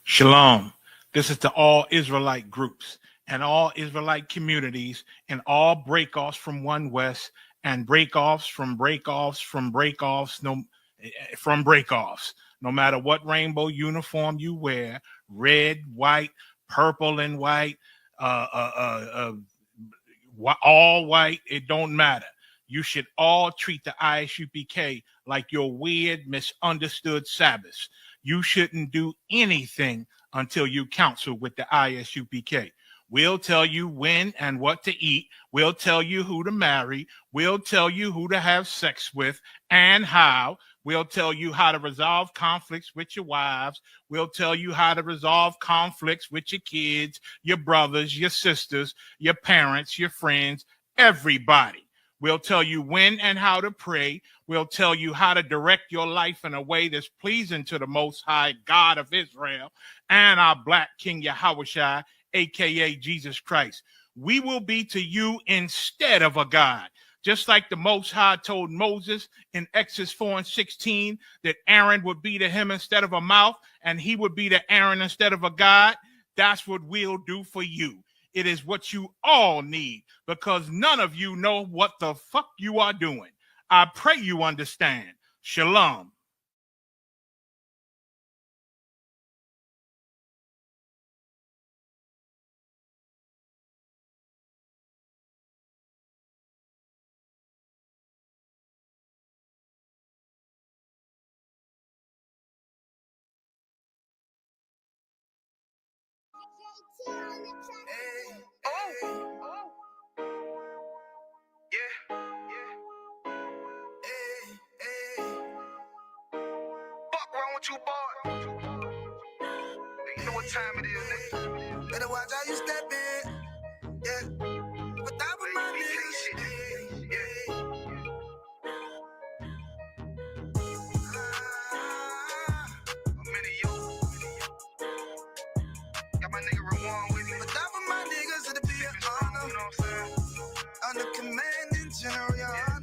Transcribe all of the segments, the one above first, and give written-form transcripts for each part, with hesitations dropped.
Shalom. This is to all Israelite groups and all Israelite communities and all breakoffs from One West and breakoffs from breakoffs from breakoffs from breakoffs. No matter what rainbow uniform you wear, red, white, purple, and white, uh, uh, uh, all white, it don't matter. You should all treat the ISUPK like your weird, misunderstood Sabbaths. You shouldn't do anything until you counsel with the ISUPK. We'll tell you when and what to eat. We'll tell you who to marry. We'll tell you who to have sex with and how. We'll tell you how to resolve conflicts with your wives. We'll tell you how to resolve conflicts with your kids, your brothers, your sisters, your parents, your friends, everybody. We'll tell you when and how to pray. We'll tell you how to direct your life in a way that's pleasing to the Most High God of Israel and our Black King Yahushua, a.k.a. Jesus Christ. We will be to you instead of a God. Just like the Most High told Moses in Exodus 4:16 that Aaron would be to him instead of a mouth and he would be to Aaron instead of a God, that's what we'll do for you. It is what you all need because none of you know what the fuck you are doing. I pray you understand. Shalom. Hey, oh, yeah, hey. Fuck wrong with you, boy? You know what time it is, nigga. Better watch how you step in, yeah. But that was my niggas, yeah. I'm in a yo. Got my nigga Rewan with me. But that was my niggas, it'll be an honor. You know what I'm saying? Under commanding general, your honor.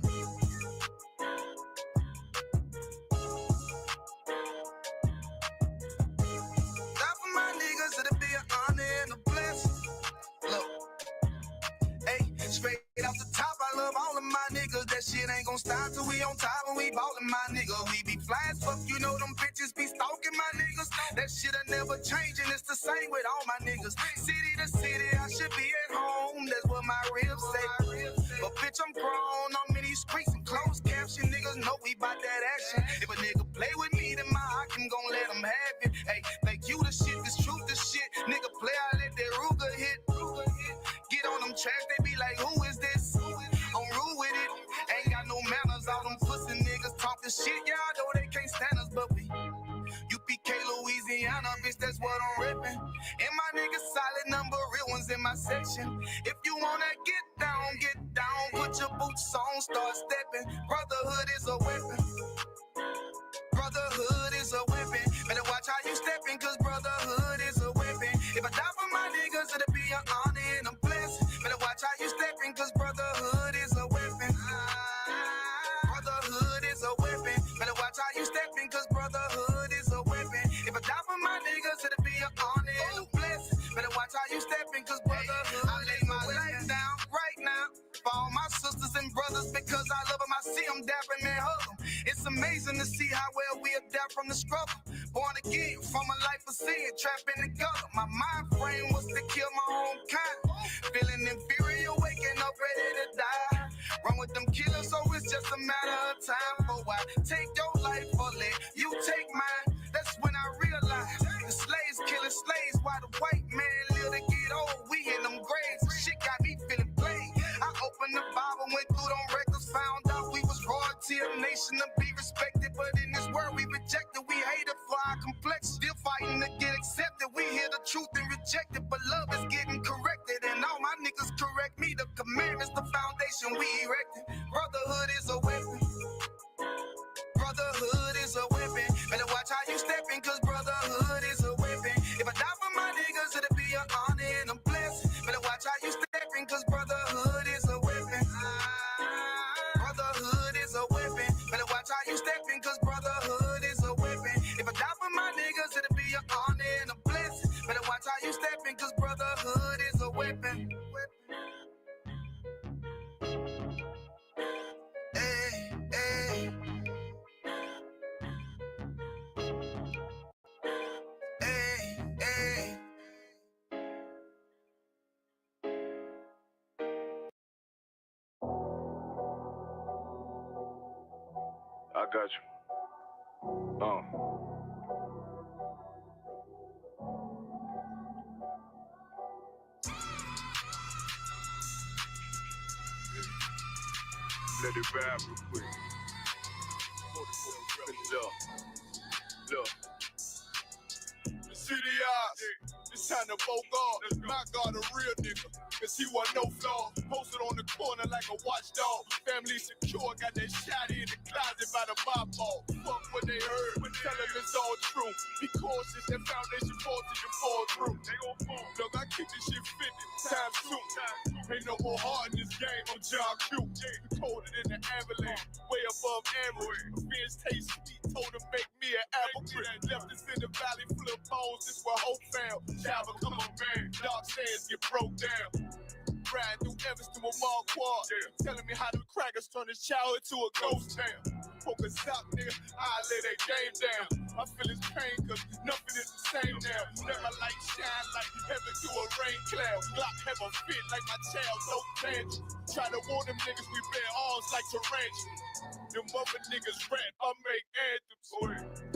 That for my niggas, it'll be an honor and a blessing. Look, hey, straight off the top, I love all of my niggas. That shit ain't gon' stop till we on top and we ballin' my nigga. We be fly as fuck, you know them bitches be stalking my niggas. That shit'll never change and it's the same with all my niggas. City to city, I should be at home. That's what my ribs say. But bitch, I'm grown. I'm in these streets and closed caption. Niggas know we bout that action. If a nigga play with me, then my Hakim gon' let him have it. Hey, like you the shit, this truth the shit. Nigga play, I let that Ruger hit. Get on them tracks, they be like, who is this? I'm rude with it. Ain't got no manners. All them pussy niggas talking shit. Y'all know they can't stand us, but we UPK Louisiana, bitch, that's what I'm ripping. And my niggas solid number, real ones in my section. If you wanna get down, put your boots on, start stepping. Brotherhood is a weapon. Brotherhood is a weapon. Better watch how you stepping, cause brotherhood is a weapon. If I die for my niggas, it'll be an honor and a blessing. Better watch how you stepping, cause brotherhood is a weapon. Brotherhood is a weapon. Better watch how you stepping, cause brotherhood is a weapon. If I die for my niggas, it'll be an honor and a blessing. Better watch how you stepping, cause brotherhood. I lay my life down right now for all my sisters and brothers because I love them. I see them dapping and hug them. It's amazing to see how well we adapt from the struggle. Born again from a life of sin, trapped in the gutter. My mind frame was to kill my own kind. Feeling inferior, waking up ready to die. Run with them killers, so it's just a matter of time. For I take your life or let you take mine. That's when I realized the slaves killing slaves while the white man live to get old. We in them graves, shit got me feeling played. I opened the Bible, went through them records, found out we was royalty, a nation to be respected. But in this world we rejected, we hated for our complexion. Still fighting to get accepted. We hear the truth and reject it, but love is getting corrected. And all my niggas correct me. The commandments, the foundation we erected. Brotherhood is a weapon. Brotherhood is a weapon. Better watch how you stepping, cause brotherhood is a weapon. If I die for my niggas, it'll be an honor and a blessing. Better watch how you stepping, cause brotherhood is a weapon. Brotherhood is a weapon. Better watch how you stepping, cause brotherhood is a weapon. If I die for my niggas, it'll be an honor and a blessing. weapon. Hey, hey. Hey, hey. I got you. Let it rap real quick. Look. The city eyes. It's time to vote God. My God, a real nigga. Cause he wasn't no flaw. Posted on the corner like a watchdog. Family secure, got that shotty in the closet by the mob ball. Fuck what they heard, but tell them it's all true. Be cautious, that foundation falls till you fall through. They gon' fall. Look, I keep this shit 50 times soon. Ain't no more heart in this game, I'm John Q. Colder than the avalanche, way above average. Fierce taste sweet, told him make me an apple tree. Left us in the valley full of bones, this where hope found. Child become a man, dark sands get broke down. Riding through Evanston with Mark Quad, telling me how the crackers turn his childhood to a ghost town. Focus out, nigga, I lay that game down. I feel his pain, cause nothing is the same now. Let my light shine like heaven through a rain cloud. Glock have a fit like my child, no tangent. Try to warn them niggas we bear arms like tarantulas. Them other niggas rap, I make anthems.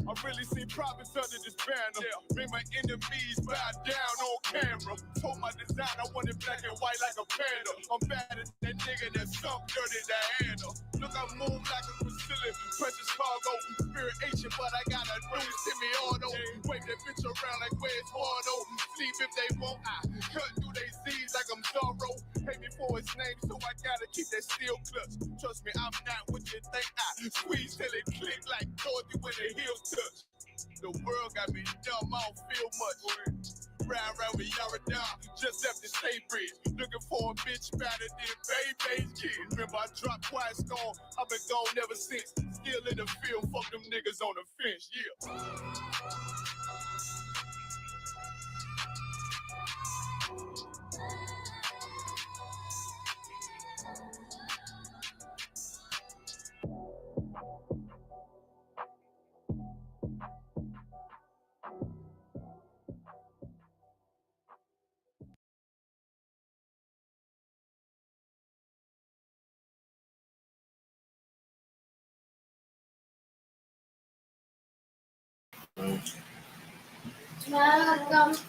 I really see prophets under this banner. Made my enemies bow down on camera. Told my design I wanted black and white like a panda. I'm bad as that nigga that sunk dirty Diana. Look, I move like a Brazilian, precious cargo. Spirit ancient, but I got a new semi-auto. Wave that bitch around like where's Wardo. Sleep if they won't, I cut through they Z's like I'm Zorro. Pay me for his name, so I gotta keep that steel clutch. Trust me, I'm not what you think. I squeeze till it click like Dorothy when the heels touch. The world got me dumb, I don't feel much. Round with Yara, just left the state bridge. Looking for a bitch better than Baby's kid. Remember, I dropped Quiet Storm, I've been gone ever since. Still in the field, fuck them niggas on the fence, yeah.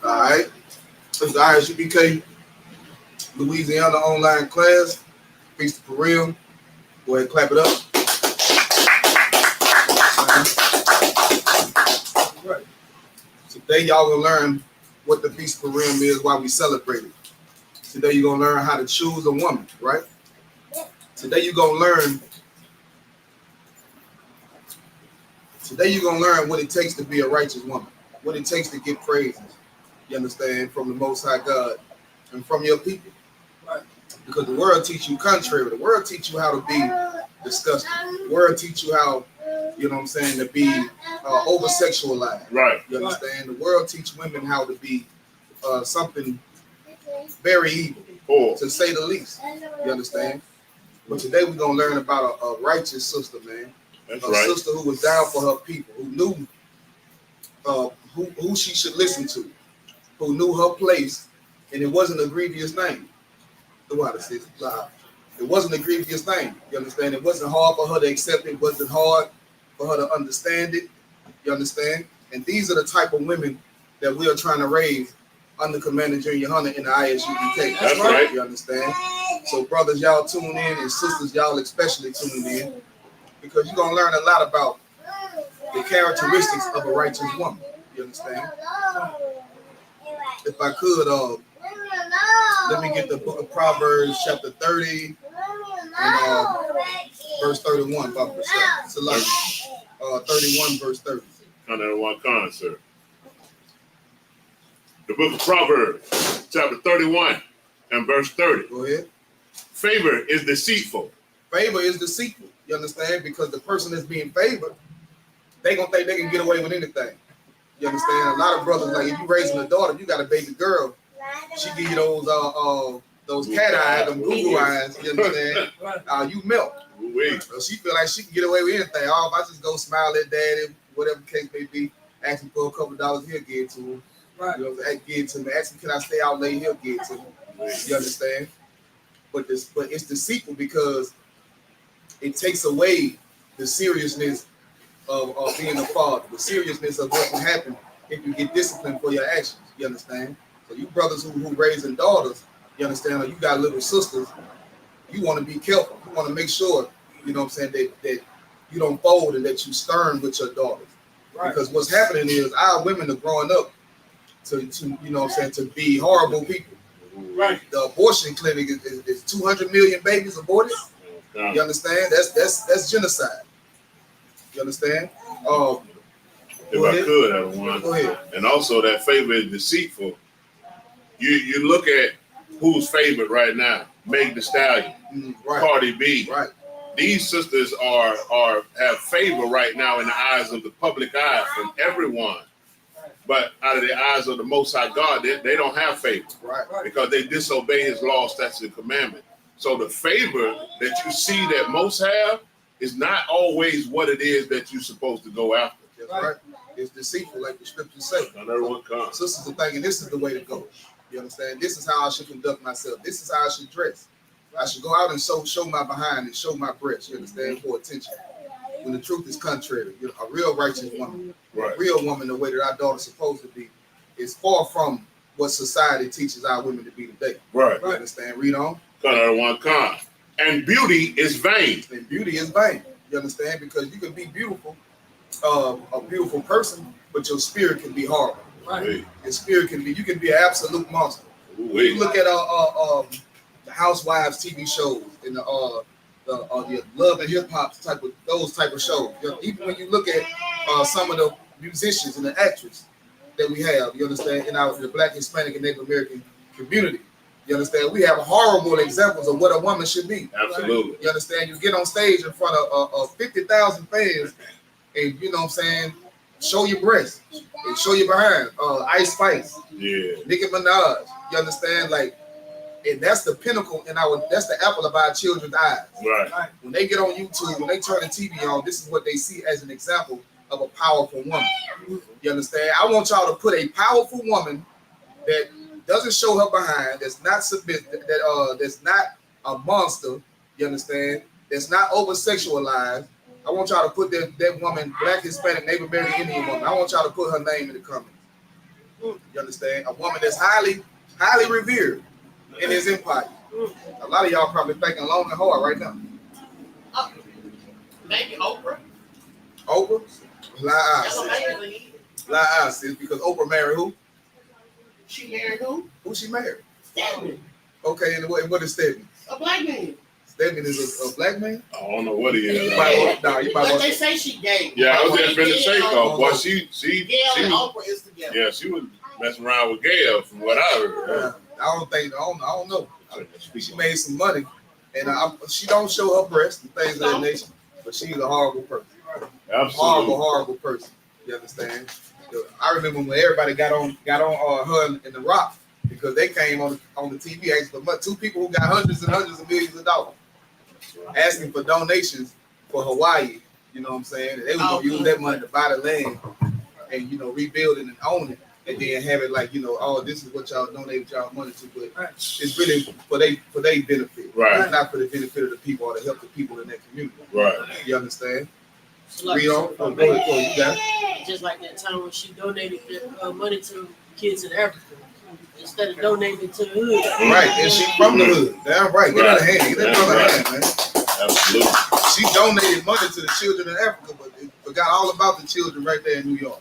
Alright. This is ISUBK Louisiana online class. Feast of Purim. Go ahead and clap it up. Right. Today y'all gonna learn what the Feast of Purim is, why we celebrate it. Today you're gonna learn how to choose a woman, right? Today you're gonna learn what it takes to be a righteous woman, what it takes to get praises, you understand, from the Most High God and from your people. Right. Because the world teach you contrary. The world teach you how to be disgusting. The world teach you how, you know what I'm saying, to be over-sexualized. Right. You understand? The world teach women how to be something very evil, to say the least. You understand? But today we're going to learn about a righteous sister, man. That's a sister who was down for her people, who knew who she should listen to, who knew her place, and it wasn't a grievous thing. It wasn't a grievous thing. You understand? It wasn't hard for her to accept it. It wasn't hard for her to understand it. You understand? And these are the type of women that we are trying to raise under Commander Junior Hunter in the ISUBK. That's right. You understand? So brothers, y'all tune in, and sisters, y'all especially tune in, because you're going to learn a lot about the characteristics of a righteous woman. You understand? If I could, let me get the book of Proverbs, chapter 30, and verse 31. It's a lot. 31, verse 30. Kind of one concert. The book of Proverbs, chapter 31, and verse 30. Go ahead. Favor is deceitful. Favor is deceitful. You understand? Because the person that's being favored, they gonna think they can get away with anything. You understand? A lot of brothers, like if you raising a daughter, if you got a baby girl, she give you those cat eyes, them Google eyes. You understand? You melt. So she feel like she can get away with anything. Oh, if I just go smile at daddy, whatever the case may be, ask him for a couple of dollars, he'll give it to him. Right. You know, give it to me. Ask him, can I stay out late? He'll give it to me. You understand? But it's deceitful because it takes away the seriousness of being a father, the seriousness of what can happen if you get disciplined for your actions. You understand? So you brothers who raising daughters, you understand, or you got little sisters, you want to be careful. You want to make sure, you know what I'm saying, that you don't fold and that you stern with your daughters. Right. Because what's happening is our women are growing up to you know what I'm saying, to be horrible people. Right. The abortion clinic is 200 million babies aborted. You understand? That's genocide. You understand? If I could, I want. Go ahead. And also that favor is deceitful. You look at who's favored right now. Meg Thee Stallion, right. Cardi B. Right. These sisters have favor right now in the eyes of the public eye from everyone. But out of the eyes of the Most High God, they don't have favor. Right. Because they disobey his law, statutes, and commandment. So the favor that you see that most have is not always what it is that you're supposed to go after. That's right. It's deceitful, like the scriptures say. Not everyone comes. Sisters are thinking this is the way to go. You understand? This is how I should conduct myself. This is how I should dress. I should go out and show my behind and show my breast. You understand? For attention. When the truth is contrary, a real righteous woman, right. A real woman, the way that our daughter's supposed to be, is far from what society teaches our women to be today. Right. You understand? Read on. And beauty is vain. And beauty is vain. You understand? Because you can be beautiful, a beautiful person, but your spirit can be horrible. Right. Your spirit can be. You can be an absolute monster. When you look at the Housewives TV shows and the Love and Hip Hop type of shows. Even when you look at some of the musicians and the actors that we have, you understand, in the Black, Hispanic, and Native American community, you understand, we have horrible examples of what a woman should be. Absolutely. You understand, you get on stage in front of 50,000 fans, and you know what I'm saying, show your breasts and show your behind. Ice Spice, Nicki Minaj. You understand, like. And that's the pinnacle that's the apple of our children's eyes. Right. When they get on YouTube, when they turn the TV on, this is what they see as an example of a powerful woman. You understand? I want y'all to put a powerful woman that doesn't show her behind, that's not that's not a monster, you understand? That's not over-sexualized. I want y'all to put that woman, Black, Hispanic, Native American, Indian woman, I want y'all to put her name in the comments. You understand? A woman that's highly, highly revered in his empire. A lot of y'all probably thinking long and hard right now. Maybe Oprah. Oprah? Lie, sis, because Oprah married who? She married who? Who she married? Stedman. Okay, and what is Stedman? A black man. Stedman is a black man? I don't know what he is. But they say she gay. Yeah, I was just going to say, though. Boy, she and Oprah is together. Yeah, she was messing around with Gail from what I heard. I don't know. She made some money, and she don't show her breasts and things of that nature, but she's a horrible person. Absolutely. Horrible person. You understand? I remember when everybody got on her and The Rock because they came on the TV asking for two people who got hundreds and hundreds of millions of dollars, asking for donations for Hawaii. You know what I'm saying? And they was gonna use that money to buy the land and rebuild it and own it. And then have it like, this is what y'all donated y'all money to, but it's really for their benefit. Right. It's not for the benefit of the people or to help the people in that community. Right. You understand? Like, you got it. Just like that time when she donated money to kids in Africa instead of donating to the hood. Right, and she from the hood. Damn right. Get out of hand. Get out of hand, man. Absolutely. She donated money to the children in Africa, but forgot all about the children right there in New York.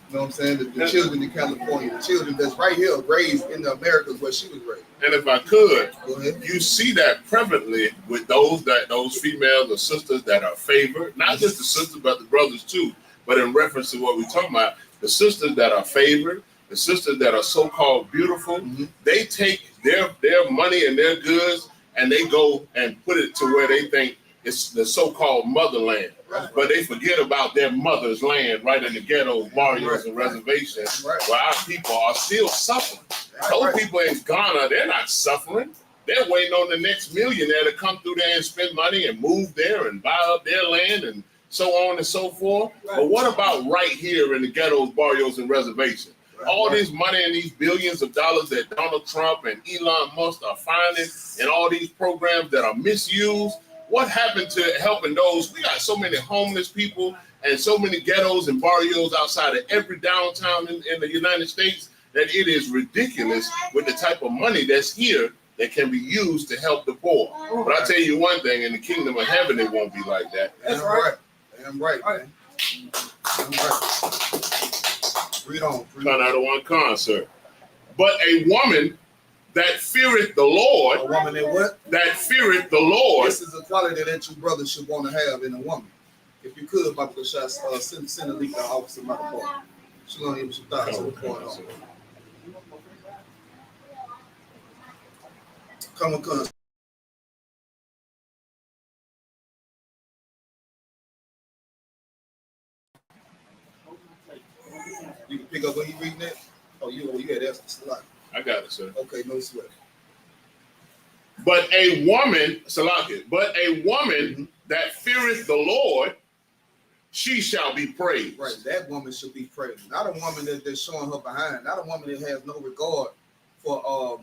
You know what I'm saying? The children in California, the children that's right here, raised in the Americas where she was raised. And if I could, you see that prevalently with those females or sisters that are favored, not just the sisters, but the brothers too. But in reference to what we're talking about, the sisters that are favored, the sisters that are so-called beautiful, they take their money and their goods and they go and put it to where they think it's the so-called motherland. But they forget about their mother's land right in the ghettos, barrios, and reservations where our people are still suffering. Those people in Ghana, they're not suffering. They're waiting on the next millionaire to come through there and spend money and move there and buy up their land and so on and so forth. Right. But what about right here in the ghettos, barrios, and reservations? Right. All this money and these billions of dollars that Donald Trump and Elon Musk are finding and all these programs that are misused. What happened to helping those? We got so many homeless people and so many ghettos and barrios outside of every downtown in the United States that it is ridiculous with the type of money that's here that can be used to help the poor. But I tell you one thing, in the kingdom of heaven, it won't be like that. That's right. Damn right, man. Damn right. Read on. Turn out of one concert. But a woman that feareth the Lord. A woman that what? That feareth the Lord. This is a quality that you brothers should want to have in a woman. If you could, Bible shots, send a link to our office in my report. She's going to give some thoughts on what's going on. Come on. You can pick up when you reading that? Oh, you had that a lot. I got it, sir. Okay, no sweat. But a woman, Salaki, that feareth the Lord, she shall be praised. Right, that woman should be praised. Not a woman that's showing her behind. Not a woman that has no regard for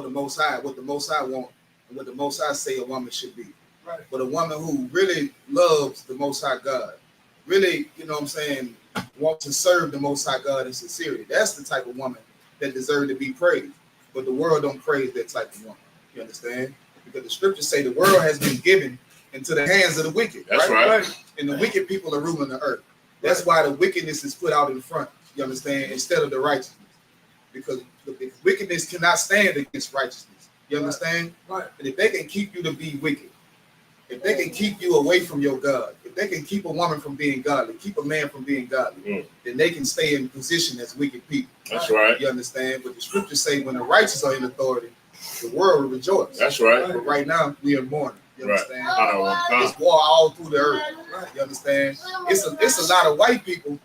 the Most High, what the Most High want, and what the Most High say a woman should be. Right. But a woman who really loves the Most High God, really, you know what I'm saying, wants to serve the Most High God in sincerity. That's the type of woman that deserves to be praised. But the world don't praise that type of woman. You understand? Because the scriptures say the world has been given into the hands of the wicked. That's right. And the wicked people are ruling the earth. That's why the wickedness is put out in front. You understand? Instead of the righteousness. Because the wickedness cannot stand against righteousness. You understand? Right. And if they can keep you to be wicked, if they can keep you away from your God, if they can keep a woman from being godly, keep a man from being godly, then they can stay in position as wicked people. That's right. You understand? But the scriptures say when the righteous are in authority, the world will rejoice. That's right. But right now, we are mourning. You understand? Right. It's war all through the earth. You understand? It's a lot of white people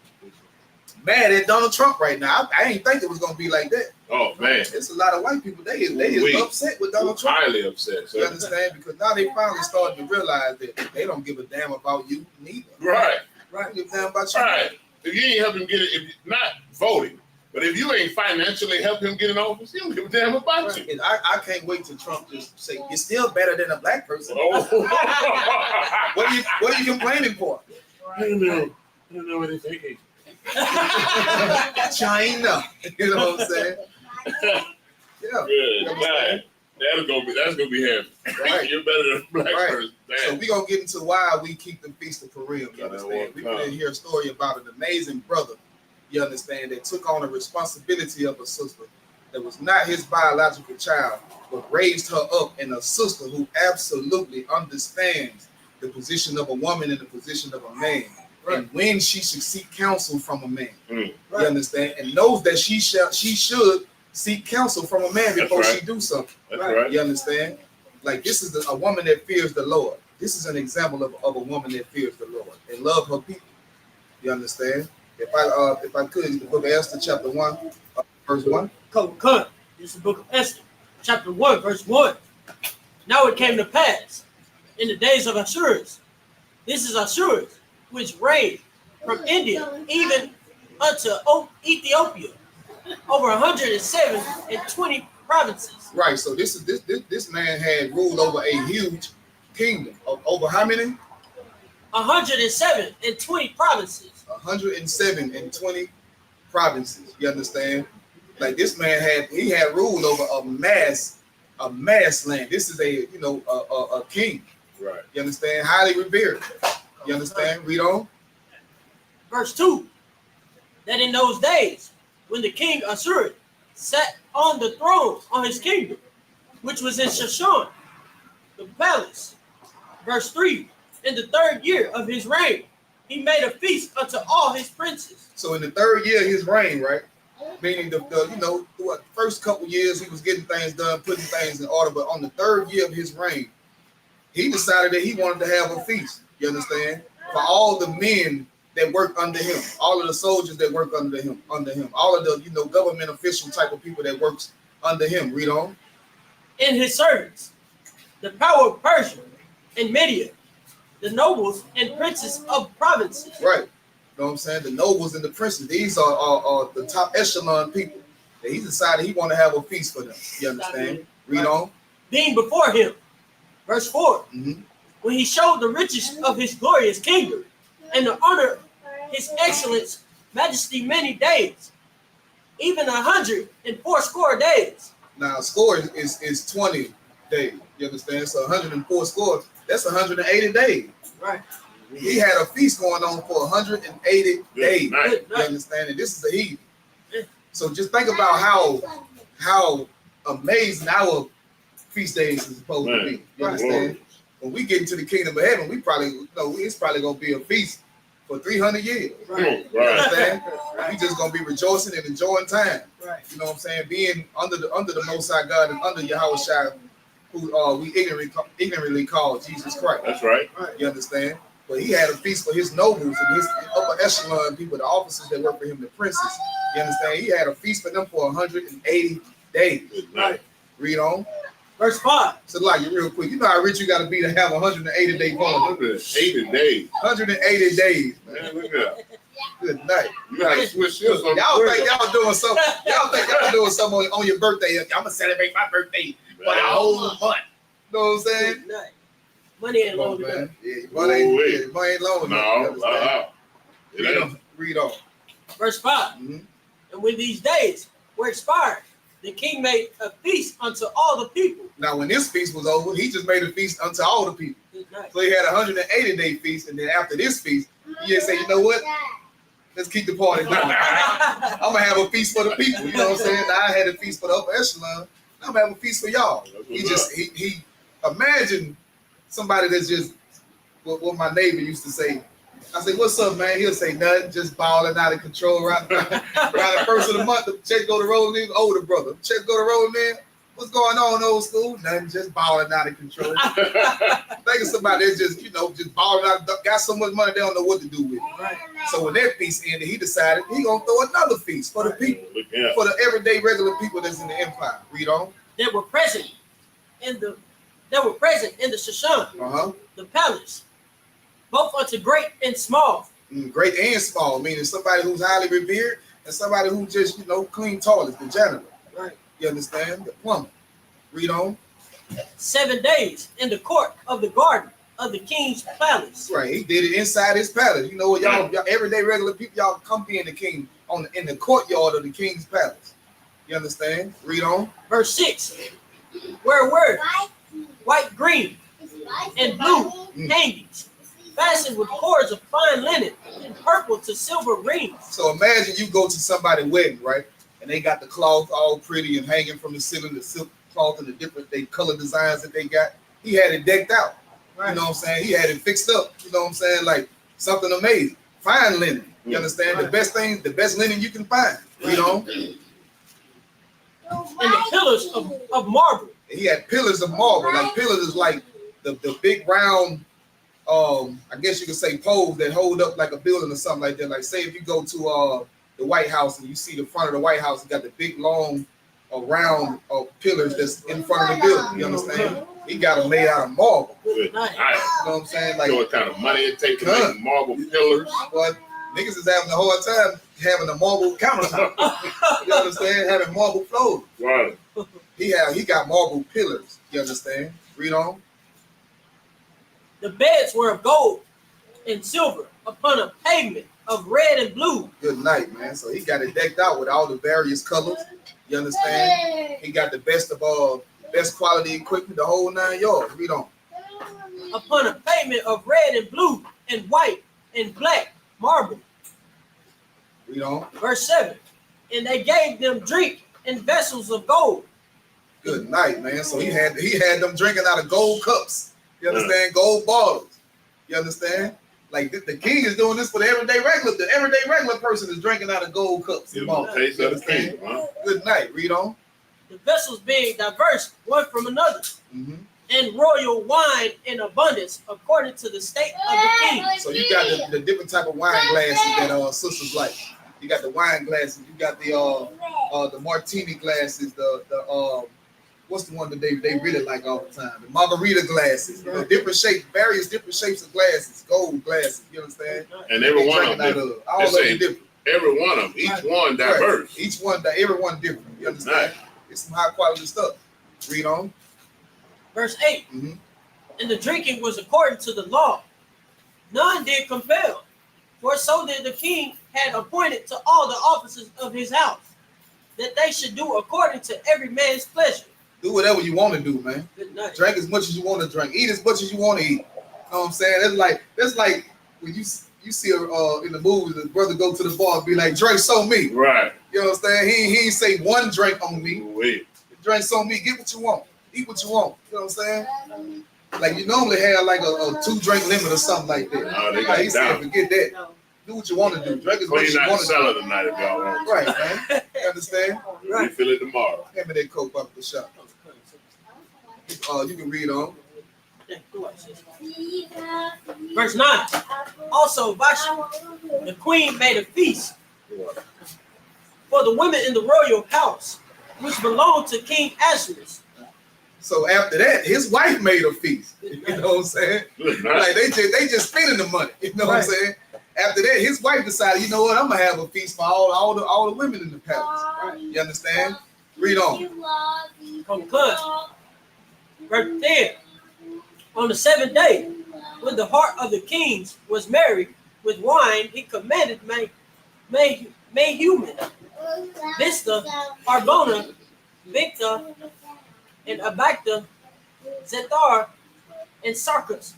mad at Donald Trump right now. I ain't think it was gonna be like that. Oh man, it's a lot of white people. They is upset with Donald Trump. Highly upset. Sir. You understand? Because now they finally starting to realize that they don't give a damn about you neither. Right. Right. Give a damn about you. Right. If you ain't help him get it, if not voting, but if you ain't financially help him get in office, he don't give a damn about you. And I can't wait till Trump just say you're still better than a black person. Oh. What are you complaining for? I don't know what they're thinking. China, you know what I'm saying? Yeah. Good man. That's gonna be heavy. Right. You're better than a black person. Damn. So we're gonna get into why we keep the Feast of Purim. You understand? We're gonna hear a story about an amazing brother, you understand, that took on the responsibility of a sister that was not his biological child, but raised her up in a sister who absolutely understands the position of a woman and the position of a man. Right. And when she should seek counsel from a man, you understand, and knows that she should seek counsel from a man before she do something. That's right. You understand? Like this is a woman that fears the Lord. This is an example of a woman that fears the Lord and love her people. You understand? If I could, the book of Esther, chapter 1, verse 1. Come. This is the book of Esther, chapter 1, verse 1. Now it came to pass in the days of Ashurus. This is Ashurus, which reigned from India even unto Ethiopia, over 120 provinces. Right. So this man had ruled over a huge kingdom of over how many? 120 provinces. 120 provinces. You understand? Like this man had ruled over a mass land. This is a king. Right. You understand? Highly revered. You understand? Read on. Verse 2. That in those days, when the king Ashur sat on the throne on his kingdom, which was in Shushan, the palace. Verse 3. In the 3rd year of his reign, he made a feast unto all his princes. So in the 3rd year of his reign, right? Meaning the first couple years he was getting things done, putting things in order, but on the 3rd year of his reign, he decided that he wanted to have a feast. You understand? For all the men that work under him, all of the soldiers that work under him, all of the government official type of people that works under him. Read on. In his servants, the power of Persia and Media, the nobles and princes of provinces. Right. You know what I'm saying? The nobles and the princes, these are the top echelon people. That he decided he want to have a feast for them. You understand? Read on. Being before him. Verse 4. Mm-hmm. When he showed the riches of his glorious kingdom and the honor his excellence, majesty many days, even 180 days. Now, score is 20 days. You understand? So 104 scores, that's 180 days. Right. He had a feast going on for 180 days. Night. You understand? And this is a heathen. So just think about how amazing our feast days is supposed to be. You understand? When we get into the kingdom of heaven, it's probably gonna be a feast for 300 years. Right. You understand? We just gonna be rejoicing and enjoying time. Right. You know what I'm saying? Being under the Most High God and under Yahweh Shai, who we ignorantly call Jesus Christ. That's right. You understand? But he had a feast for his nobles and his upper echelon people, the officers that work for him, the princes. You understand? He had a feast for them for 180 days. Right. Read on. Verse 5. So, like, real quick, you know how rich you got to be to have 180 day bonus? 180 days. 180 days, man. Man, look at that. Good night. You gotta switch this on. Y'all think y'all doing something? Y'all think y'all doing something on your birthday? I'm gonna celebrate my birthday for the whole month. You know what I'm saying? Good night. Money ain't long enough. Yeah, money ain't long enough. No. Read on. Verse 5. Mm-hmm. And when these days were expired, the king made a feast unto all the people. Now, when this feast was over, he just made a feast unto all the people. Good night. So he had a 180 day feast, and then after this feast, he just said, you know what? Let's keep the party going. I'm gonna have a feast for the people. You know what I'm saying? Now, I had a feast for the upper echelon. I'm gonna have a feast for y'all. He imagine somebody that's just what my neighbor used to say. I say, what's up, man? He'll say nothing, just balling out of control right the first of the month. The check go to rolling in, older brother. Check go to rolling in. What's going on, old school? Nothing, just balling out of control. Think of somebody that's just, just balling out, got so much money they don't know what to do with it. Right. So when that feast ended, he decided he gonna throw another feast for the people, for the everyday regular people that's in the empire. Read on. That were present in the Shushan, the palace, both unto great and small. Great and small, meaning somebody who's highly revered and somebody who just, clean toilets, the janitor. Right. You understand? The plumber. Read on. 7 days in the court of the garden of the king's palace. Right. He did it inside his palace. You know what, y'all everyday regular people, y'all come be in the king in the courtyard of the king's palace. You understand? Read on. Verse 6. Where were white, green, and blue hangings, fastened with cords of fine linen, and purple to silver rings. So imagine you go to somebody's wedding, right? And they got the cloth all pretty and hanging from the ceiling, the silk cloth and the different color designs that they got. He had it decked out. Right. You know what I'm saying? He had it fixed up. You know what I'm saying? Like something amazing. Fine linen. You understand? Right. The best linen you can find. You know? And the pillars of marble. He had pillars of marble. Like pillars is like the big round, I guess you could say poles that hold up like a building or something like that. Like say if you go to the White House and you see the front of the White House, you got the big long round pillars that's in front of the building. You understand? He got them made out of marble. Good. Nice. You know what I'm saying? Like, you know what kind of money it takes to make marble pillars? But niggas is having a hard time having a marble countertop. You understand? Having marble floors. Right. He got marble pillars. You understand? Read on. The beds were of gold and silver upon a pavement of red and blue. Good night, man. So he got it decked out with all the various colors. You understand? He got the best quality equipment, the whole 9 yards. Read on. Upon a pavement of red and blue and white and black marble. Read on. Verse 7. And they gave them drink in vessels of gold. Good night, man. So he had them drinking out of gold cups. You understand? Gold bottles. You understand? Like the king is doing this for the everyday regular. The everyday regular person is drinking out of gold cups and bottles. You understand? Good night. Read on. The vessels being diverse one from another. Mm-hmm. and royal wine in abundance, according to the state of the king. So you got the different type of wine glasses that sisters like. You got the wine glasses. You got the martini glasses. The what's the one that they really like all the time? The margarita glasses. You know, different shapes, various different shapes of glasses, gold glasses. You understand? And every one of them, all of them different. Every one of them, each one diverse. Right. Each one, every one different. You understand? Nice. It's some high quality stuff. Read on. Verse 8. Mm-hmm. And the drinking was according to the law. None did compel, for so did the king had appointed to all the officers of his house, that they should do according to every man's pleasure. Do whatever you want to do, man. Good night. Drink as much as you want to drink. Eat as much as you want to eat. You know what I'm saying? That's like when you see in the movies, the brother go to the bar and be like, "Drake's on me." Right. You know what I'm saying? He ain't say one drink on me. Wait. Drake's on me. Get what you want. Eat what you want. You know what I'm saying? Like you normally have like a 2-drink limit or something like that. No, they got he said, forget that. No. Do what you want to do. Drink as much as you want to do. Tonight if y'all want. Right, man. You understand? Right. We feel it tomorrow. Hand me that Coke up the shop. You can read on. Verse 9. Also, Vashti, the queen, made a feast for the women in the royal house, which belonged to King Ahasuerus. So after that, his wife made a feast. You know what I'm saying? Like they just spending the money. You know what I'm saying? After that, his wife decided, you know what? I'm gonna have a feast for all the women in the palace. You understand? Read on. Conclude. Verse 10. On the 7th day, when the heart of the kings was merry with wine, he commanded Mehuman, Vista, Harbona, Victa, and Abacta, Zethar, and Sarkis,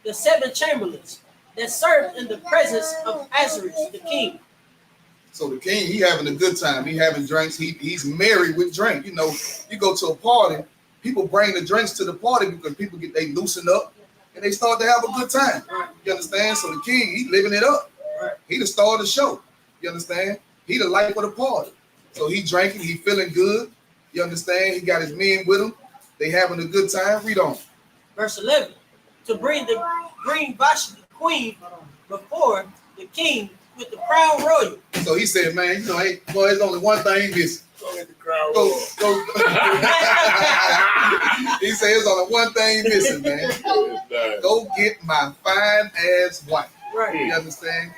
the 7 chamberlains that served in the presence of Ahasuerus, the king. So the king, he having a good time. He having drinks. He's merry with drink. You know, you go to a party, people bring the drinks to the party because people they loosen up and they start to have a good time. You understand? So the king, he living it up. He the star of the show. You understand? He the life of the party. So he drinking, he feeling good. You understand? He got his men with him. They having a good time. Read on. Verse 11. To bring Vashti the queen before the king with the crown royal. So he said, man, you know, hey, boy, there's only one thing missing. Go. He said, there's only one thing missing, man. Go get my fine ass wife. Right. You understand?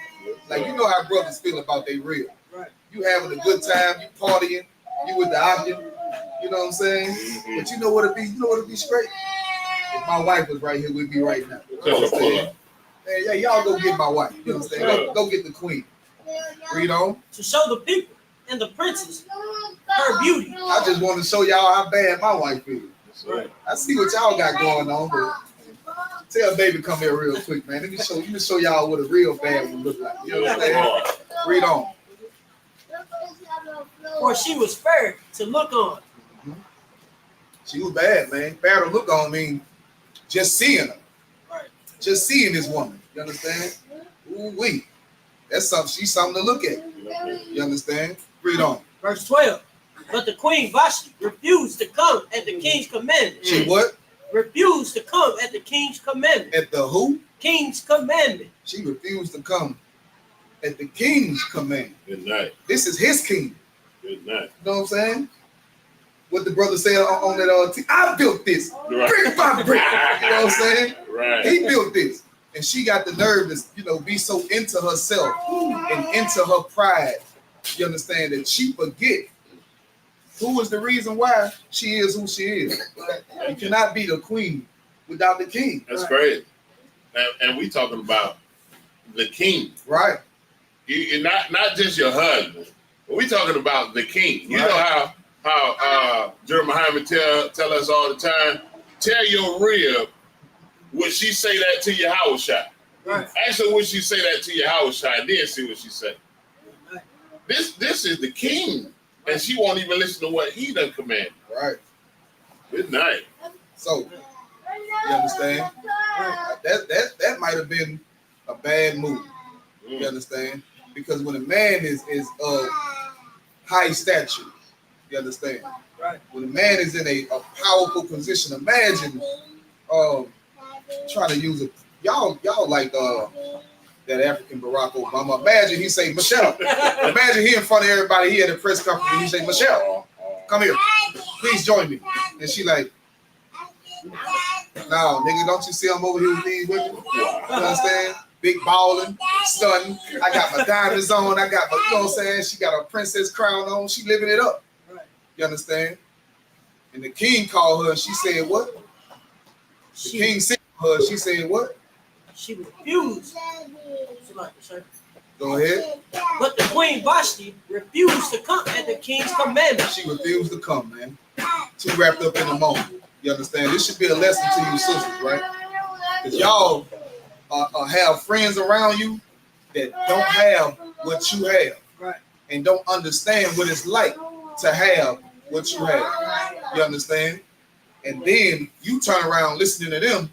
Like, you know how brothers feel about they real. Right. You having a good time, you partying, you with the object. You know what I'm saying? Mm-hmm. But you know what it be? You know what it be straight? If my wife was right here with me right now. You know what I'm saying? Hey, yeah, y'all go get my wife. You know what I'm saying? Go get the queen. Read on. To show the people and the princes her beauty. I just want to show y'all how bad my wife is. Right. I see what y'all got going on, but tell baby come here real quick, man. Let me show y'all what a real bad one look like. You know what I'm saying? Read on. For she was fair to look on. Mm-hmm. She was bad, man. Fair to look on mean just seeing her. Right. Just seeing this woman. You understand? Ooh-wee. That's something. She's something to look at. You understand? Read on. Verse 12. But the queen Vashti refused to come at the king's commandment. She what? Refused to come at the king's commandment. At the who? King's commandment. She refused to come at the king's command. Good night. This is his kingdom. Good night. You know what I'm saying? What the brother said on that I built this. Right. Brick by brick. You know what I'm saying? Right. He built this. And she got the nerve to, you know, be so into herself and into her pride. You understand that she forget who is the reason why she is who she is. You cannot be the queen without the king. That's crazy. And we talking about the king. Right. You're not just your husband. But we talking about the king. You know how Jeremiah tell us all the time, tell your rib, would she say that to your house shot? Right. Actually, would she say that to your house shot? Then see what she say. Right. This is the king, and she won't even listen to what he done command. Right. Good night. So, you understand? That might have been a bad move. You understand? Because when a man is of high stature, You understand? Right. When a man is in a powerful position, imagine trying to use it. Y'all like that African Barack Obama. Imagine he say, Michelle. Imagine he in front of everybody. He at a press conference and he say, Michelle, come here. Please join me. And she like, no, nigga, don't you see I'm over here with these women? You understand? Big ballin', stunning. I got my diamonds on. I got my, you know what I'm saying? She got a princess crown on. She living it up. You understand? And the king called her and she said, what? The king said to her, she said, what? She refused. Go ahead. But the Queen Vashti refused to come at the king's commandment. She refused to come, man. Too wrapped up in the moment. You understand? This should be a lesson to you sisters, right? Because y'all have friends around you that don't have what you have, right, and don't understand what it's like to have what you have. You understand? And then you turn around listening to them.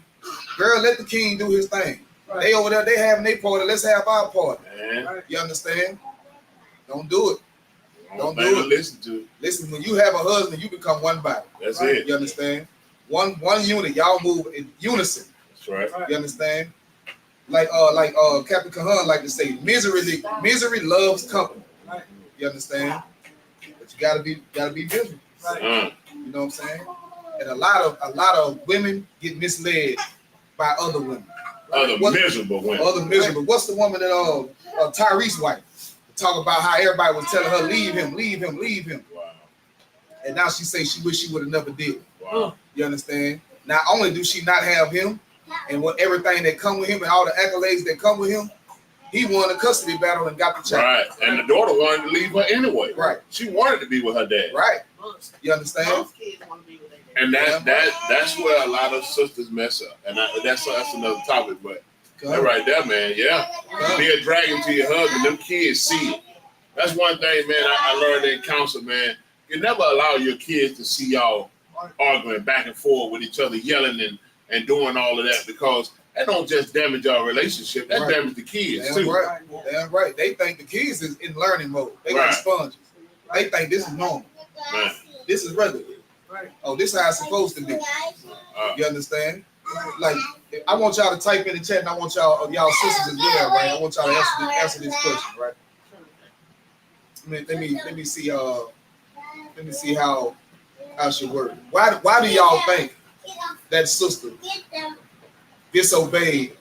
Girl, let the king do his thing. Right. They over there, they having their party. Let's have our party. Man. You understand? Don't do it. Don't do it. Listen to it. Listen, when you have a husband, you become one body. That's right? it. You understand? One unit. Y'all move in unison. That's right. You understand? Like Captain Kahan like to say, misery loves company. Right. You understand? But you gotta be miserable. Right. You know what I'm saying? And a lot of women get misled by other women. Miserable women. Other miserable. What's the woman that Tyrese's wife? Talk about how everybody was telling her, leave him. Wow. And now she say she wish she would have never did. Wow. You understand? Not only do she not have him and what everything that come with him and all the accolades that come with him, he won the custody battle and got the child. Right. And the daughter wanted to leave her anyway. Right. She wanted to be with her dad. Right. You understand? Most kids want to be with their dad. And that's where a lot of sisters mess up. And that's another topic, but that right there, man, yeah. Be a dragon to your husband. Them kids see it. That's one thing, man, I learned in counsel, man. You never allow your kids to see y'all arguing back and forth with each other, yelling and doing all of that, because that don't just damage our relationship. That damage the kids, damn too. Right. Damn right. They think the kids is in learning mode. They like sponges. They think this is normal. Man. This is regular. Right. Oh, this is how it's supposed to be. You understand? Like, I want y'all to type in the chat, and I want y'all sisters as well, right? I want y'all to answer this question, right? Let me see how she work. Why do y'all think that sister disobeyed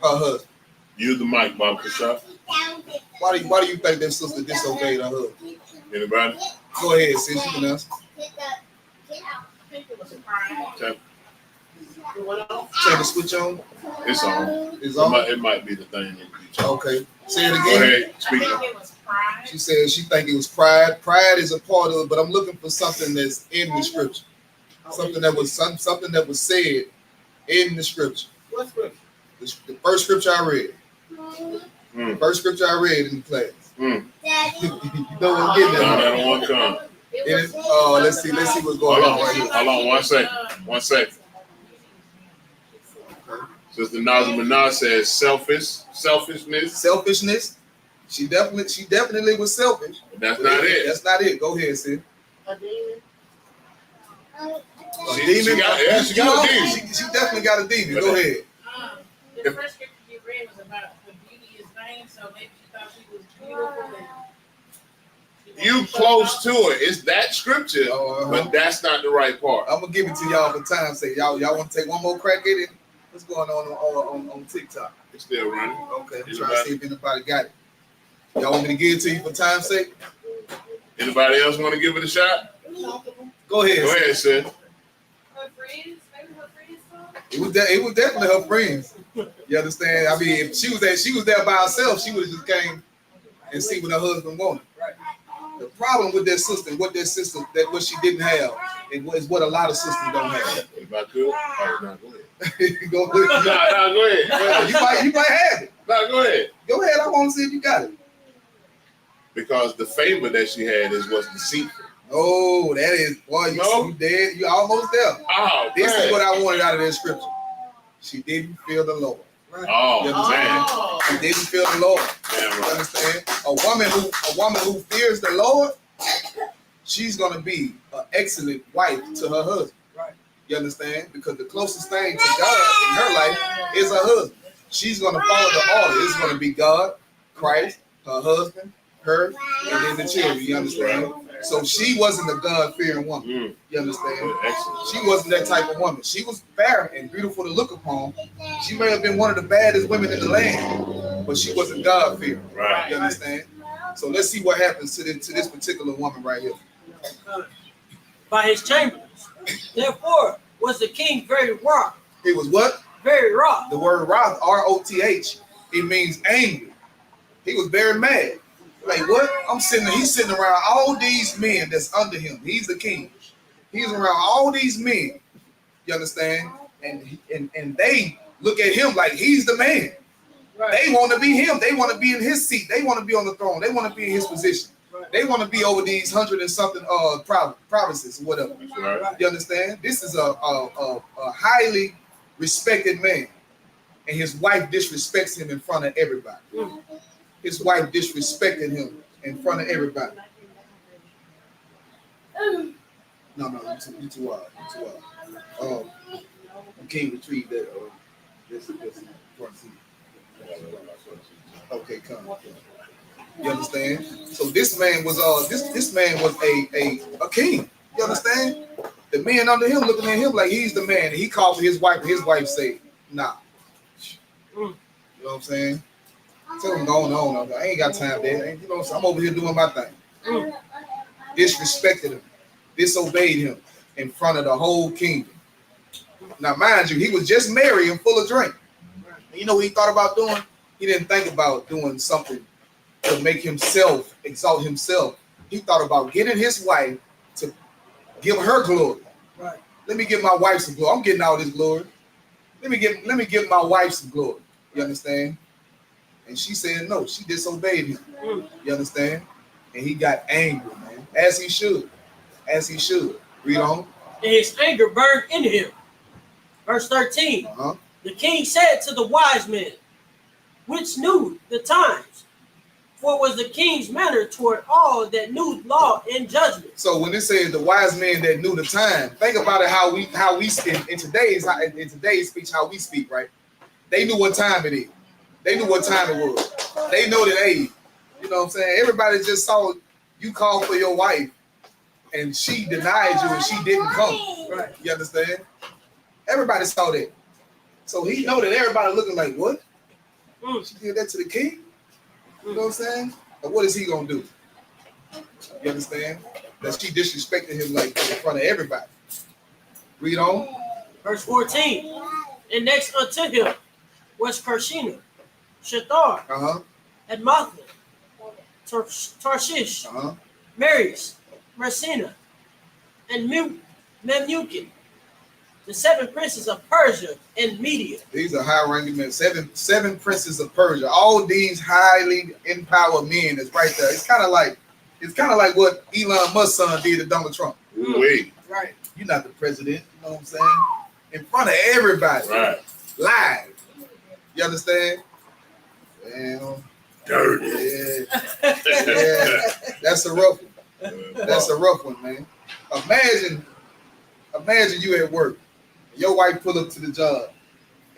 her husband? Use the mic, Bob Kashaw. Why do you think that sister disobeyed her husband? Anybody? Go ahead, sis. You can answer. Turn the switch on. It's on. It's on. It might be the thing. Okay. Say it again. Go ahead. Speak. She said she think it was pride. Pride is a part of it, but I'm looking for something that's in the scripture. Something that was said in the scripture. What scripture? The first scripture I read. The first scripture I read in the class. You know what I'm getting at? No, that don't want to come. Let's see what's going on right here. Hold on 1 second. Sister Nazim Manah says selfishness. Selfishness. She definitely was selfish. But that's not it. That's not it. Go ahead, sis. A demon. A demon. She got a demon. She definitely got a demon. Go ahead. The first scripture you read was about the beauty is vain, so maybe she thought she was beautiful. You close to it. It's that scripture, but that's not the right part. I'm gonna give it to y'all for time's sake. Y'all want to take one more crack at it? What's going on TikTok? It's still running. Okay, I'm trying to see if anybody got it. Y'all want me to give it to you for time's sake? Anybody else want to give it a shot? Go ahead. Go ahead, sis. Her friends, maybe her friends saw It was definitely her friends. You understand? I mean, if she was there by herself, she would have just came and see what her husband wanted. Right. The problem with that sister, what she didn't have, is what a lot of sisters don't have. If I could, no, go ahead. Go ahead. No, go ahead. You might have it. No, go ahead. Go ahead. I want to see if you got it. Because the favor that she had is what's deceitful. Oh, that is, boy, you dead. You almost there. Oh, This is what I wanted out of that scripture. She didn't fear the Lord. Oh, You understand? She didn't fear the Lord. Damn You right. understand? A woman who fears the Lord, she's gonna be an excellent wife to her husband. Right. You understand? Because the closest thing to God in her life is her husband. She's gonna follow the order. It's gonna be God, Christ, her husband, her, and then the children. You understand? So she wasn't a God-fearing woman. You understand? She wasn't that type of woman. She was fair and beautiful to look upon. She may have been one of the baddest women in the land, but she wasn't God-fearing. Right. You understand? So let's see what happens to this particular woman right here. By his chambers. Therefore was the king very wroth. It was what? Very wroth. The word wrath, R-O-T-H, it means angry. He was very mad. Like, what? He's sitting around all these men that's under him. He's the king. He's around all these men. You understand? And they look at him like he's the man. Right. They want to be him. They want to be in his seat. They want to be on the throne. They want to be in his position. Right. They want to be over these 100 and something provinces or whatever. Right. You understand? This is a highly respected man. And his wife disrespects him in front of everybody. His wife disrespected him in front of everybody. No, you too wild. You can't retrieve that. This front seat. Okay, come. You understand? So this man was this man was a king. You understand? The men under him looking at him like he's the man. And he called for his wife, and his wife said, "Nah." You know what I'm saying? Tell him go on. I ain't got time there. You know, I'm over here doing my thing. Disrespected him, disobeyed him in front of the whole kingdom. Now, mind you, he was just married and full of drink. And you know what he thought about doing? He didn't think about doing something to make himself exalt himself. He thought about getting his wife to give her glory. Right. Let me give my wife some glory. I'm getting all this glory. Let me give my wife some glory. You understand? And she said no. She disobeyed him. You understand? And he got angry, man. As he should. As he should. Read on. And his anger burned in him. Verse 13. The king said to the wise men, which knew the times, for it was the king's manner toward all that knew law and judgment. So when it says the wise men that knew the time, think about it how we speak in today's speech, how we speak, right? They knew what time it is. They knew what time it was. They know the age. You know what I'm saying? Everybody just saw you call for your wife and she denied you and she didn't come. Right. You understand? Everybody saw that. So he know that everybody looking like, what? She did that to the king? You know what I'm saying? But what is he gonna do? You understand? That she disrespected him like in front of everybody. Read on. Verse 14. And next unto him was Karshina, Shathar, Admatha, Tarshish, Marius, Mersina, and Memucan, the 7 princes of Persia and Media. These are high-ranking men. Seven princes of Persia. All these highly empowered men is right there. It's kind of like what Elon Musk's son did to Donald Trump. Wait. Right. You're not the president. You know what I'm saying? In front of everybody. Right. Live. You understand? Well, dirty. Yeah. That's a rough one. That's a rough one, man. Imagine you at work. Your wife pull up to the job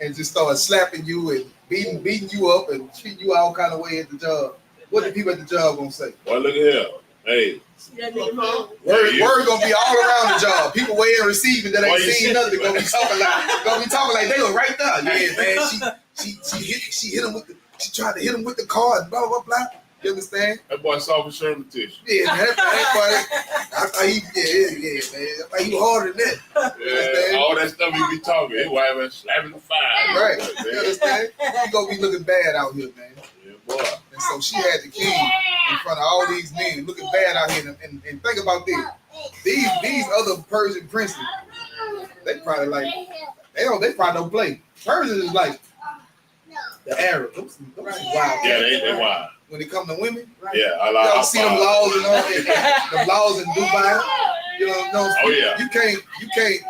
and just start slapping you and beating you up and treating you all kind of way at the job. What the people at the job gonna say? Well, look at here. Hey. Word gonna be all around the job. People waiting receiving that ain't seen nothing. Gonna be talking like they were right there. Yeah, man. She hit him with she tried to hit him with the car and blah blah blah. You understand? That boy saw for Sherman tissue. Yeah, that boy. I thought he, man. I thought he was harder than that. Yeah, all that stuff he be talking. His wife was slapping the fire. Right. You understand? You gonna be looking bad out here, man. Yeah, boy. And so she had the king in front of all these men looking bad out here. And think about this. These other Persian princes, they probably like, they probably don't play. Persians is like the Arabs. Those wild. Yeah, they wild. When it come to women, yeah, y'all see them laws and all the laws in Dubai. You know, oh yeah. You can't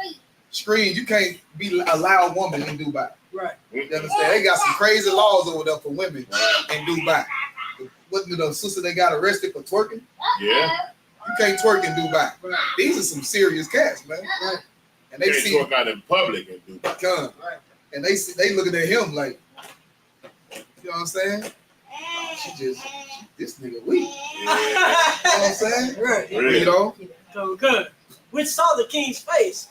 screen. You can't be a loud woman in Dubai. Right. You understand? They got some crazy laws over there for women in Dubai. Wasn't the sister they got arrested for twerking? Yeah. You can't twerk in Dubai. Right. These are some serious cats, man. Right. And they see twerk out in public in Dubai. Right. And they looking at him like, you know what I'm saying? This nigga weak. Yeah. You know what I'm saying? Right. You know? So good. Which saw the king's face,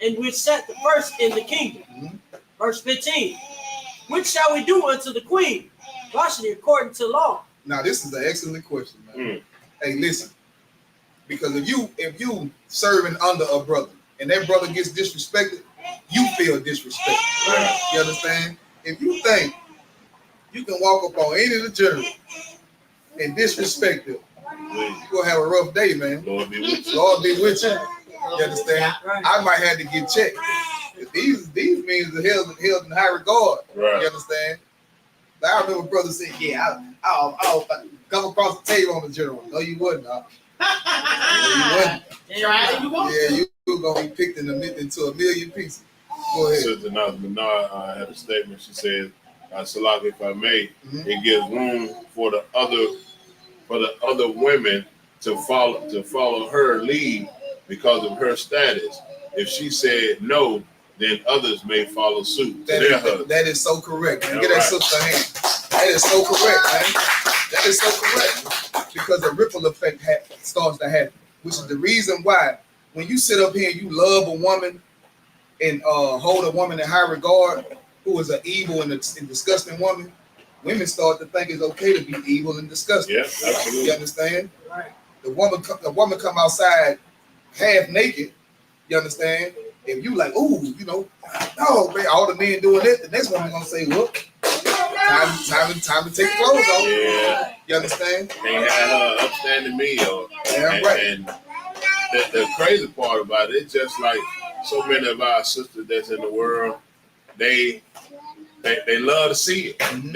and which sat the first in the kingdom. Mm-hmm. Verse 15. Which shall we do unto the queen? Vashti according to law. Now this is an excellent question, man. Hey, listen. Because if you serving under a brother and that brother gets disrespected, you feel disrespected. Right. You understand? If you think you can walk up on any of the generals and disrespect them, you're gonna have a rough day, man. Lord be with you. Lord be with you. You understand? Right. I might have to get checked. These means are held in high regard. Right. You understand? Like I remember brother saying, "Yeah, I'll come across the table on the general." No, you wouldn't. No, you wouldn't. Yeah, you were gonna be picked into a million pieces. Go ahead. Sister Menard had a statement. She said, "Salak, if I may, it gives room for the other women to follow her lead because of her status. If she said no, then others may follow suit." That is so correct. Man. Get that sister hand. That is so correct, man. That is so correct. Because the ripple effect starts to happen, which is the reason why when you sit up here and you love a woman and hold a woman in high regard who is an evil and disgusting woman, women start to think it's okay to be evil and disgusting. Yeah, absolutely. You understand? Right. The woman come outside half naked. You understand? If you like, ooh, you know, no, man, all the men doing it, the next woman gonna say, "Whoop, time to take the clothes off." Yeah. You understand? They had her upstanding meal. Yeah, right. And the crazy part about it, it's just like so many of our sisters that's in the world, they love to see it. Mm-hmm.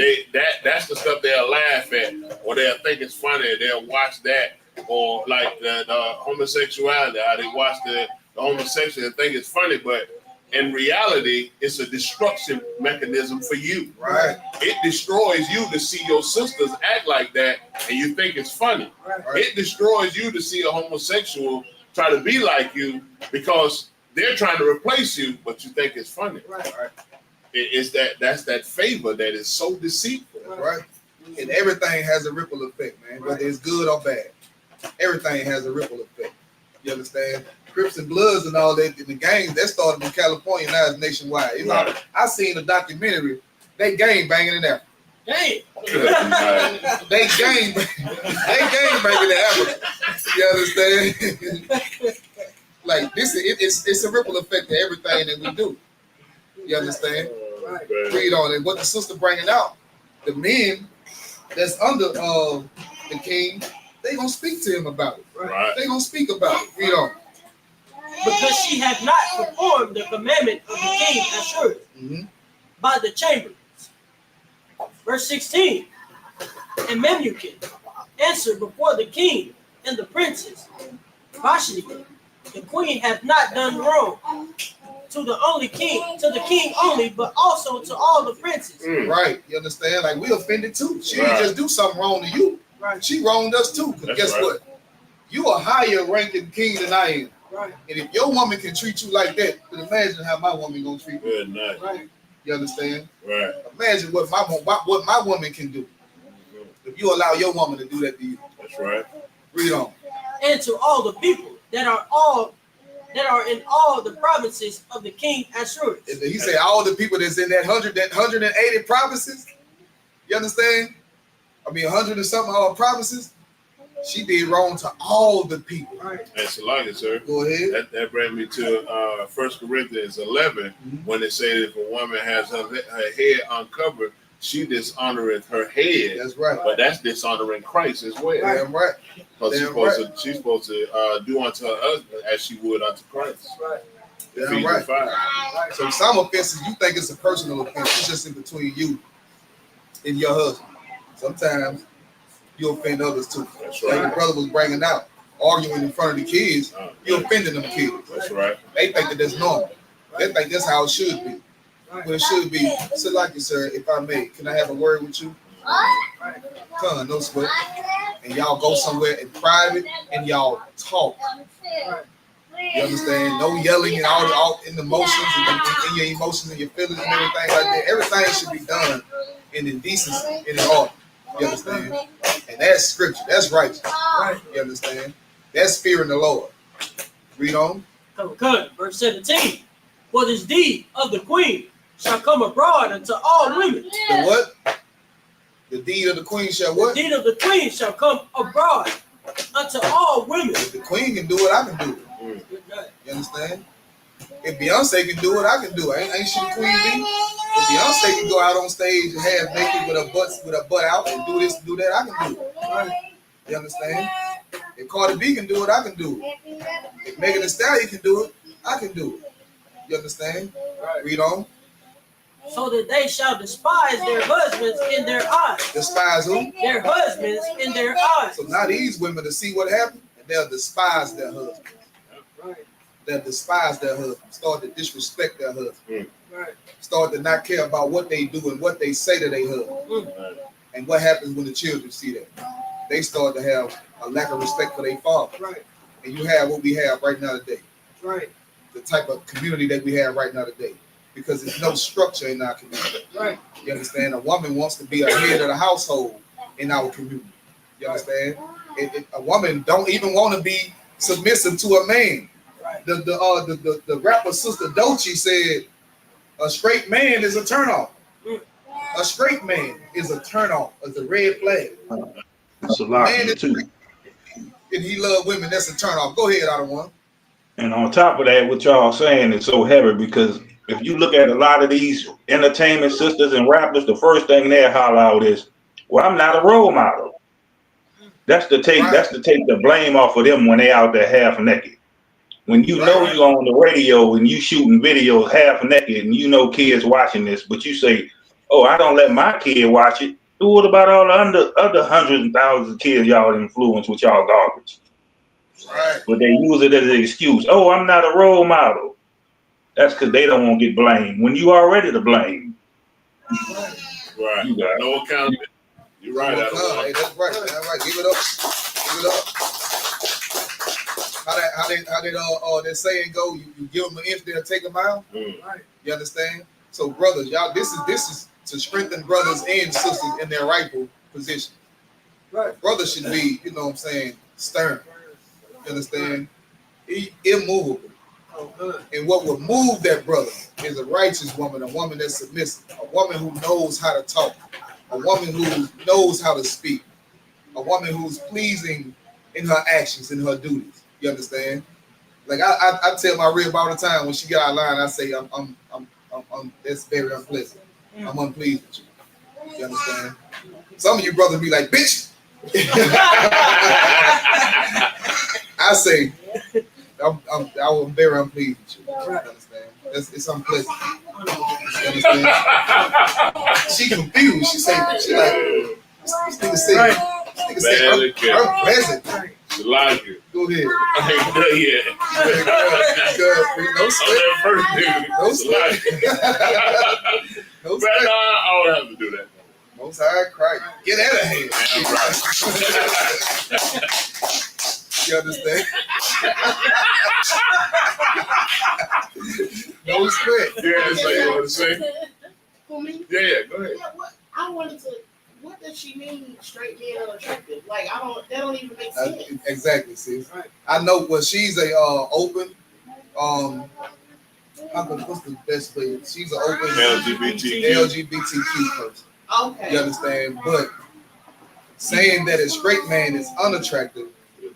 That's the stuff they'll laugh at, or they'll think it's funny. They'll watch that, or like the homosexuality. How they watch the homosexual and think it's funny, but in reality, it's a destruction mechanism for you. Right. It destroys you to see your sisters act like that, and you think it's funny. Right. It destroys you to see a homosexual try to be like you because they're trying to replace you, but you think it's funny. Right. That's that favor that is so deceitful. Right. And everything has a ripple effect, man. Whether it's good or bad, everything has a ripple effect. You understand? Crips and Bloods and all that, the gangs that started in California, now it's nationwide. You know, I seen a documentary. They gang banging in Africa. Hey. They gang banging in Africa. You understand? Like this, it's a ripple effect to everything that we do. You understand? Right. Read on it. What the sister bringing out, the men that's under the king, they gonna speak to him about it. Right. They gonna speak about it. Read on. Because she had not performed the commandment of the king Ashur by the chamberlains. Verse 16. And Memucan answered before the king and the princes, Vashti, the queen hath not done wrong to the king only, but also to all the princes. Right. You understand? Like we offended too. She didn't just do something wrong to you. Right. She wronged us too. Because guess what? You a higher ranking king than I am. Right. And if your woman can treat you like that, then imagine how my woman gonna treat you. Good night. Right. You understand? Right. Imagine what my woman can do if you allow your woman to do that to you. That's right. Read on. And to all the people that are in all the provinces of the king Ashur. He said all the people that's in that 180 provinces. You understand? I mean 100 and something provinces. She did wrong to all the people. Right. That's a lot, sir. Go ahead. That brings me to 1 Corinthians 11, when it says if a woman has her head uncovered, she dishonoreth her head. That's right. But that's dishonoring Christ as well. Damn right. Because she's supposed to do unto her husband as she would unto Christ. Right. Damn right. 5. So some offenses you think it's a personal offense. It's just in between you and your husband. Sometimes you offend others too. That's right. Like the brother was bringing out, arguing in front of the kids, you offending them kids. That's right. They think that that's normal. They think that's how it should be. But it should be. So like you, sir, if I may, can I have a word with you? Con, no sweat. And y'all go somewhere in private and y'all talk. You understand? No yelling and all in the emotions and in your emotions and your feelings and everything like that. Everything should be done in decency and in order. You understand? And that's scripture. That's righteous. You understand? That's fearing the Lord. Read on. Verse 17. For this deed of the queen shall come abroad unto all women. The what? The deed of the queen shall what? The deed of the queen shall come abroad unto all women. If the queen can do it, I can do it. You understand? If Beyonce can do it, I can do it. Ain't she the queen bee? If Beyonce can go out on stage and half naked with her butt out and do this and do that, I can do it. You understand? If Cardi B can do it, I can do it. If Megan Thee Stallion can do it, I can do it. You understand? Read on. So that they shall despise their husbands in their eyes. Despise who? Their husbands in their eyes. So now these women to see what happened, and they'll despise their husbands. They'll despise their husbands. Start to disrespect their husbands. Start to not care about what they do and what they say to their husbands. And what happens when the children see that? They start to have a lack of respect for their father. And you have what we have right now today. The type of community that we have right now today. Because there's no structure in our community. You understand? A woman wants to be a head of the household in our community. You understand? A woman don't even want to be submissive to a man. The rapper Sister Doechii said, a straight man is a turnoff. A straight man is a turnoff. It's a red flag. That's a lot too. And he love women, that's a turnoff. Go ahead, I don't want. And on top of that, what y'all saying is so heavy because if you look at a lot of these entertainment sisters and rappers, the first thing they holler out is, well, I'm not a role model. That's to take the blame off of them when they out there half naked. When you know you're on the radio and you shooting videos half naked and you know kids watching this, but you say, oh, I don't let my kid watch it. What about all the other hundreds and thousands of kids y'all influence with y'all garbage? But they use it as an excuse. Oh, I'm not a role model. That's because they don't want to get blamed when you already to blame. Right. You got no accountability. You're right. Hey, that's right. That's right. Give it up. Give it up. How did that saying go? You give them an inch, they'll take a mile. Right. You understand? So, brothers, y'all, this is to strengthen brothers and sisters in their rightful position. Right. Brothers should be, you know what I'm saying, stern. You understand? Immovable. And what would move that brother is a righteous woman, a woman that's submissive, a woman who knows how to talk, a woman who knows how to speak, a woman who's pleasing in her actions, in her duties. You understand? Like I tell my rib all the time when she get out of line, I say I'm that's very unpleasant. I'm unpleased with you. You understand? Some of you brothers be like, bitch. I say I'm very unpleased with you. You understand? It's unpleasant. You understand? She confused. She like, this nigga said, unpleasant. Like it. Go ahead. I ain't done yet. No sweat. First nigga. No sweat. No sweat. I don't have to do that. Most High Christ. Get out of here. You understand? No sweat. Yeah, that's what you want to say. For me? Yeah, go ahead. Yeah, I wanted to. What does she mean, straight men unattractive? Like, that don't even make sense. Exactly, sis. Right. I know. Well, she's a open. What's the best way? She's an open LGBTQ person. Okay. You understand? But saying that a straight man is unattractive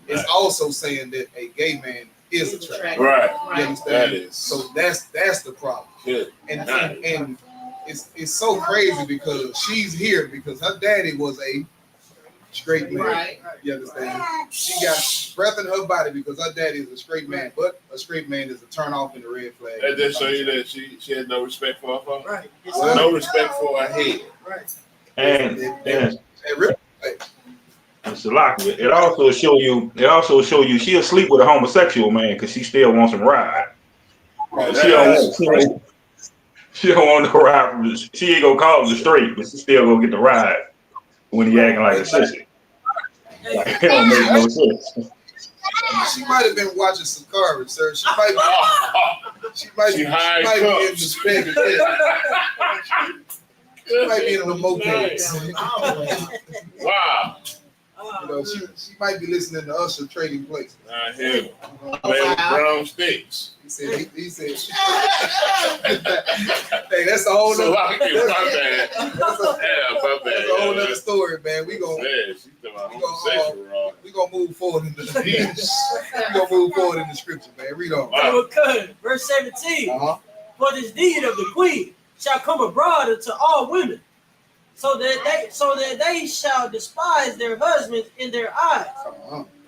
is also saying that a gay man is attractive. Right. You understand? That is. So that's the problem. Yeah. And it's so crazy because she's here because her daddy was a straight man. Right. You understand? She got breath in her body because her daddy is a straight man, but a straight man is a turn off in the red flag. That just show you that she had no respect for her father. Right. No respect for her head. Right. And it also show you she'll sleep with a homosexual man because she still wants him to ride. She don't want to ride. She ain't gonna call him straight, but she still gonna get the ride. when he acting like a sissy. Like, it don't make no sense. She might have been watching Sakari, sir. She might be in the spec. She might be in the mopeds. Wow. You know, she might be listening to Usher Trading Places. I hear brown sticks. He said, hey, that's a whole So other. That's a whole other story, man. We gonna move forward in the scripture, man. Read on. Wow. Verse 17. For this deed of the queen shall come abroad unto all women, so that they shall despise their husbands in their eyes.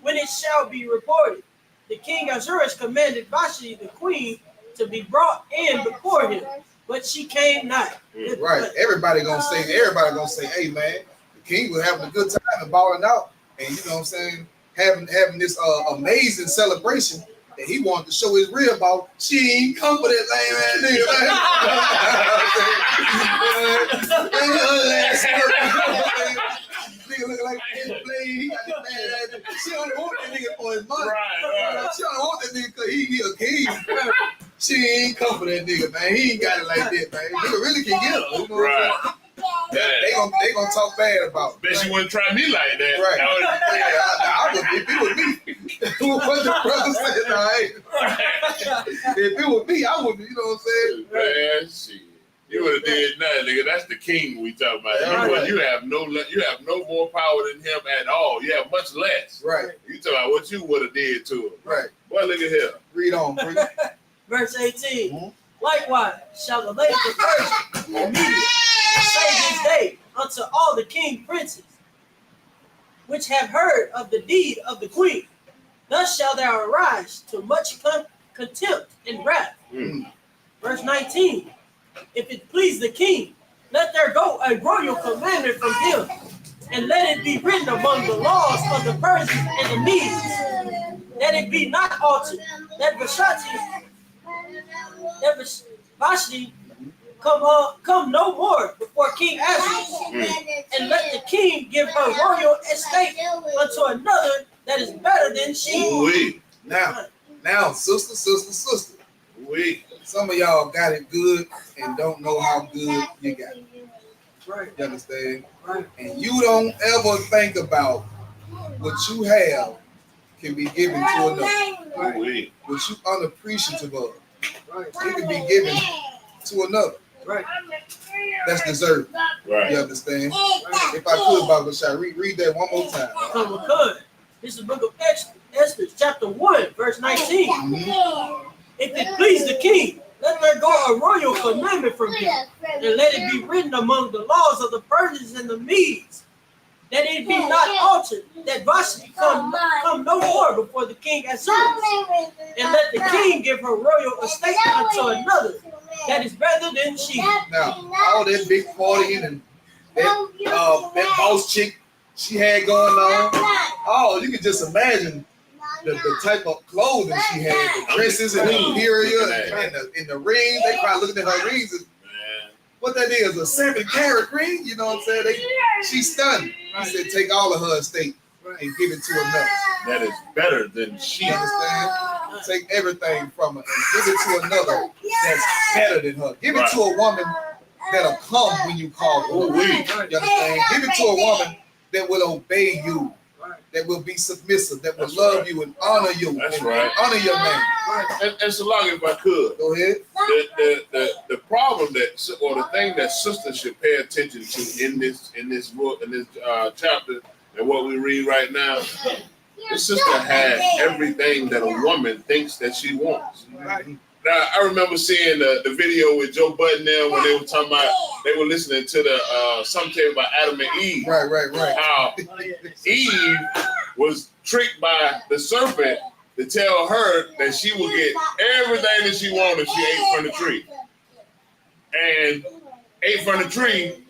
When it shall be reported, the king Ahasuerus commanded Vashti the queen to be brought in before him, but she came not. Right. Everybody gonna say, hey man, the king was having a good time and balling out, and you know what I'm saying, having this amazing celebration. And he wanted to show his real about. She ain't come for that lame ass nigga, man. Nigga look like he got this bad ass. She only want that nigga for his money. Right. She only want that nigga because he a king. She ain't come for that nigga, man. He ain't got it like that, man. Nigga really can get her. You know what I'm saying? They gonna talk bad about. Bet she wouldn't try me like that. Right. I would if it was me. What the brother said, if it was me, I would. You know what I'm saying? Man, shit. You would have did nothing, nigga. That's the king we talking about. You have no more power than him at all. You have much less. Right. You talking about what you would have did to him. Right. Boy, look at here. Read on, bring it. Verse 18. Likewise shall the lady of Persia and Media say this day unto all the king princes, which have heard of the deed of the queen. Thus shall thou arise to much contempt and wrath. Verse 19. If it please the king, let there go a royal commandment from him, and let it be written among the laws of the Persians and the Medes, that it be not altered, that Vashti come no more before King Ahasuerus, and let the king give her royal estate unto another that is better than she. Now, sister. Some of y'all got it good and don't know how good you got it. Right. You understand? Right. And you don't ever think about what you have can be given to another. Right. What you unappreciative of. Right. It can be given to another. Right. That's deserved. Right. You understand? If I could, Baba Shah, read that one more time. This is the book of Esther, chapter 1, verse 19. If it please the king, let there go a royal commandment from him, and let it be written among the laws of the Persians and the Medes, that it be not altered, that Vashti come no more before the king Ahasuerus, and let the king give her royal estate unto another that is better than she. Now, all that big partying and that boss chick she had going on, oh, you can just imagine the type of clothing she had, the dresses and the period and the rings. They probably looking at her rings and what that is, a 7-carat ring. You know what I'm saying? She's stunned. He said, take all of her estate and give it to another. That is better than she. You understand? Take everything from her and give it to another that's better than her. Give it to a woman that'll come when you call her. You understand? Give it to a woman that will obey you. That will be submissive, that will love you and honor you, and honor your man. And so long, if I could, go ahead. The problem or the thing that sisters should pay attention to in this book, in this chapter, and what we read right now, the sister had everything that a woman thinks that she wants. Now, I remember seeing the video with Joe Budden there when they were talking about, they were listening to the something about Adam and Eve. Right. How Eve was tricked by the serpent to tell her that she would get everything that she wanted if she ate from the tree. And ate from the tree,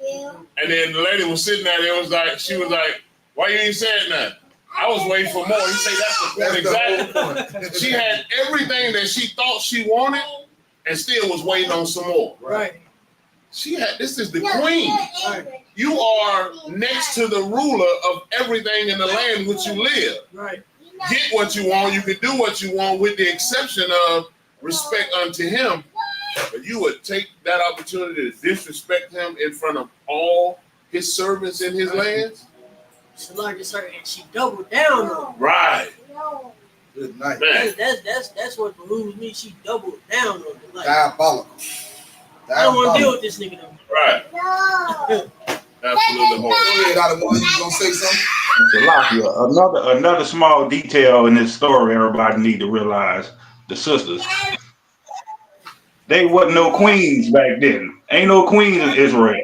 and then the lady was sitting there and she was like, why you ain't saying nothing? I was waiting for more. You say that's the point exactly. She had everything that she thought she wanted and still was waiting on some more. Right. This is the queen. You are next to the ruler of everything in the land which you live. Right. Get what you want. You can do what you want, with the exception of respect unto him. But you would take that opportunity to disrespect him in front of all his servants in his lands. She learned her, and she doubled down on it. Right. Good night. Man. That's what behooves me. She doubled down on it. Like, Diabolical. I don't want to deal with this nigga though. Right. Absolutely horrible. Go ahead, out of one. You gonna say something? Salakia. Another small detail in this story everybody need to realize: the sisters. They wasn't no queens back then. Ain't no queen in Israel.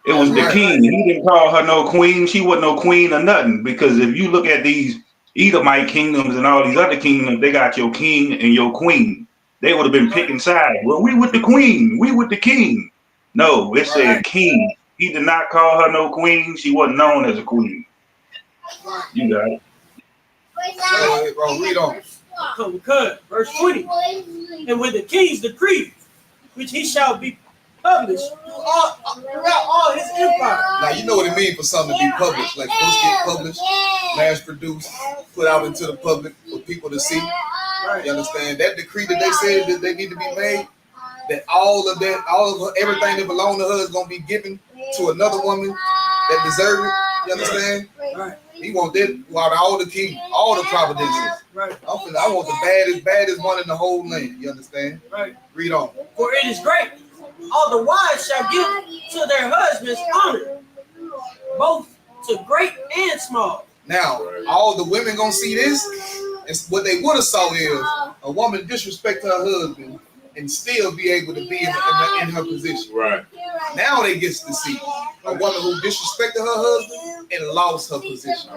It was the king. He didn't call her no queen. She wasn't no queen or nothing. Because if you look at these Edomite kingdoms and all these other kingdoms, they got your king and your queen. They would have been picking sides. Well, we with the queen. We with the king. No, it said king. He did not call her no queen. She wasn't known as a queen. You got it. Go ahead, bro. Read on. Because, verse 20. And when the king's decree, which he shall be published throughout all his empire. Now you know what it means for something to be published, like books get published, mass produced, put out into the public for people to see. You understand that decree that they said that they need to be made, that all of everything that belongs to her is gonna be given to another woman that deserves it. You understand? Right. He want that while all the king, all the providences. Right. I want the baddest one in the whole land. You understand? Right. Read on. For it is great. All the wives shall give to their husbands honor, both to great and small. Now, all the women gonna see this, and what they would have saw is a woman disrespect her husband and still be able to be in her position. Right. Now they get to see a woman who disrespected her husband and lost her position.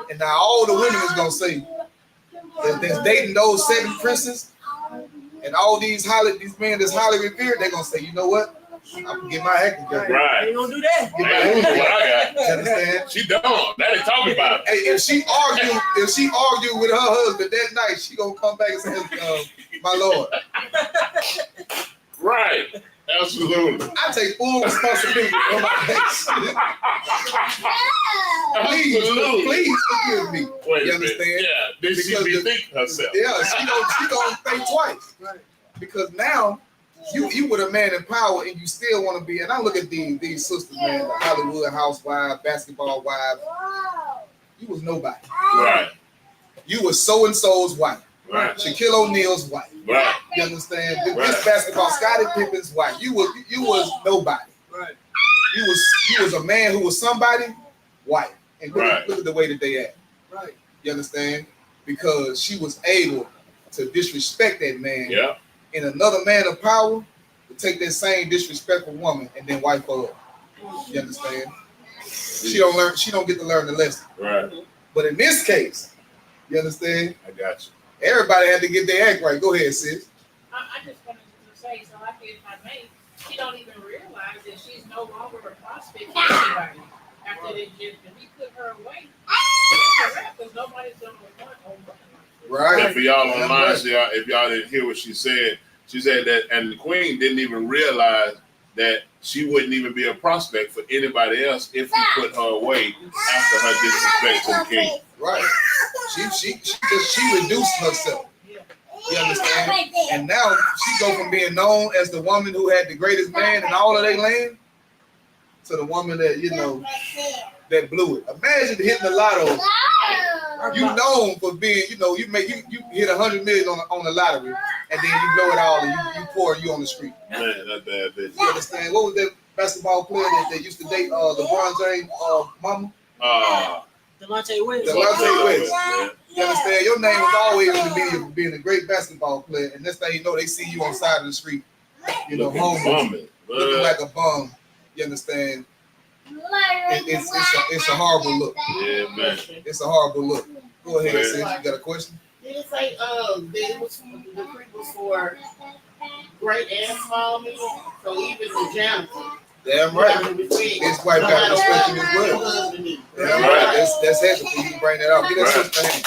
And now all the women is gonna say that's dating those 7 princes and all these men that's highly revered. They're gonna say, you know what? I'm gonna get my act together. Right. Ain't gonna do that. What I got. You understand? She done. That ain't talking about it. Hey, if she argue with her husband that night, she gonna come back and say, my Lord. Right. Absolutely. I take full responsibility for my actions. Please forgive me. Wait you understand? Yeah. Did she rethink herself? Yeah, she gonna think twice. Right. Because now you with a man in power and you still want to be. And I look at these sisters, man, the Hollywood housewives, basketball wives. You was nobody. Right. You was so and so's wife. Right. Shaquille O'Neal's wife. Right. You understand? This basketball, Scottie Pippen's wife. You was nobody. Right. You was a man who was somebody, wife. And look at the way that they act. Right. You understand? Because she was able to disrespect that man. Yeah. And another man of power to take that same disrespectful woman and then wipe her up. You understand? She don't get to learn the lesson. Right. But in this case, you understand? I got you. Everybody had to get their act right. Go ahead, sis. I just wanted to say, so like if I may, she don't even realize that she's no longer a prospect for anybody. After they just, if we put her away, because nobody's gonna want her. Right. And for y'all online, if y'all didn't hear what she said that, and the queen didn't even realize that she wouldn't even be a prospect for anybody else if we put her away after her disrespect to the king. Right. She reduced herself. You understand? And now she go from being known as the woman who had the greatest man in all of their land to the woman that that blew it. Imagine hitting the lotto. You known for being, you hit 100 million on the lottery, and then you blow it all and you pour you on the street. Man, that's bad bitch. You understand? What was that basketball player that used to date LeBron James' mama? Delonte West. Delonte West. You understand? Your name was always in the media for being a great basketball player, and next thing you know, they see you on the side of the street, homeless, looking like a bum. You understand? It's a horrible look. Yeah, man. It's a horrible look. Go ahead, sis. You got a question? Did it say the creek was for great and small men? So even the janitor. Damn right. His wife got respect him as well. Damn right. That's heavy for you to bring that out. Get that sister hand.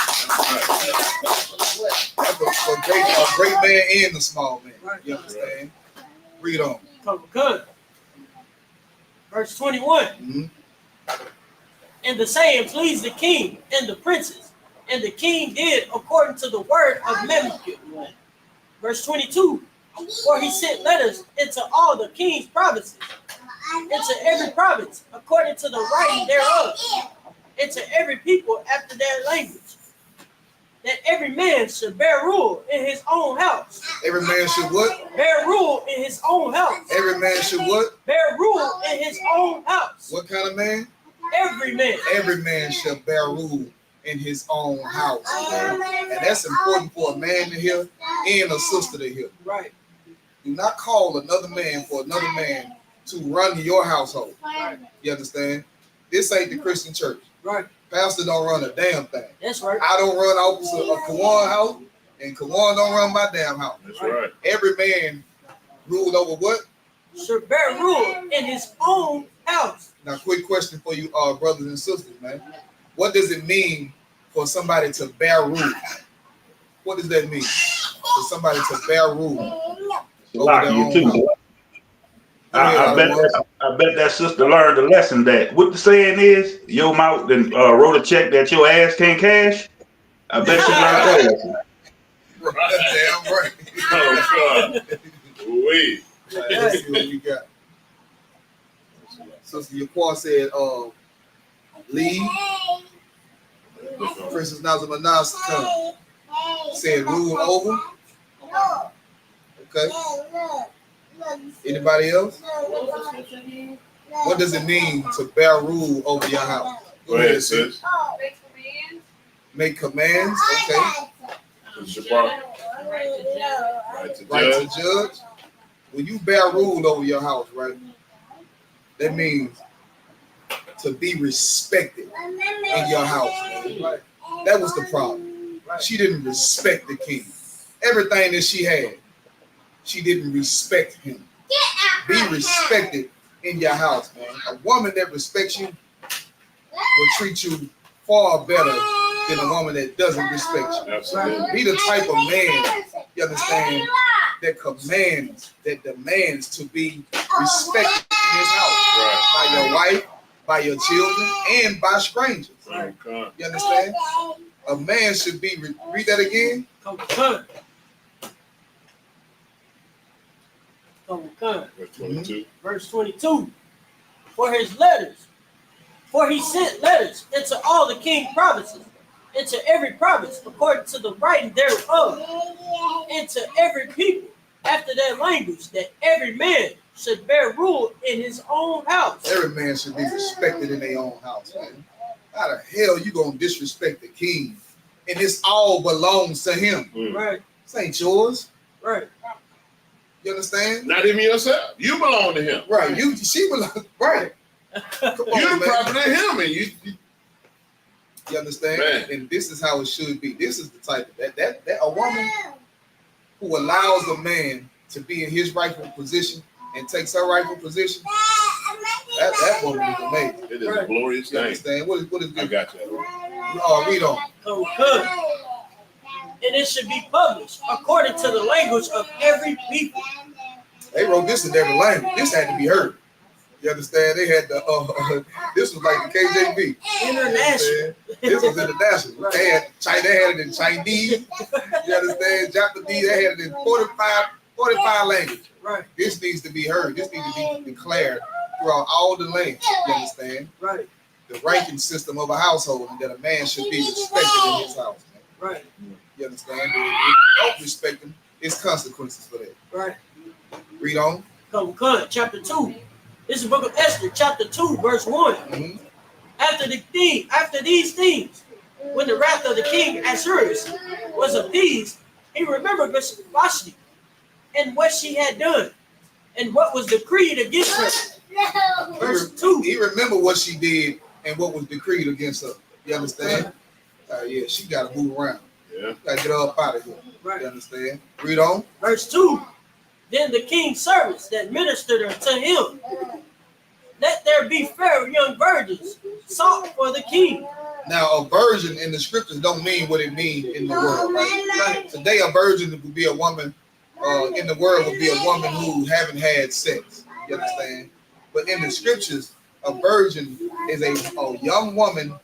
That's a great man and a small man. You understand? Read on. Good. Verse 21. Mm-hmm. And the saying pleased the king and the princes, and the king did according to the word of Memnon. Verse 22. For he sent letters into all the king's provinces, into every province according to the writing thereof, into every people after their language, that every man should bear rule in his own house. Every man should what? Bear rule in his own house. Every man should what? Bear rule in his own house. What kind of man? Every man. Every man shall bear rule in his own house. Man. And that's important for a man to hear and a sister to hear. Right. Do not call another man for another man to run your household. Right. You understand? This ain't the Christian church. Right. Pastor don't run a damn thing. That's right. I don't run officer of Kawan house, and Kawan don't run my damn house. That's right. Every man ruled over what? Should bear rule in his own house. Now, quick question for you, brothers and sisters, man. What does it mean for somebody to bear rule? What does that mean? For somebody to bear rule? You too. I bet that sister learned a lesson that what the saying is, your mouth then wrote a check that your ass can't cash. I bet she learned that lesson. Damn right. Oh, God. Wait. Let's see what we got. Sister Yaqua said, leave. Princess Nazima Nas said, rule over. Okay. Anybody else? What does it mean to bear rule over your house? Go ahead, sis. Make commands. Okay. Right to judge. When you bear rule over your house, right? That means to be respected in your house. Right? That was the problem. She didn't respect the king. Everything that she had, she didn't respect him. Be respected in your house, man. A woman that respects you will treat you far better than a woman that doesn't respect you. Absolutely. Be the type of man, you understand, that commands, that demands to be respected in his house. Right. By your wife, by your children, and by strangers. Right. You understand? A man should be, read that again. Verse 22. Verse 22. For he sent letters into all the king's provinces, into every province according to the writing thereof, into every people after their language, that every man should bear rule in his own house. Every man should be respected in their own house, man. How the hell you gonna disrespect the king? And this all belongs to him. Right. This ain't yours. Right. You understand? Not even yourself. You belong to him. Right. She belongs. Right. Come on, You're the man. property of him, and You understand? Man. And this is how it should be. This is the type of that a woman who allows a man to be in his rightful position and takes her rightful position. That woman is amazing. it is a glorious You thing. understand? What is I this? got you. Read on. Good. And it should be published according to the language of every people. They wrote this in every language. This had to be heard. You understand? They had the this was like the KJV. International. This was international. They had it in Chinese. You understand? Japanese. They had it in 45 languages. Right. This needs to be heard. This needs to be declared throughout all the lands. You understand? Right. The ranking system of a household, and that a man should be respected in his house. Man. Right. You understand? If you don't respect him, it's consequences for that. Right. Read on. Chapter 2. This is the book of Esther, chapter 2, verse 1. Mm-hmm. After these things, when the wrath of the king Ahasuerus was appeased, he remembered Vashti and what she had done, and what was decreed against her. Verse 2. He remembered what she did and what was decreed against her. You understand? Yeah, she got to move around. Yeah. Got to get her up out of here. Right. You understand? Read on. Verse 2. Then the king's servants that ministered unto him, let there be fair young virgins sought for the king. Now, a virgin in the scriptures don't mean what it means in the world. Right? Today, a virgin would be a woman in the world would be a woman who haven't had sex. You understand? But in the scriptures, a virgin is a young woman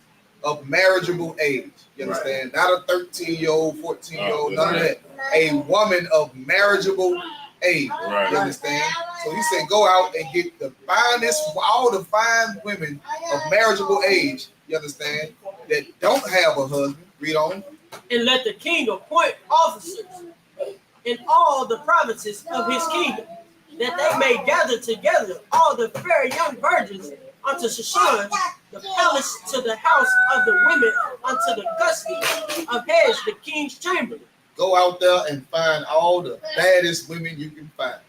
of marriageable age. You understand? Not a 13-year-old, 14-year-old, none of that. A woman of marriageable age. You understand? So he said, go out and get the finest, all the fine women of marriageable age. You understand? That don't have a husband. Read on. And let the king appoint officers in all the provinces of his kingdom, that they may gather together all the fair young virgins unto Shushan, the palace, to the house of the women, unto the custody of Hez, the king's chamber. Go out there and find all the baddest women you can find.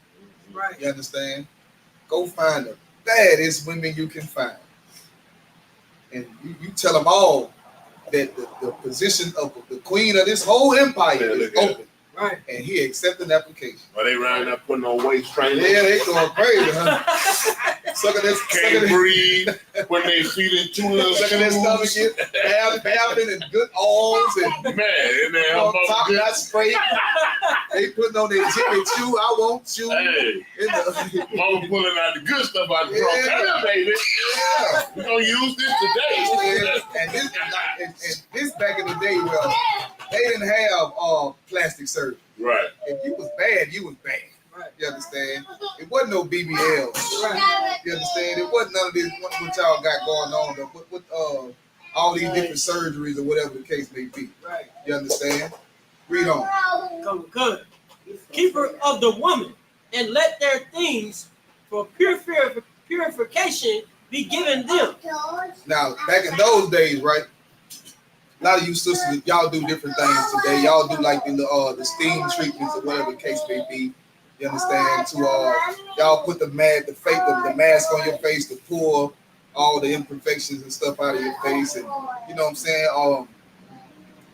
Right. You understand? Go find the baddest women you can find. And you tell them all that the position of the queen of this whole empire is open. Right. And he accepted the application. Are they round up putting on waist trainers? Yeah, they going crazy, huh? Sucking this, can't breathe when they feeling too little. Sucking their stomach, babbling and good arms and man, and they top not straight. They putting on their Jimmy Choo. I want you. Hey, mama pulling out the good stuff out the trunk. Yeah, baby. Yeah, we gonna use this today. And this back in the day, well, they didn't have plastic surgery. Right. If you was bad, you was bad. Right. You understand? It wasn't no BBL. Right. You understand? It wasn't none of this what y'all got going on with all these different surgeries or whatever the case may be. Right. You understand? Read on. Come good. Keeper of the woman, and let their things for purification be given them. Now, back in those days, right? A lot of you sisters, y'all do different things today. Y'all do like the steam treatments or whatever the case may be. You understand? To y'all put the mask on your face to pull all the imperfections and stuff out of your face, and you know what I'm saying?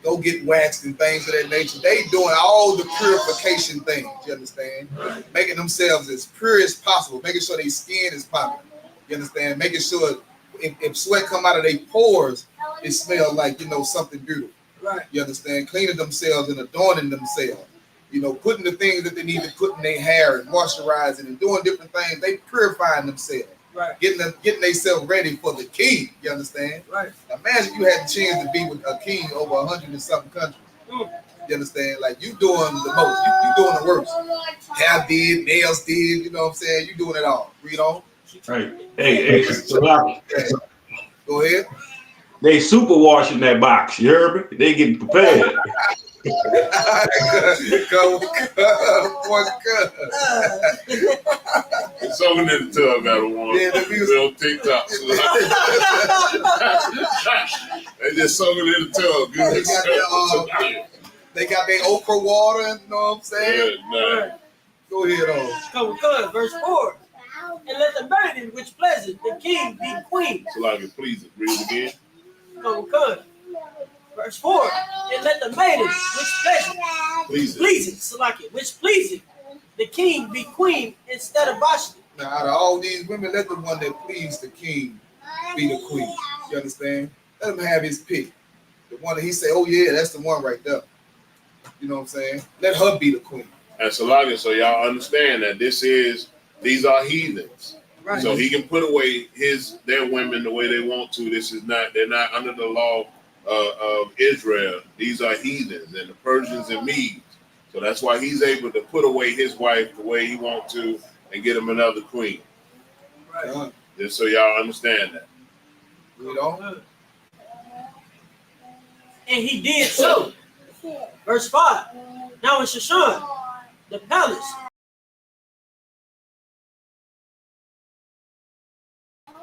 Go get waxed and things of that nature. They doing all the purification things. You understand? Making themselves as pure as possible, making sure their skin is popping. You understand? Making sure if sweat come out of their pores, it smells like, something beautiful. Right. You understand? Cleaning themselves and adorning themselves. Putting the things that they need to put in their hair and moisturizing and doing different things. They purifying themselves. Right. Getting themselves ready for the king. You understand? Right. Imagine you had the chance to be with a king over 100 and something countries. You understand? Like you doing the most. You doing the worst. Hair did, nails did. You know what I'm saying? You doing it all. Read on. Right. Hey, go ahead. They super washing that box. You heard me? They getting prepared. Go. Someone in the tub got a one. Yeah, on TikTok. They just soaking in the tub. They got their okra water. You know what I'm saying? Yeah, go ahead on. Come good. Verse 4. And let the maiden which pleasant the king be queen. So like it pleases. Read it again. Come good. Verse 4. And let the maiden which pleasing, which pleasing the king be queen instead of Vashti. Now, out of all these women, let the one that pleased the king be the queen. You understand? Let him have his pick. The one that he say, oh yeah, that's the one right there. You know what I'm saying? Let her be the queen. And so y'all understand that these are heathens. Right. So he can put away their women the way they want to. They're not under the law of Israel. These are heathens and the Persians and Medes. So that's why he's able to put away his wife the way he wants to and get him another queen. Right. Just so y'all understand that. You know? And he did so. Verse 5. Now in Shushan, the palace,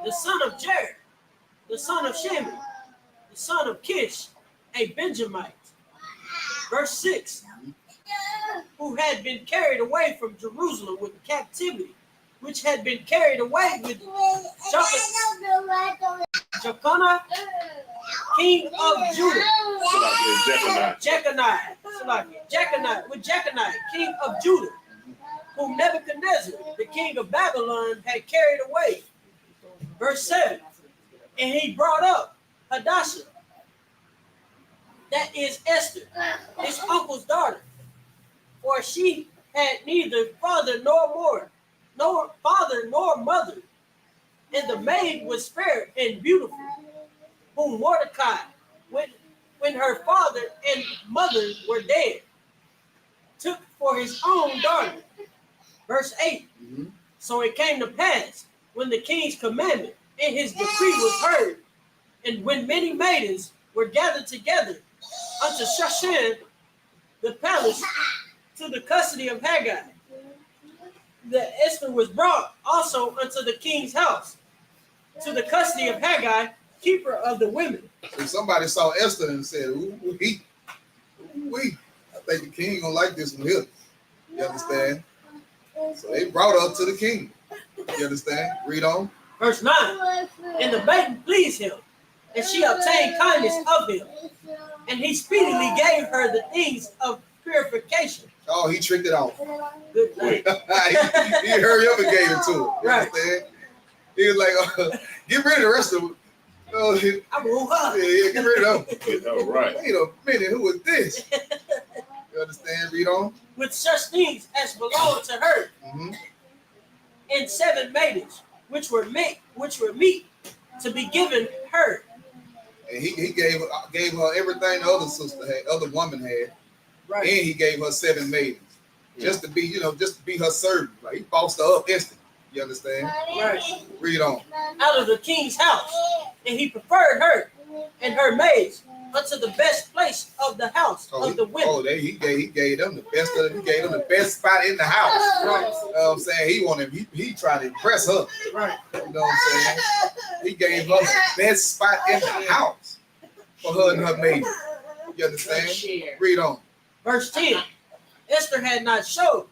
the son of Jared, the son of Shimon, the son of Kish, a Benjamite. Verse 6. Who had been carried away from Jerusalem with captivity, which had been carried away with Jeconiah, king of Judah. Jeconiah, king of Judah, whom Nebuchadnezzar, the king of Babylon, had carried away. Verse 7. And he brought up Hadassah, that is Esther, his uncle's daughter, for she had neither father nor mother, And the maid was fair and beautiful, whom Mordecai, when her father and mother were dead, took for his own daughter. Verse 8. So it came to pass, when the king's commandment and his decree was heard, and when many maidens were gathered together unto Shushan the palace to the custody of Haggai, that Esther was brought also unto the king's house to the custody of Haggai, keeper of the women. So somebody saw Esther and said, ooh, I think the king gonna like this one here. You understand? So they brought her to the king. You understand? Read on. Verse 9. And the maiden pleased him, and she obtained kindness of him, and he speedily gave her the things of purification. Oh, he tricked it off. Good thing. he hurried up and gave it to her. You Right. understand? He was like, get rid of the rest of them. I move her. Yeah, get rid of them. Get her right. Wait a minute, who is this? You understand? Read on. With such things as belonged to her, and 7 maidens, which were meat to be given her. And he gave her everything the other sister had, other woman had, Right. and he gave her 7 maidens, just to be, just to be her servant. Like he bossed her up instantly. You understand? Right. Read on. Out of the king's house, and he preferred her and her maids unto the best place of the house of the women. He gave them the best of them. He gave them the best spot in the house. Right. You know what I'm saying? He tried to impress her. Right. You know what I'm saying? He gave her the best spot in the house for her and her maid. You understand? Read on. Verse 10. Esther had not showed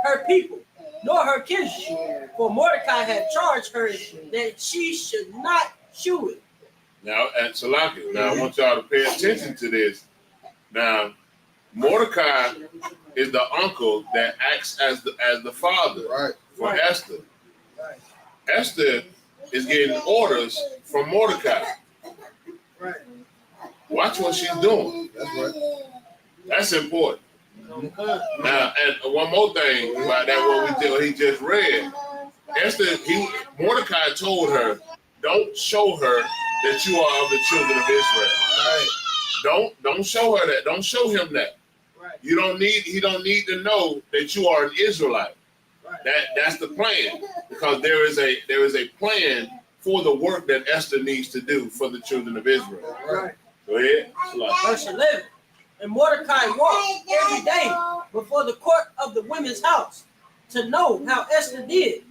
her people nor her kinsmen, for Mordecai had charged her that she should not shew it. Now, at Salaki, now I want y'all to pay attention to this. Now, Mordecai is the uncle that acts as the father for Esther. Esther is getting orders from Mordecai. Right. Watch what she's doing. That's right. That's important. Now, and one more thing about that, what he just read. Esther, Mordecai told her, don't show her that you are of the children of Israel. Right. Don't show her that. Don't show him that. Right. He don't need to know that you are an Israelite. Right. That's the plan, because there is a plan for the work that Esther needs to do for the children of Israel. Right. Go ahead. Verse 11. And Mordecai walked every day before the court of the women's house to know how Esther did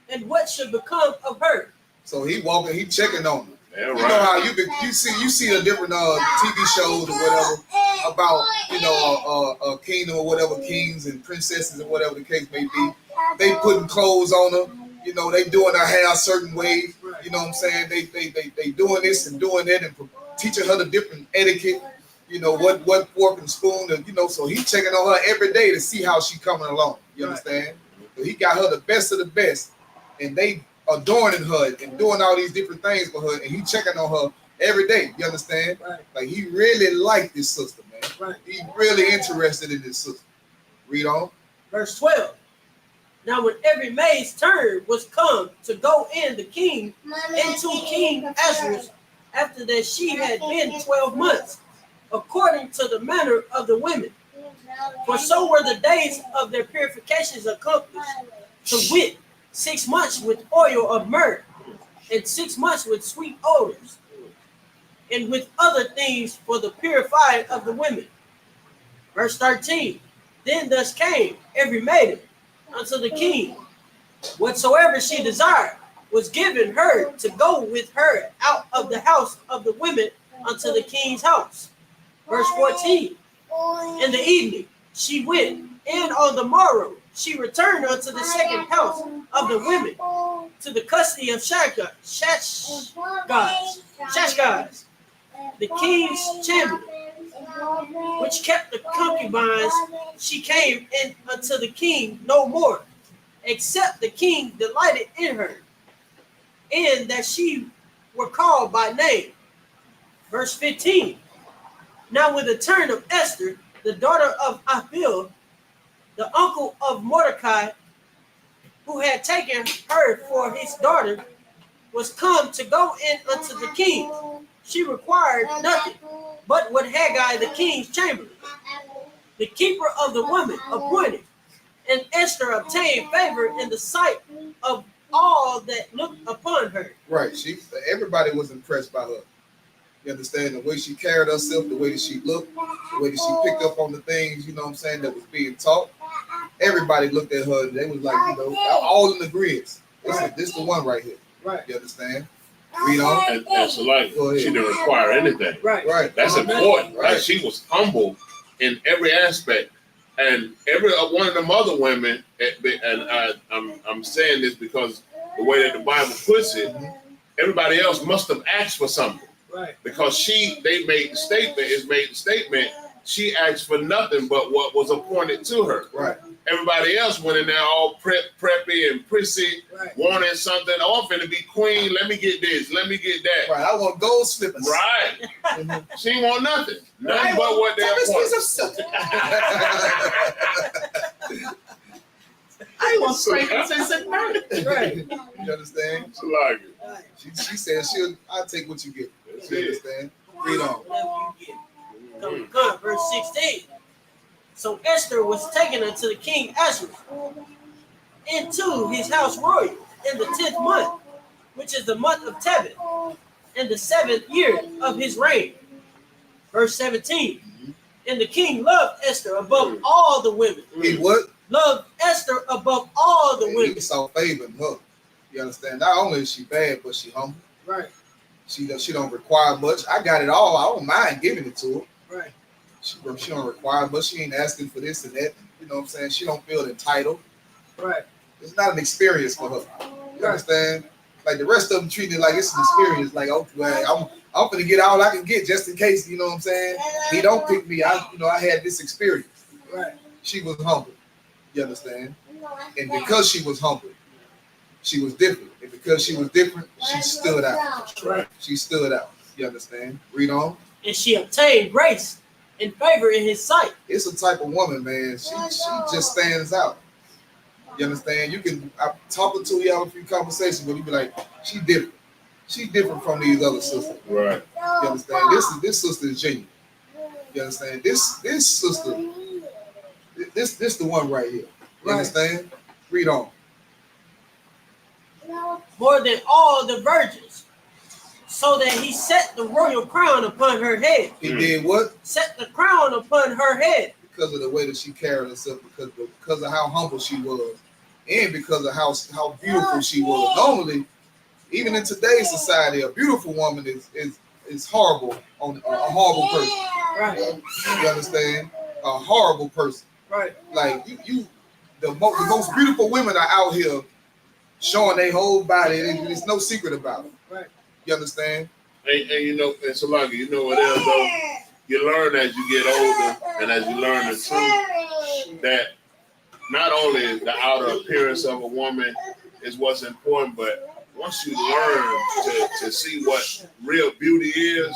and what should become of her. So he walking, he checking on her. Yeah, right. You know how you see the different TV shows or whatever about a kingdom or whatever, kings and princesses or whatever the case may be. They putting clothes on her. They doing her hair a certain way. You know what I'm saying? They doing this and doing that and teaching her the different etiquette. What fork and spoon, and so he's checking on her every day to see how she coming along. You understand? So he got her the best of the best, and they adorning her and doing all these different things for her, and he checking on her every day. You understand? Right. Like he really liked this sister, man. Right. He's really interested in this sister. Read on. Verse 12. Now when every maid's turn was come to go in the king into King Ahasuerus, after that she had been 12 months, according to the manner of the women. For so were the days of their purifications accomplished, to wit, 6 months with oil of myrrh, and 6 months with sweet odors, and with other things for the purifying of the women. Verse 13. Then thus came every maiden unto the king. Whatsoever she desired was given her to go with her out of the house of the women unto the king's house. Verse 14. In the evening she went, and on the morrow she returned unto the second house of the women, to the custody of Shashgaz, the king's chamberlain, which kept the concubines. She came in unto the king no more, except the king delighted in her, and that she were called by name. Verse 15. Now with the turn of Esther, the daughter of Abiel, the uncle of Mordecai, who had taken her for his daughter, was come to go in unto the king, she required nothing but what Haggai the king's chamberlain, the keeper of the woman, appointed. And Esther obtained favor in the sight of all that looked upon her. Right. Everybody was impressed by her. You understand the way she carried herself, the way that she looked, the way that she picked up on the things, you know what I'm saying, that was being taught. Everybody looked at her and they was like, you know, all in agreement. This the one right here. Right. You understand? Read on. And so like she didn't require anything. Right. That's important. Right. Like she was humble in every aspect. And every one of them other women, and I'm saying this because the way that the Bible puts it, everybody else must have asked for something. Right. Because they made the statement, she asked for nothing but what was appointed to her. Right. Everybody else went in there all preppy and prissy, right, wanting something. Oh, I'm finna be queen. Let me get this. Let me get that. Right. I want gold slippers. Right. She ain't want nothing. Nothing but what they appointed. I want frankincense and myrrh. Right. You understand? She like it. She said I'll take what you give. You understand? Read on. Come, verse 16. So Esther was taken unto the king Ahasuerus into his house royal in the 10th month, which is the month of Tebet, in the 7th year of his reign. Verse 17. And the king loved Esther above all the women. He what? Loved Esther above all the women. He saw favor in her. You understand? Not only is she bad, but she humble. Right. She don't require much. I got it all. I don't mind giving it to her. Right. She don't require much. She ain't asking for this and that. You know what I'm saying? She don't feel entitled. Right. It's not an experience for her. You understand? Like the rest of them treat it like it's an experience. Like, okay, I'm gonna get all I can get just in case. You know what I'm saying? He don't pick me. I had this experience. Right. She was humble. You understand? And because she was humble, she was different. And because she was different, she stood out. Right. She stood out. You understand? Read on. And she obtained grace and favor in his sight. It's a type of woman, man. She just stands out. You understand? I'm talking to you, have a few conversations, but you be like, she different. She's different from these other sisters. Right. You understand? This sister is genuine. You understand? This sister, this the one right here. You understand? Read on. More than all the virgins, so that he set the royal crown upon her head. He did what? Set the crown upon her head. Because of the way that she carried herself, because of how humble she was, and because of how beautiful she was. Normally, even in today's society, a beautiful woman is horrible on a horrible person. Right. You understand? A horrible person. Right. Like the most beautiful women are out here showing their whole body. There's no secret about it. Right. You understand? And you know, and Salaki, you know what else though? You learn as you get older and as you learn the truth that not only is the outer appearance of a woman is what's important, but once you learn to see what real beauty is,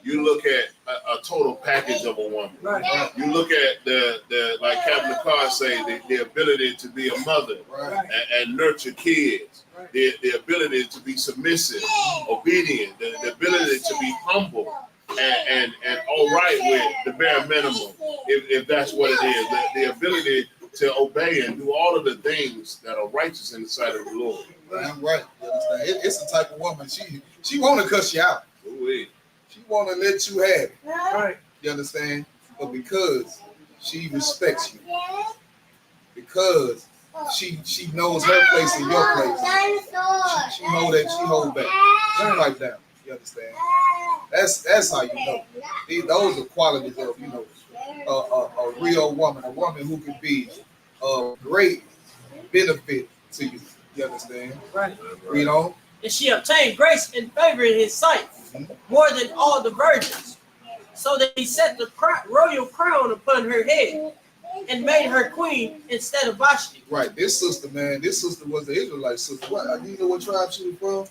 you look at a total package of a woman. Right. You look at the like Captain Carr say, the ability to be a mother and nurture kids, the ability to be submissive, obedient, the ability to be humble and all right with the bare minimum, if that's what it is, the ability to obey and do all of the things that are righteous in the sight of the Lord. Right. You understand? It's the type of woman she want to cuss you out. Ooh-wee. She want to let you have it. Right. You understand? But because she respects you, because she knows her place in your place, she hold back. She pipe down. You understand? That's how you know. Those are qualities of a real woman, a woman who can be a great benefit to you. You understand? Right. You know? And she obtained grace and favor in his sight, more than all the virgins, so that he set the royal crown upon her head and made her queen instead of Vashti. Right. This sister was the Israelite sister. What? Do you know what tribe she was from?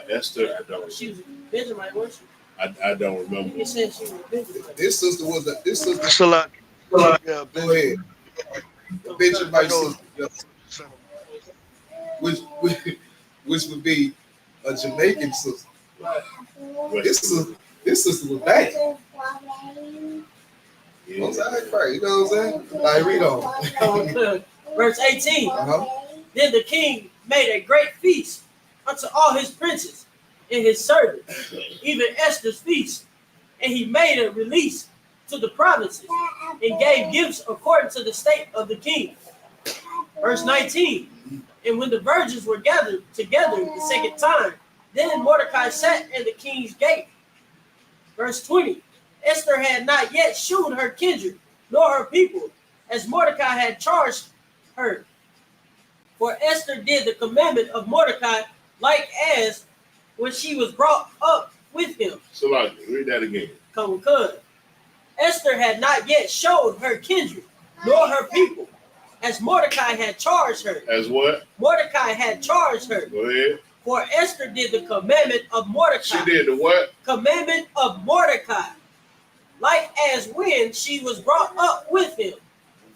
Esther, I don't. She was a Benjamite, wasn't she? I don't remember. It said she was a Benjamite. This sister was Salak. Yeah, go ahead. The Benjamite sister. Which would be a Jamaican sister. What? This sister was bad. Yeah. Most High Christ, you know what I'm saying? Like, read on. Verse 18. Uh-huh. Then the king made a great feast unto all his princes and his servants, even Esther's feast. And he made a release to the provinces and gave gifts according to the state of the king. Verse 19. And when the virgins were gathered together the second time, then Mordecai sat in the king's gate. Verse 20. Esther had not yet shewed her kindred, nor her people, as Mordecai had charged her. For Esther did the commandment of Mordecai, like as when she was brought up with him. So, like, read that again. Concur. Esther had not yet showed her kindred, nor her people, as Mordecai had charged her. As what? Mordecai had charged her. Go ahead. For Esther did the commandment of Mordecai. She did the what? Commandment of Mordecai, like as when she was brought up with him.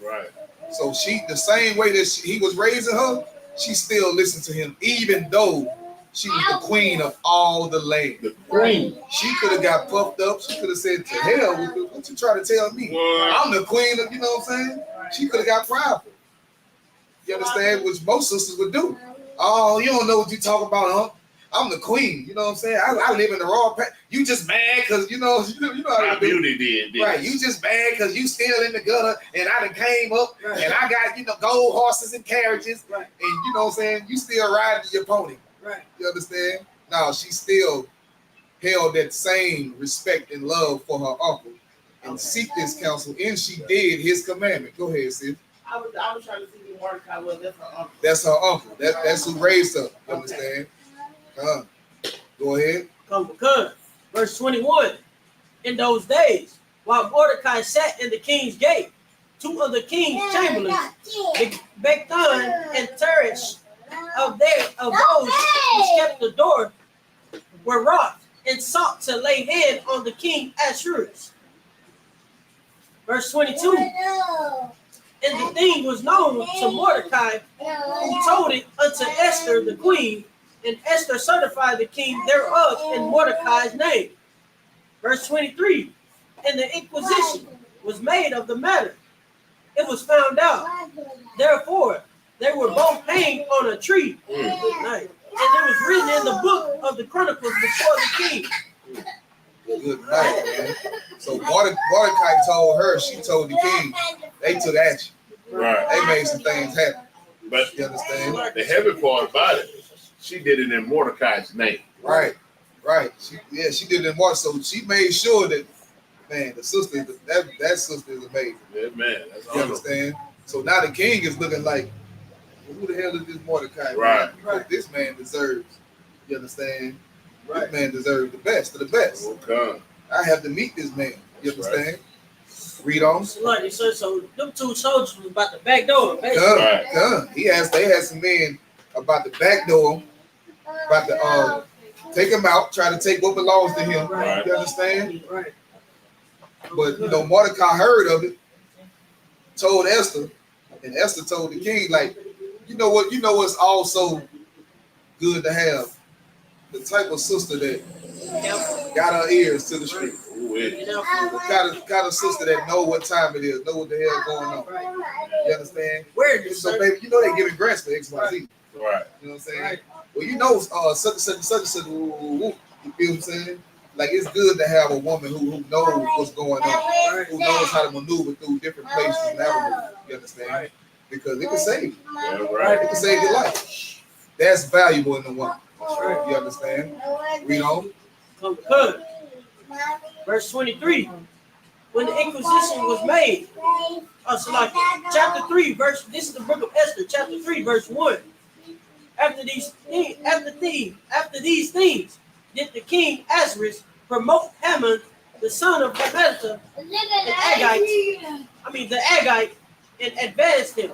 Right. So she, the same way that he was raising her, she still listened to him, even though she was the queen of all the land. The queen. She could have got puffed up. She could have said, to hell, what you try to tell me? What? I'm the queen of, you know what I'm saying? She could have got prideful. You understand? Which most sisters would do. Oh, you don't know what you talk about, huh? I'm the queen. You know what I'm saying? I live in the raw path. You just mad because, you know how My to do. beauty did. Right, you just mad because you still in the gutter and I done came up and I got, gold horses and carriages. Right. And you know what I'm saying? You still riding your pony. Right. You understand? No, she still held that same respect and love for her uncle and seek this counsel, and she did his commandment. Go ahead, sis. I was trying to see who Mordecai was. That's her uncle. That's her uncle. That's who raised her. You understand? Go ahead. Come. Verse 21. In those days, while Mordecai sat in the king's gate, two of the king's chamberlains, Bigthan and Teresh, of those which kept the door, were wroth and sought to lay hand on the king Ahasuerus. Verse 22. And the thing was known to Mordecai, who told it unto Esther the queen, and Esther certified the king thereof in Mordecai's name. Verse 23. And the inquisition was made of the matter. It was found out. Therefore, they were both hanged on a tree. Good night. And it was written in the book of the Chronicles before the king. Good night, man. So Mordecai told her, she told the king, they took action. Right. They made some things happen. But you understand? The heavy part about it, she did it in Mordecai's name. Right. She did it in March. So she made sure that, man, the sister, that sister is amazing. Yeah, man. That's you understand? So now the king is looking like, well, who the hell is this Mordecai? Right. Because this man deserves, you understand? Right. This man deserves the best of the best. Okay. I have to meet this man. You understand? Right. Read on. So them two soldiers was about the back door. They had some men about the back door, about to take him out, try to take what belongs to him. Right. You understand? Right. But Mordecai heard of it, told Esther, and Esther told the king, like, you know what's also good to have? The type of sister that got her ears to the street. Got a sister that know what time it is, know what the hell going on. You understand? So baby, they giving grants for XYZ. Right. You know what I'm saying? Right. Well, such. You feel what I'm saying? Like, it's good to have a woman who knows what's going on, who knows how to maneuver through different places and avenues. You understand? Right. Because it can save you. Yeah, right. It can save your life. That's valuable in the woman. Right. You understand? Read on. Good. Verse 23. When the inquisition was made, chapter 3, this is the book of Esther, chapter 3, verse 1. After these things, did the king Ahasuerus promote Haman, the son of Hammedatha, the Agite, and advanced him,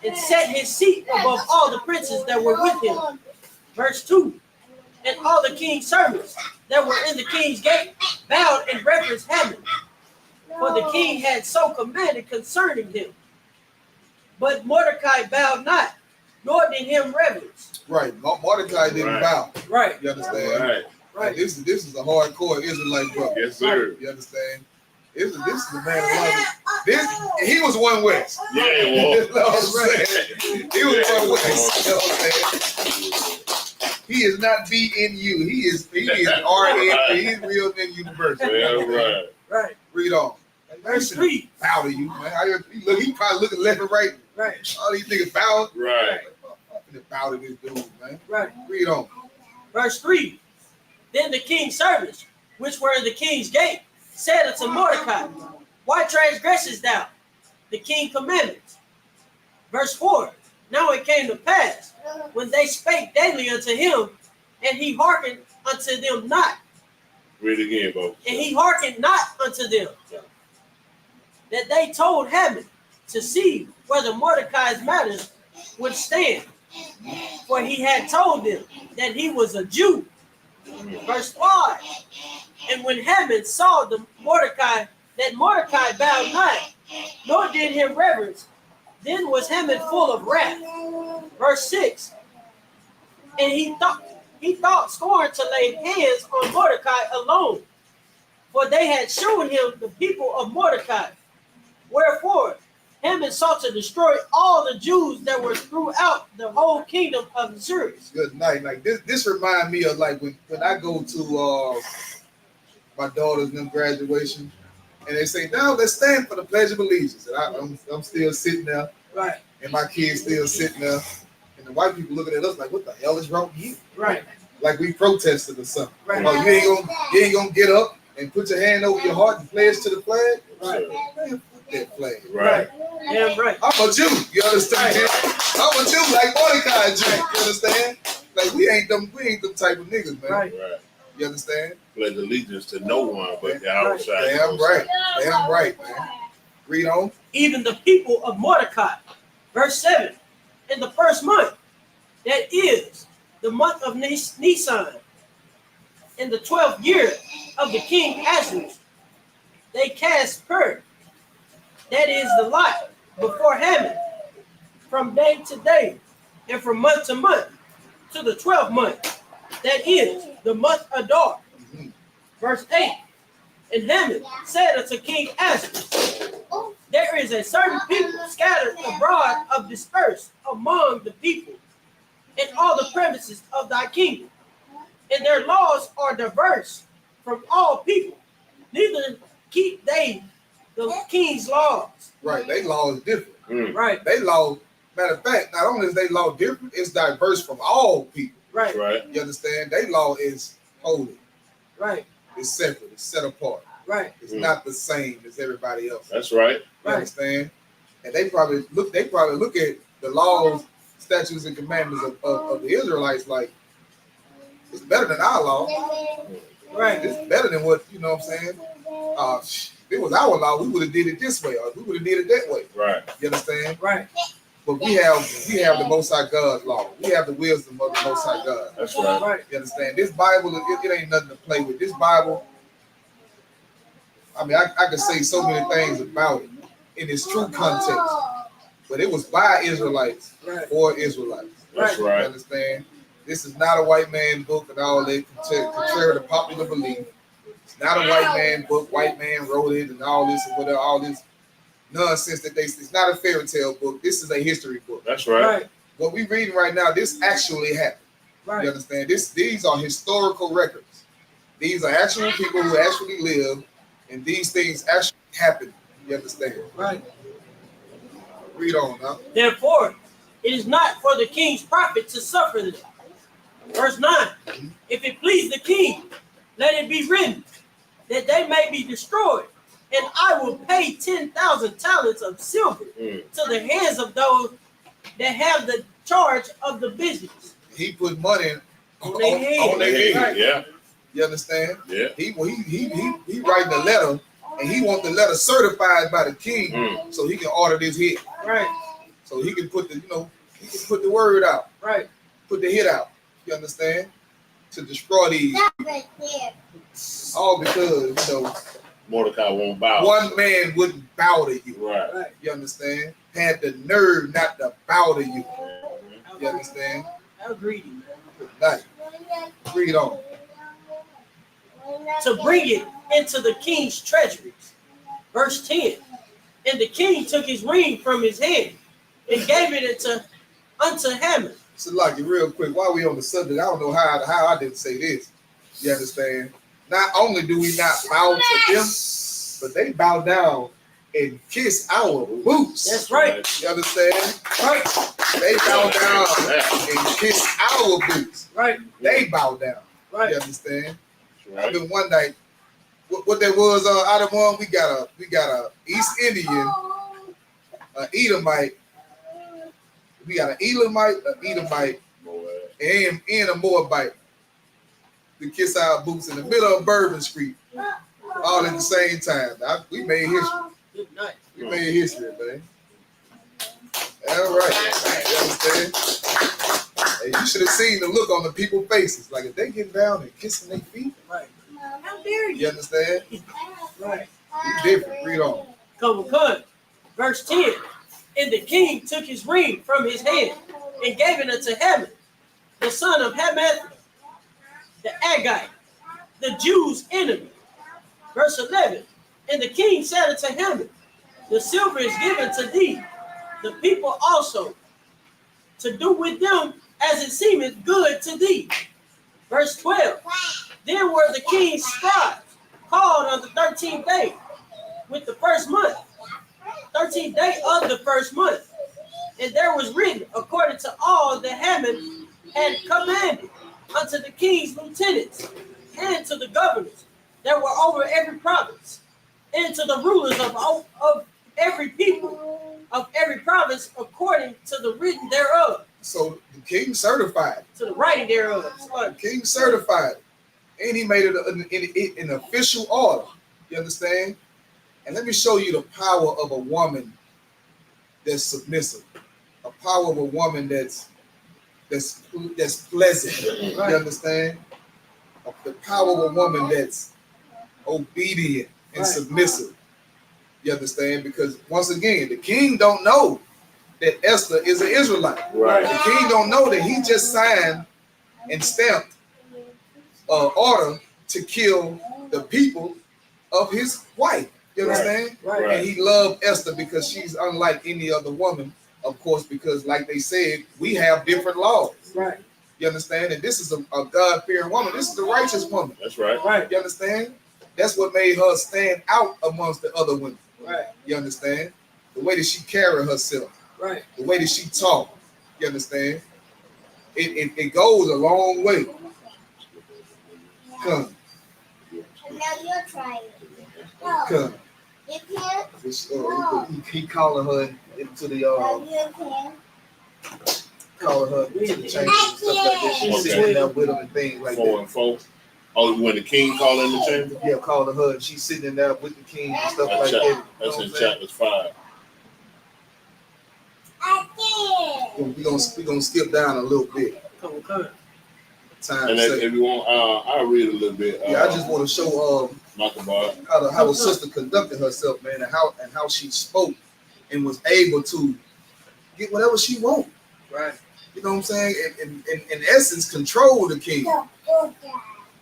and set his seat above all the princes that were with him. Verse 2. And all the king's servants that were in the king's gate bowed and reverenced Haman, for the king had so commanded concerning him. But Mordecai bowed not, nor did him reverence. Right. Mordecai didn't bow. Right. You understand? Right. Right. This is a hardcore Israelite brother. Yes, sir. You understand? This is the man of love. He was one West. Yeah, he was. You know what I'm saying? He was one West. You know what I'm saying? He is not BNU. He is RN. He's real men university. Yeah, right. Right. Read on. Verse 3. Bow to you, man. He probably looking left and right. Right. All these niggas bowing. Right. Bow to this dude, man. Right. Read on. Verse 3. Then the king's servants, which were in the king's gate, said unto Mordecai, why transgressest thou the king's commandments? Verse 4. Now it came to pass, when they spake daily unto him, and he hearkened unto them not. Read it again, Bo. And he hearkened not unto them, that they told Haman to see whether Mordecai's matters would stand. For he had told them that he was a Jew. Verse 5. And when Haman saw that Mordecai bowed not, nor did him reverence, then was Haman full of wrath. Verse 6. And he thought scorn to lay hands on Mordecai alone, for they had shown him the people of Mordecai. Wherefore Haman sought to destroy all the Jews that were throughout the whole kingdom of Assyria. Good night. Like this remind me of like when I go to my daughter's graduation, and they say, "Now let's stand for the Pledge of Allegiance." And I'm still sitting there, right? And my kids still sitting there, and the white people looking at us like, "What the hell is wrong with you?" Right? Like we protested or something. Right. Oh, you ain't gonna get up and put your hand over your heart and pledge to the flag. Right. Man, that flag. Right. Yeah, right. I'm a Jew. You understand? I'm a Jew like Mordecai Jew. You understand? Like we ain't them type of niggas, man. Right. Right. You understand? Pledge allegiance to no one but the outside. Damn right. Damn right, man. Read on. Even the people of Mordecai. Verse 7. In the first month, that is the month of Nisan, in the 12th year of the king Ahasuerus, they cast pur, that is the lot, before Haman, from day to day, and from month to month, to the 12th month, that is the month Adar. Verse 8. And Haman said unto King Ahasuerus, there is a certain people scattered abroad of dispersed among the people in all the premises of thy kingdom, and their laws are diverse from all people, neither keep they the king's laws. Right, they law is different. Right. They law, matter of fact, not only is they law different, it's diverse from all people. Right. Right. You understand? They law is holy. Right. It's separate. It's set apart. Right. It's not the same as everybody else. That's right. You understand? And they probably look at the laws, statutes, and commandments of the Israelites like it's better than our law. Right. It's better than what, you know what I'm saying? If it was our law, we would have did it this way, or we would have did it that way. Right. You understand? Right. But we have the Most High God's law. We have the wisdom of the Most High God. That's right. Right. You understand? This Bible, it ain't nothing to play with. This Bible, I mean, I could say so many things about it in its true context, but it was by Israelites for Israelites. That's You right. understand? This is not a white man book and all that, contrary to popular belief. It's not a white man book. White man wrote it and all this and whatever, all this nonsense that it's not a fairy tale book. This is a history book. That's right. Right. What we're reading right now, this actually happened. Right. You understand? These are historical records. These are actual people who actually lived, and these things actually happened. You understand? Right. Read on now. Therefore, it is not for the king's profit to suffer them. Verse 9. If it please the king, let it be written that they may be destroyed, and I will pay 10,000 talents of silver to the hands of those that have the charge of the business. He put money on their their head. Right. Yeah. You understand? Yeah. He writing a letter, and he want the letter certified by the king, so he can order this hit. Right. So he can put the word out. Right. Put the hit out. You understand? To destroy these. All because Mordecai won't bow. one man wouldn't bow to you. Right. You understand? Had the nerve not to bow to you. You understand? How greedy, man. Nice. Read on. To bring it into the king's treasuries. Verse 10. And the king took his ring from his hand and gave it unto Haman. So, like, real quick, while we on the subject, I don't know how I didn't say this. You understand? Not only do we not bow to them, but they bow down and kiss our boots. That's right. You understand? Right. They bow down and kiss our boots. Right. They bow down. Right. You understand? Right. I mean, one night, what that was out of one, we got a East Indian, an Edomite. We got an Edomite, and a Moabite to kiss our boots in the middle of Bourbon Street, all at the same time. We made history. Good night. We made history, man. All right. You understand? Hey, you should have seen the look on the people's faces. Like, if they get down and kissing their feet. Right. How dare you? You understand? Right. You different. Read on. Come. Verse 10. And the king took his ring from his hand and gave it unto Haman, the son of Hamath, the Agagite, the Jews' enemy. Verse 11. And the king said unto Haman, the silver is given to thee, the people also, to do with them as it seemeth good to thee. Verse 12. Then were the king's scribes called on the 13th day with the first month, 13th day of the first month. And there was written according to all that Haman had commanded unto the king's lieutenants and to the governors that were over every province, and to the rulers of every people of every province according to the written thereof. So the king certified. To the writing thereof. The king certified. And he made it an official order. You understand? And let me show you the power of a woman that's submissive. A power of a woman that's pleasant. Right. You understand? The power of a woman that's obedient and submissive. You understand? Because once again, the king don't know that Esther is an Israelite. Right. The king don't know that he just signed and stamped an order to kill the people of his wife. You understand? Right. And he loved Esther because she's unlike any other woman, of course, because like they said, we have different laws. Right. You understand? And this is a God-fearing woman. This is a righteous woman. That's right. Right. You understand? That's what made her stand out amongst the other women. Right. You understand? The way that she carried herself. Right. The way that she talked. You understand? It goes a long way. Come. Now you're trying. Come. You can't. He calling her into the You can't. calling her into the chamber and stuff like that. She's sitting there with him and things like that. 4 and 4. Oh, when the king called in the chamber? Yeah, calling her and she's sitting in there with the king and stuff like That's, that. that's in chapter 5. I We're gonna skip down a little bit. Come. Time. And if you want, I'll read a little bit. Yeah, I just want to show how the sister conducted herself, man, and how she spoke and was able to get whatever she wanted. Right. You know what I'm saying? And in essence, control the king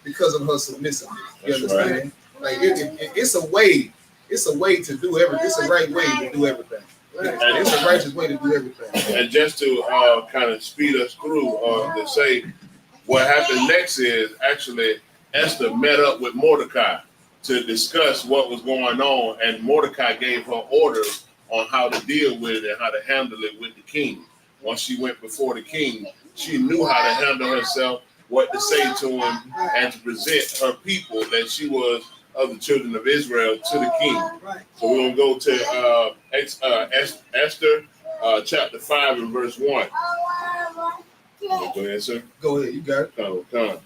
because of her submissiveness. You That's understand? Like it's a way. It's a way to do everything. It's a right way to do everything. Right. And it's a righteous way to do everything. And just to kind of speed us through, to say what happened next is actually Esther met up with Mordecai to discuss what was going on, and Mordecai gave her orders on how to deal with it and how to handle it with the king. Once she went before the king, she knew how to handle herself, what to say to him, and to present her people that she was of the children of Israel to the king. Right. So we're going to go to Esther chapter 5 and verse 1. Go ahead, sir. Go ahead, you got it. Come.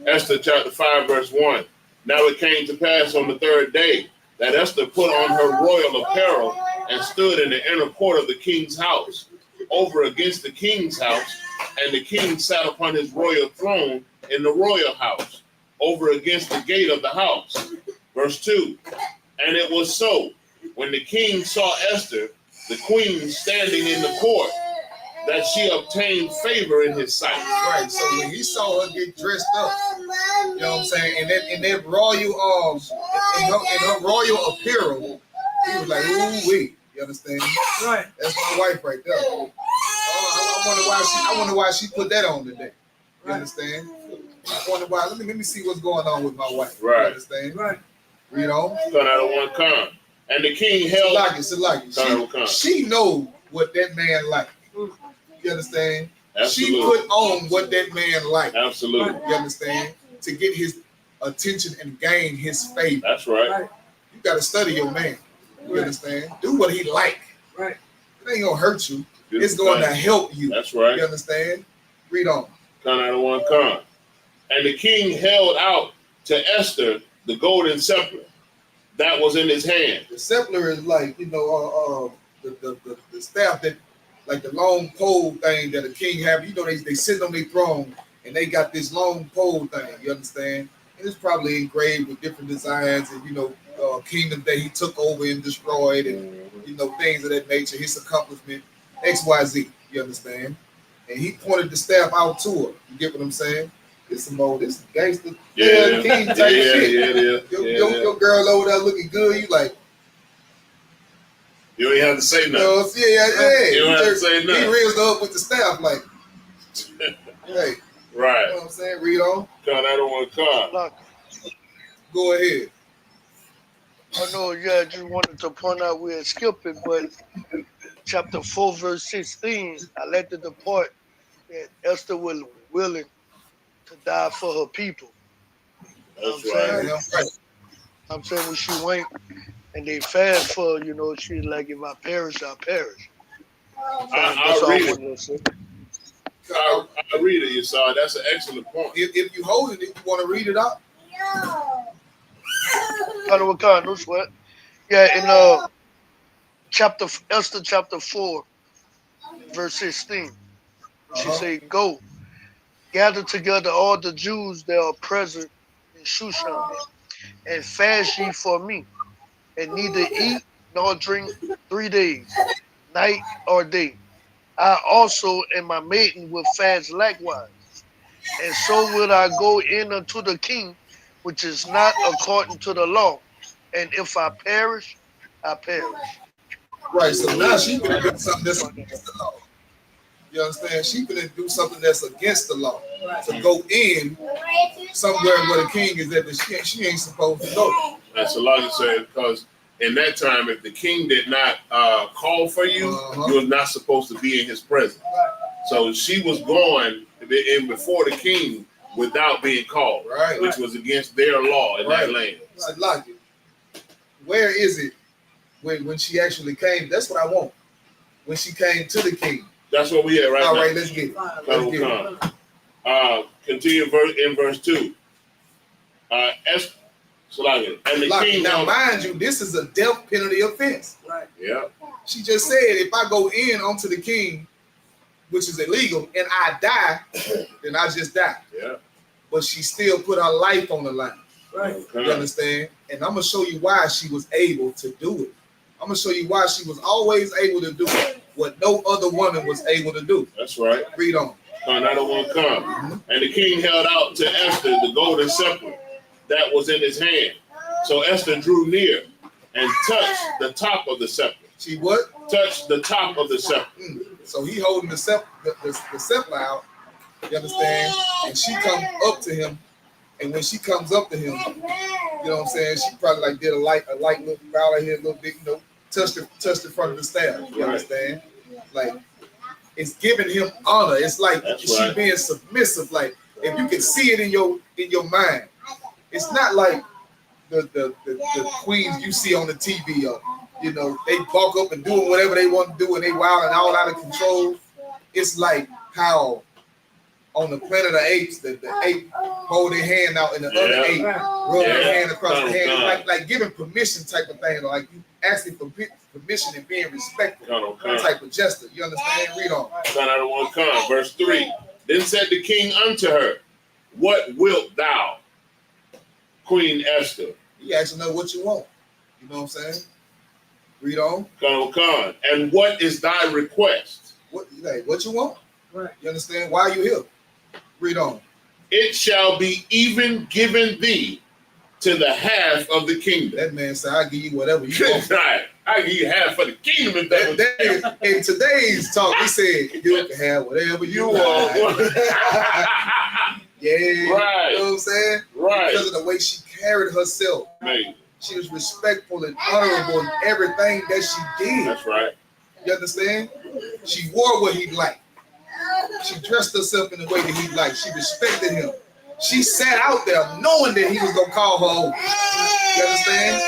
Esther chapter 5 verse 1. Now it came to pass on the 3rd day that Esther put on her royal apparel and stood in the inner court of the king's house, over against the king's house, and the king sat upon his royal throne in the royal house, over against the gate of the house. Verse 2. And it was so, when the king saw Esther, the queen, standing in the court, that she obtained favor in his sight. Right. So when he saw her get dressed up, you know what I'm saying, and that royal in her royal apparel, he was like, ooh wee. You understand? Right. That's my wife right there. I wonder why she put that on today. You understand? I wonder why. Let me see what's going on with my wife. Right. You understand? Right. Read on. Cut out of one con. And the king held. She know what that man like. You understand? Absolutely. She put on what that man like. Absolutely. You understand? To get his attention and gain his favor. That's right. You got to study your man. You understand? Do what he like. Right. It ain't gonna hurt you. It's going to help you. That's right. You understand? Read on. Con out of one con. And the king held out to Esther the golden scepter that was in his hand. The scepter is like, you know, the staff that, like the long pole thing that a king have. You know, they sit on their throne and they got this long pole thing. You understand? And it's probably engraved with different designs and, you know, kingdom that he took over and destroyed and, you know, things of that nature, his accomplishment, XYZ. You understand? And he pointed the staff out to her. You get what I'm saying? This is gangster king type shit. Yeah, it is. Your girl over there looking good. You like, you ain't have to say nothing. Yeah. You don't have to say nothing. He raised her up with the staff like, hey. Right. You know what I'm saying? Read on. Con out of one con. Go ahead. I know, I just wanted to point out we're skipping, but chapter 4, verse 16, I let the depart that Esther was willing to die for her people. That's right. I'm saying when she went and they fast for her, you know, she's like, if I perish, I perish. I'll read it. I'll read it, you saw. That's an excellent point. If you hold it, you want to read it out? No sweat. Yeah, in Esther chapter 4, verse 16, she said, go, gather together all the Jews that are present in Shushan, and fast ye for me, and neither eat nor drink 3 days, night or day. I also and my maiden will fast likewise. And so will I go in unto the king, which is not according to the law. And if I perish, I perish. Right, so now she gonna do something that's against the law. You understand? She gonna do something that's against the law. To go in somewhere where the king is at, she ain't supposed to go. That's a lot to say, because in that time, if the king did not call for you, you was not supposed to be in his presence. So she was going in before the king without being called, which was against their law in that land. So like it. Where is it when she actually came? That's what I want. When she came to the king. That's what we at right now. All right, let's get it. Continue in verse 2. And the king now, mind you, this is a death penalty offense. Right. Yeah. She just said, if I go in onto the king, which is illegal, and I die, then I just die. Yeah. But she still put her life on the line. Right. You understand? And I'm gonna show you why she was able to do it. I'm gonna show you why she was always able to do what no other woman was able to do. That's right. Read on. Another one come. And the king held out to Esther the golden scepter that was in his hand. So Esther drew near and touched the top of the scepter. She what? Touched the top of the scepter. So he holding the scepter out. You understand? And she comes up to him. And when she comes up to him, you know what I'm saying? She probably like did a light little bow here, a little bit, you know, touched the front of the staff. You understand? Like it's giving him honor. It's like she being submissive. Like if you can see it in your mind, it's not like the queens you see on the TV. You know, they bulk up and doing whatever they want to do, and they wild and all out of control. It's like how on the Planet of the Apes, the ape hold their hand out and the other ape rub their hand across the hand, like giving permission type of thing, like you asking for permission and being respectful type of gesture. You understand? Read on. Verse 3. Then said the king unto her, what wilt thou, Queen Esther? He actually know what you want. You know what I'm saying? Read on. And what is thy request? What you want? Right. You understand? Why are you here? Read on. It shall be even given thee to the half of the kingdom. That man said, I'll give you whatever you want. Right. I give you half of the kingdom. In today's talk, he said, you can have whatever you want. Yeah. Right. You know what I'm saying? Right. Because of the way she carried herself. Man. She was respectful and honorable in everything that she did. That's right. You understand? She wore what he liked. She dressed herself in the way that he liked. She respected him. She sat out there knowing that he was going to call her over. You understand?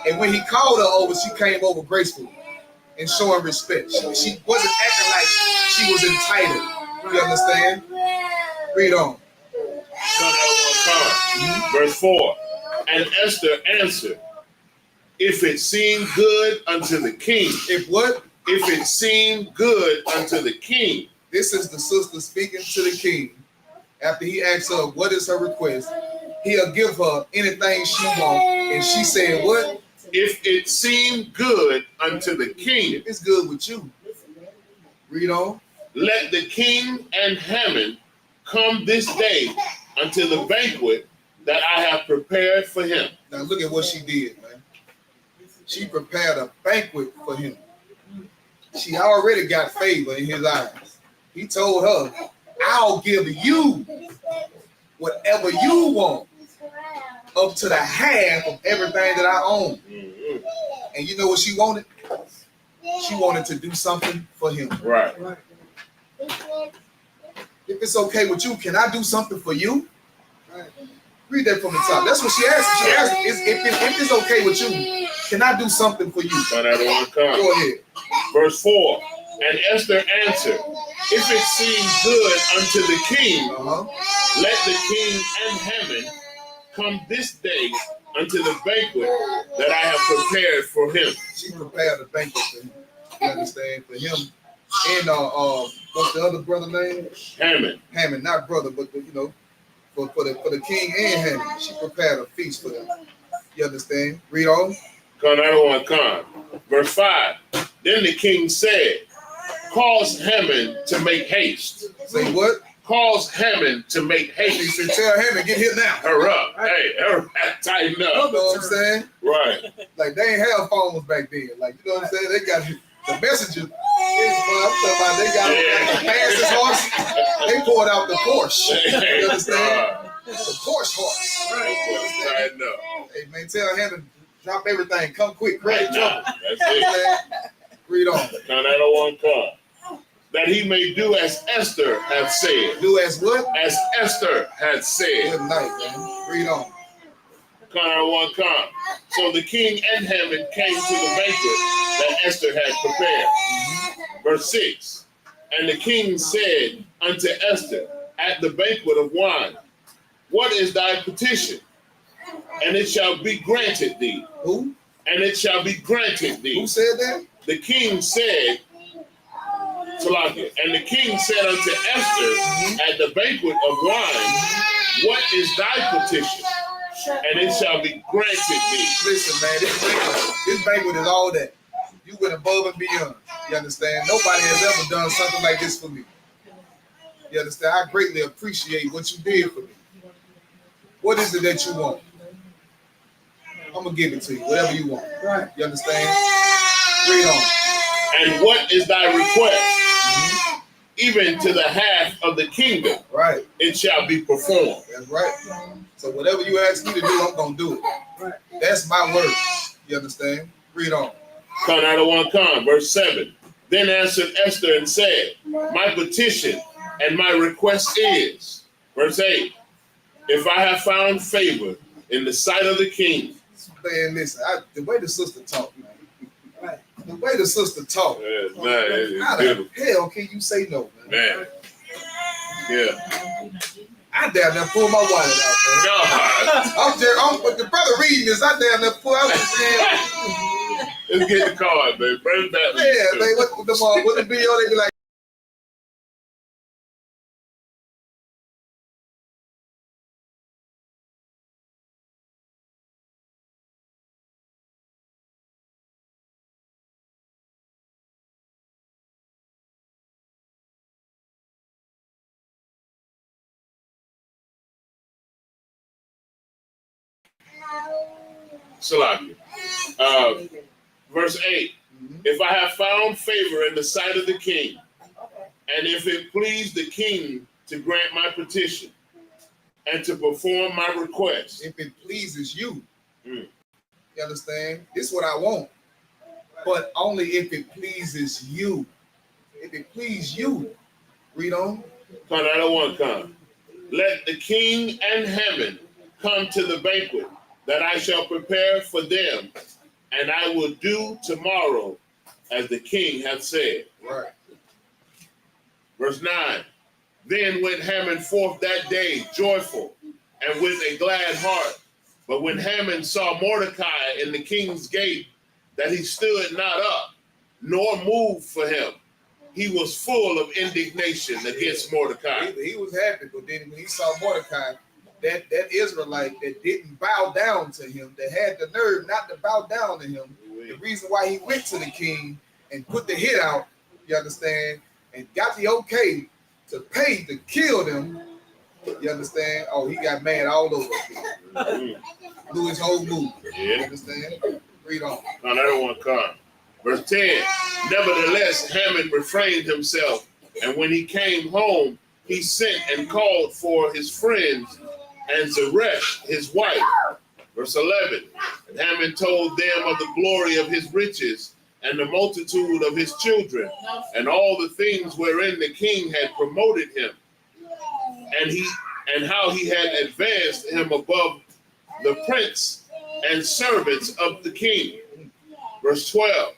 And when he called her over, she came over gracefully and showing respect. She wasn't acting like she was entitled. You understand? Read on. Verse 4. And Esther answered, if it seemed good unto the king. If what? If it seemed good unto the king. This is the sister speaking to the king. After he asked her, what is her request? He'll give her anything she wants. And she said, what? If it seemed good unto the king. If it's good with you. Read on. Let the king and Haman come this day unto the banquet that I have prepared for him. Now look at what she did, man. She prepared a banquet for him. She already got favor in his eyes. He told her, I'll give you whatever you want, up to the half of everything that I own. Mm-hmm. And you know what she wanted? She wanted to do something for him. Right. If it's okay with you, can I do something for you? Read that from the top. That's what she asked. She asked, if it's okay with you, can I do something for you? But I don't want to come. Go ahead. Verse 4. And Esther answered, if it seemed good unto the king, let the king and Haman come this day unto the banquet that I have prepared for him. She prepared a banquet for him. You understand? For him and what's the other brother name? Haman. Haman, not brother, but for the king and Haman. She prepared a feast for them. You understand? Read on. Come, I don't want to come. Verse 5. Then the king said, cause Haman to make haste. Say what? Cause Haman to make haste. He said, tell Haman, get here now. Hurry up. Hey, tighten up. You know what I'm saying? Right. Like, they ain't have phones back then. Like, you know what I'm saying? They got the messenger. They got the fastest horse. They poured out the Porsche. You understand? The Porsche horse. Right. Tighten up. Hey, man, tell Haman, drop everything. Come quick. Credit trouble. That's it. Read on. Now, I don't want to come. That he may do as Esther hath said. Do as what? As Esther hath said. Good night, man. Read on. Come. So the king and Haman came to the banquet that Esther had prepared. Verse 6. And the king said unto Esther at the banquet of wine, what is thy petition? And it shall be granted thee. Who? And it shall be granted thee. Who said that? The king said, Salakia, and the king said unto Esther at the banquet of wine, what is thy petition? And it shall be granted thee. Listen, man, this banquet is all that. You went above and beyond. You understand? Nobody has ever done something like this for me. You understand? I greatly appreciate what you did for me. What is it that you want? I'm going to give it to you, whatever you want. Right. You understand? Read on. And what is thy request? Even to the half of the kingdom. Right. It shall be performed. That's right. So whatever you ask me to do, I'm going to do it. Right. That's my word. You understand? Read on. Come, I don't want to come. Verse 7. Then answered Esther and said, my petition and my request is, verse 8, if I have found favor in the sight of the king. Man, listen, the way the sister talk, man. Right. The way the sister talk. Man, how the hell can you say no, man? Man. Yeah. I damn near pull my wallet out, man. No. But the brother reading this, I damn near pull out. Let's get the card, baby. Bring it back. Yeah, man. What the video, they be like, Salaki. Verse 8. If I have found favor in the sight of the king, and if it please the king to grant my petition and to perform my request. If it pleases you. You understand? This is what I want. But only if it pleases you. If it pleases you. Read on. Come, I don't want to come. Let the king and Haman come to the banquet that I shall prepare for them, and I will do tomorrow as the king hath said. Right. Verse 9. Then went Haman forth that day joyful and with a glad heart. But when Haman saw Mordecai in the king's gate, that he stood not up, nor moved for him, he was full of indignation against Mordecai. He was happy, but then when he saw Mordecai, that Israelite that didn't bow down to him, that had the nerve not to bow down to him, the reason why he went to the king and put the hit out, you understand, and got the okay to pay to kill them, you understand? Oh, he got mad all over again. Blew his whole move. You understand? Read on. No, I don't want to come. Verse 10. Nevertheless, Haman refrained himself, and when he came home, he sent and called for his friends and Zeresh, his wife. Verse 11. And Haman told them of the glory of his riches and the multitude of his children, and all the things wherein the king had promoted him, and how he had advanced him above the prince and servants of the king. Verse 12.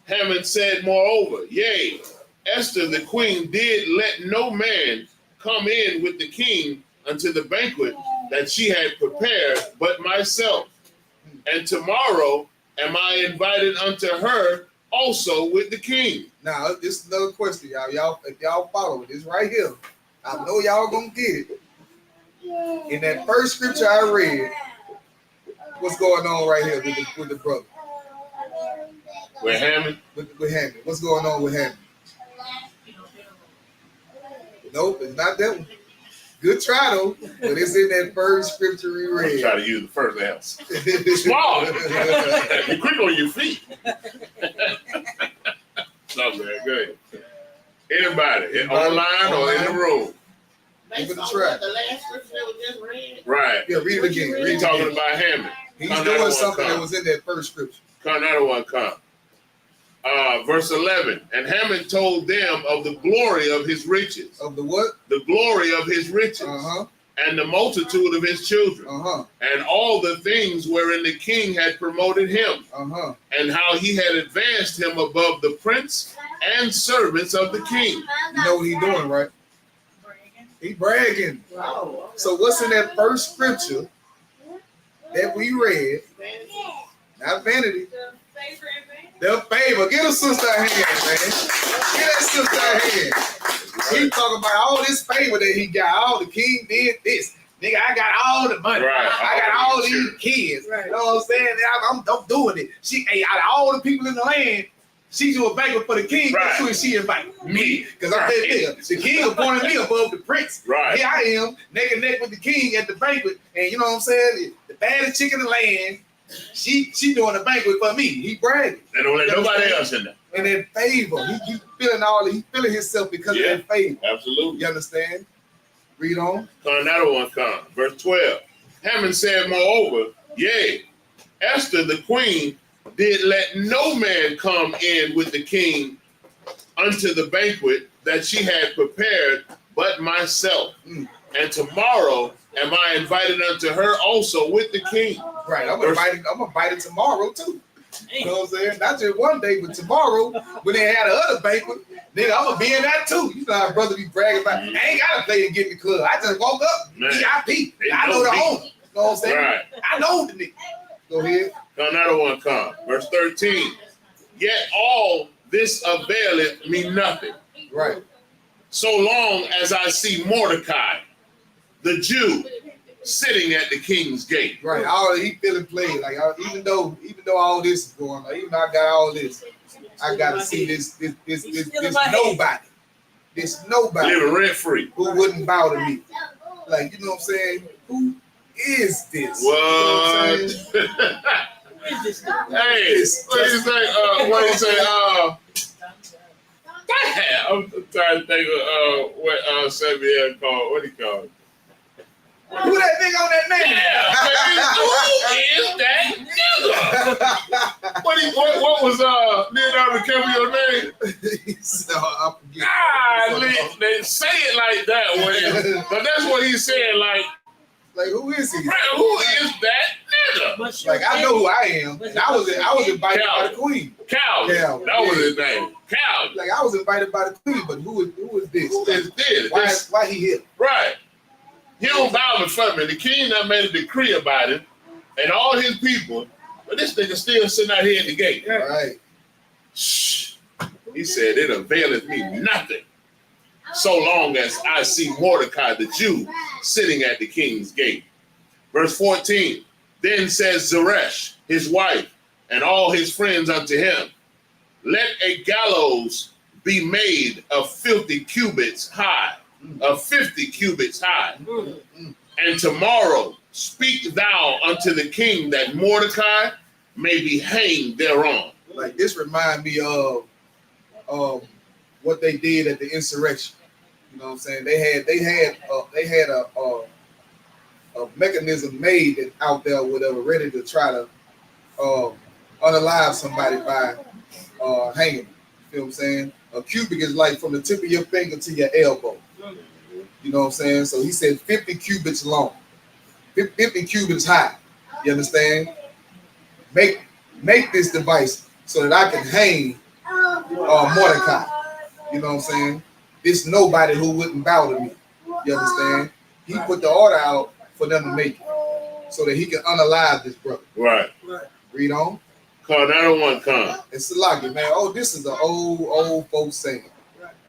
Haman said, moreover, yea, Esther the queen did let no man come in with the king unto the banquet that she had prepared but myself. And tomorrow am I invited unto her also with the king. Now, this is another question, y'all. If y'all follow it, it's right here. I know y'all gonna get it. In that first scripture I read, what's going on right here with the brother? With Haman? With Haman. What's going on with Haman? Nope, it's not that one. Good try though, but it's in that first scripture we read. Try to use the first answer. Small. You're quick on your feet. No, man, go ahead. Anybody online or in the room? Give it a try. The last scripture that was just read. Right. Yeah, read it again. We're talking about Haman. He's doing something that was in that first scripture. Another one come. Verse 11. And Haman told them of the glory of his riches. Of the what? The glory of his riches. And the multitude of his children. And all the things wherein the king had promoted him. And how he had advanced him above the prince and servants of the king. You know what he's doing, right? He bragging. Wow. So what's in that first scripture that we read? Not vanity. The favor. Get a sister a hand, man. Get that sister a hand. He talking about all this favor that he got. All the king did this. Nigga, I got all the money. Right. I got all these kids. Right. You know what I'm saying? I'm doing it. She, out of all the people in the land, she do a banquet for the king. Right. That's who she invite me. Because I'm there. The king appointed me above the prince. Right. Here I am, neck and neck with the king at the banquet. And you know what I'm saying? The baddest chick in the land. She doing a banquet for me. He bragging. They don't let nobody else in there. And that favor, he feeling himself because of that favor. Absolutely. You understand? Read on. Another one come. Verse 12. Haman said, moreover, yea, Esther the queen did let no man come in with the king unto the banquet that she had prepared but myself. And tomorrow am I invited unto her also with the king. Right, I'm invited tomorrow too. You know what I'm saying? Not just one day, but tomorrow when they had another banquet, nigga, I'm gonna be in that too. You know how brother be bragging about, I ain't gotta play to get in the club. I just woke up, VIP. I know the owner. You know what I'm saying? Right. I know the nigga. Go ahead. Another one come. Verse 13. Yet all this availeth me nothing. Right. So long as I see Mordecai, the Jew, sitting at the king's gate. Right. He feeling played. Like even though all this is going on, even though I got all this, I gotta see this nobody. This nobody living rent free who wouldn't bow to me. Like, you know what I'm saying? Who is this? What? Who is this guy? Hey, what do you say? What do you say? Damn, I'm trying to think of what Samuel called. What he called? Who that nigga on that name? Who is that nigga? What was Leonardo DiCaprio's name? So, I forget. They say it like that way, but that's what he said. Like, who is he? Who is that nigga? Like, I know who I am. And I was invited by the queen. Cal. That was his name. Cal. Like, I was invited by the queen, but who is this? Who is this? Why he here? Right. He don't bow before me. The king done made a decree about him and all his people, but this nigga still sitting out here at the gate. Right. Shh. He said, it availeth me nothing so long as I see Mordecai the Jew sitting at the king's gate. Verse 14, then says Zeresh, his wife, and all his friends unto him, let a gallows be made of 50 cubits high, of 50 cubits high. And tomorrow speak thou unto the king that Mordecai may be hanged thereon. Like, this remind me of what they did at the insurrection. You know what I'm saying? They had a mechanism made out there, whatever, ready to try to unalive somebody by hanging. You feel what I'm saying? A cubic is like from the tip of your finger to your elbow. You know what I'm saying? So he said 50 cubits long, 50 cubits high. You understand? Make this device so that I can hang Mordecai. You know what I'm saying? It's nobody who wouldn't bow to me. You understand? He put the order out for them to make it so that he can unalive this brother. Right. Read on. Call 901 con. It's Salaki, man. Oh, this is an old folks saying.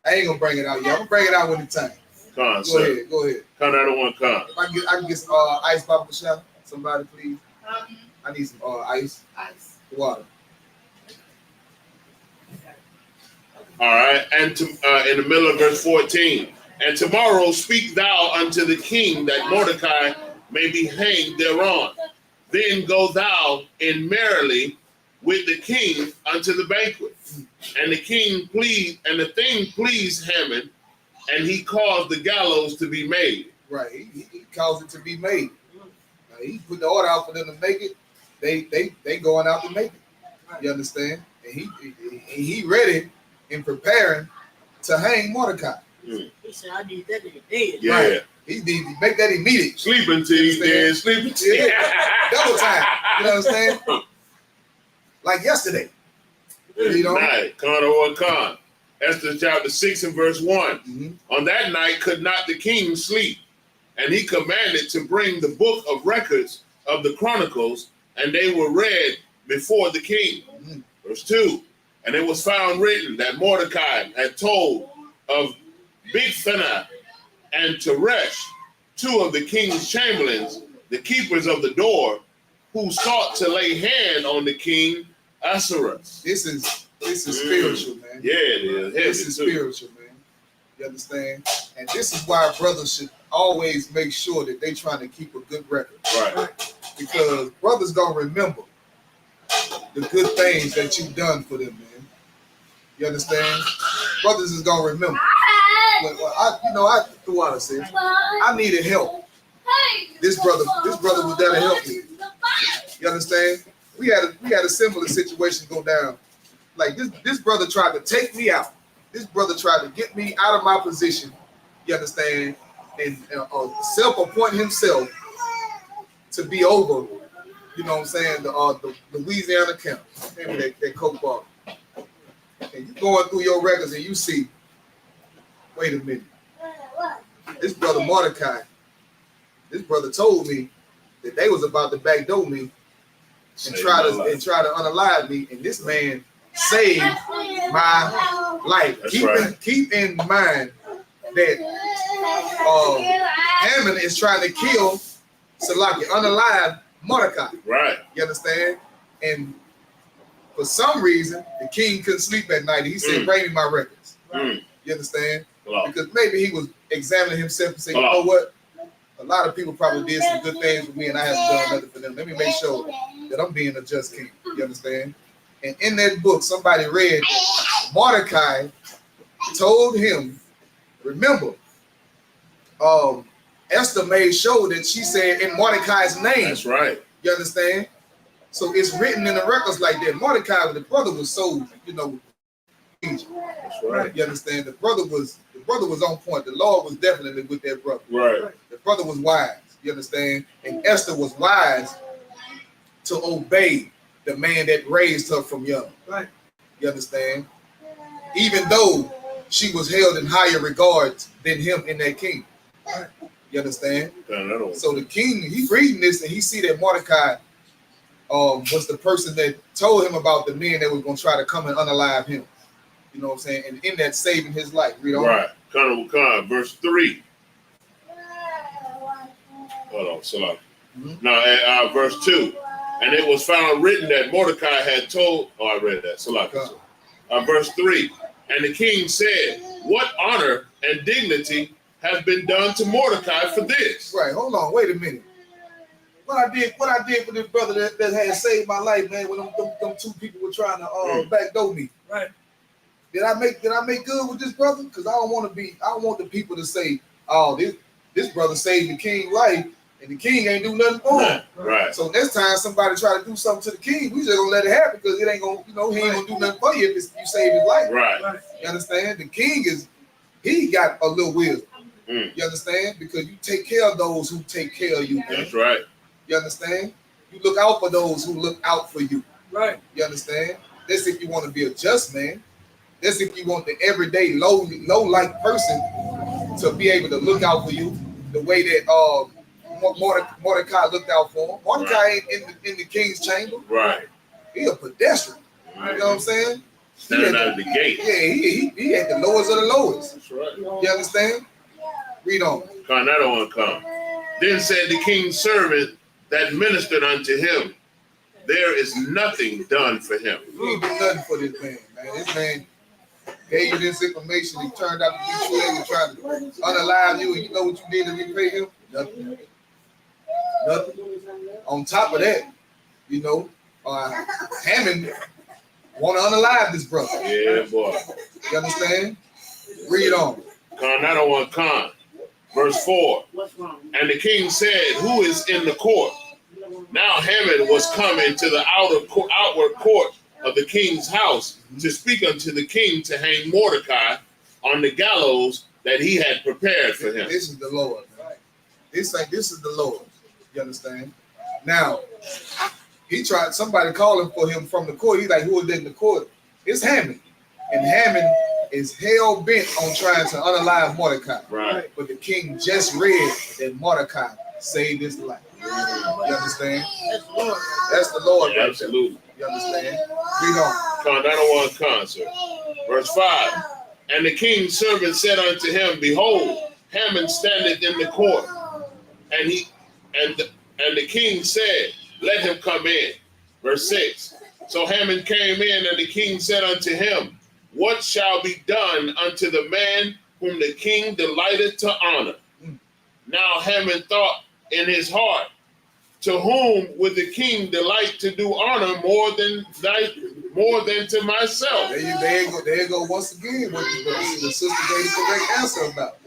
I ain't gonna bring it out yet. I'm gonna bring it out when it's time. Con, Go ahead. Call 901 con. If I can get ice bottle shot, somebody please. I need some ice. Water. All right, and in the middle of verse 14, and tomorrow speak thou unto the king that Mordecai may be hanged thereon. Then go thou in merrily with the king unto the banquet. And the king the thing pleased Haman, and he caused the gallows to be made. Right, he caused it to be made. He put the order out for them to make it. They going out to make it. You understand? And he ready and preparing to hang Mordecai. He said, I need that nigga dead. Yeah. Right. He need to make that immediate. Sleep until he's dead. Sleep until double time. You understand? Like yesterday. You know? Night. Con or con. Esther chapter 6 and verse 1. Mm-hmm. On that night could not the king sleep, and he commanded to bring the book of records of the chronicles, and they were read before the king. Mm-hmm. Verse 2. And it was found written that Mordecai had told of Bigthana and Teresh, two of the king's chamberlains, the keepers of the door, who sought to lay hand on the king Ahasuerus. This is spiritual, man. Yeah, it is. This is spiritual, man. You understand? And this is why brothers should always make sure that they trying to keep a good record. Right. Because brothers gonna remember the good things that you've done for them, man. You understand? Brothers is gonna remember. I threw out a saying. I needed help. This brother was there to help me. You understand? We had a similar situation go down. Like this brother tried to take me out. This brother tried to get me out of my position. You understand? And self-appoint himself to be over. You know what I'm saying? The Louisiana camp. Maybe that Coke bar. And you going through your records and you see, wait a minute. This brother Mordecai, this brother told me that they was about to backdoor me and try to unalive me, and this man saved my life. Keep in mind that Haman is trying to kill Salaki, unalive Mordecai. Right. You understand? And for some reason, the king couldn't sleep at night. He said, bring me my records. You understand? Because maybe he was examining himself and saying, you know what? a lot of people probably did some good things for me, and I haven't done nothing for them. Let me make sure that I'm being a just king. You understand? And in that book, somebody read that Mordecai told him, remember, Esther made sure that she said in Mordecai's name. That's right. You understand? So it's written in the records like that. Mordecai, the brother, was so, That's right. you understand? The brother was on point. The Lord was definitely with that brother. Right. The brother was wise. You understand? And Esther was wise to obey the man that raised her from young. Right. You understand? Even though she was held in higher regard than him in that kingdom. Right. You understand? Yeah, so the king, he's reading this and he see that Mordecai was the person that told him about the men that was going to try to come and unalive him. You know what I'm saying? And in that, saving his life. Read on. Right. Verse 3. Hold on, Salah. Now, verse 2. And it was found written that Mordecai had told. Oh, I read that. Salah. Verse 3. And the king said, what honor and dignity has been done to Mordecai for this? Right. Hold on. Wait a minute. What I did for this brother that had saved my life, man, when them two people were trying to backdoor me. Right. Did I make good with this brother? Because I don't want the people to say, oh, this brother saved the king life and the king ain't do nothing for him. Right. So next time somebody try to do something to the king, we just gonna let it happen because it ain't gonna, he ain't gonna do nothing for you if you save his life. Right. You understand? The king he got a little wisdom. You understand? Because you take care of those who take care of you. Man. That's right. You understand? You look out for those who look out for you. Right. You understand? That's if you want to be a just man. That's if you want the everyday low-like person to be able to look out for you the way that Mordecai looked out for him. Mordecai ain't in the king's chamber. Right. He a pedestrian. You know what I'm saying? Standing out of the gate. Yeah, he at the lowest of the lowest. That's right. You understand? Read on. Come, that don't want to come. Then said the king's servant that ministered unto him, there is nothing done for him. He ain't do nothing for this man, man. This man gave you this information. He turned out to be true. They were trying to unalive you, and you know what you did to repay him? Nothing. Nothing. On top of that, Hammond want to unalive this brother. Yeah, boy. You understand? Read on. Con, I don't want con. Verse 4. And the king said, who is in the court? Now Haman was come into the outward court of the king's house to speak unto the king to hang Mordecai on the gallows that he had prepared for him. This is the Lord. Right? This is the Lord. You understand? Now, he tried, somebody calling for him from the court. He's like, who is in the court? It's Haman. And Haman is hell bent on trying to unalive Mordecai. Right. But the king just read that Mordecai saved his life. You understand? That's the Lord. Yeah, right absolutely. There. You understand? Read on. Con, I don't want con, sir. Verse 5. And the king's servant said unto him, behold, Haman standeth in the court. And the king said, let him come in. Verse 6. So Haman came in, and the king said unto him, what shall be done unto the man whom the king delighteth to honor? Now Haman thought in his heart, to whom would the king delight to do honor more than to myself? There you go once again what the sister gave the correct answer about.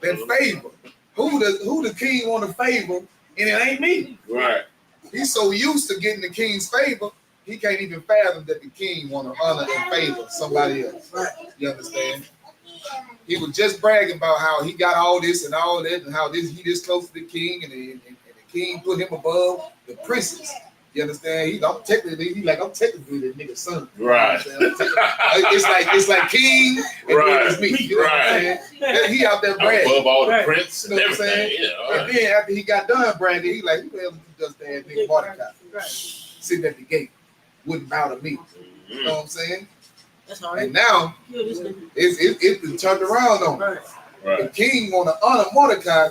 That favor. Who the king want to favor, and it ain't me. Right. He's so used to getting the king's favor, he can't even fathom that the king want to honor and favor somebody else. Right. You understand? He was just bragging about how he got all this and all that, and how he this close to the king, and the king put him above the princes. You understand? I'm technically the nigga's son. Right. It's like king and right. It's me. You know what I'm saying? He out there bragging. Above all the prince and you know what I'm saying? Yeah, and then after he got done bragging, he like, who else does that nigga Mordecai? Sitting at the gate, wouldn't bow to me. You know what I'm saying? That's all right. And now it's been turned around on him. Right. The king want to honor Mordecai,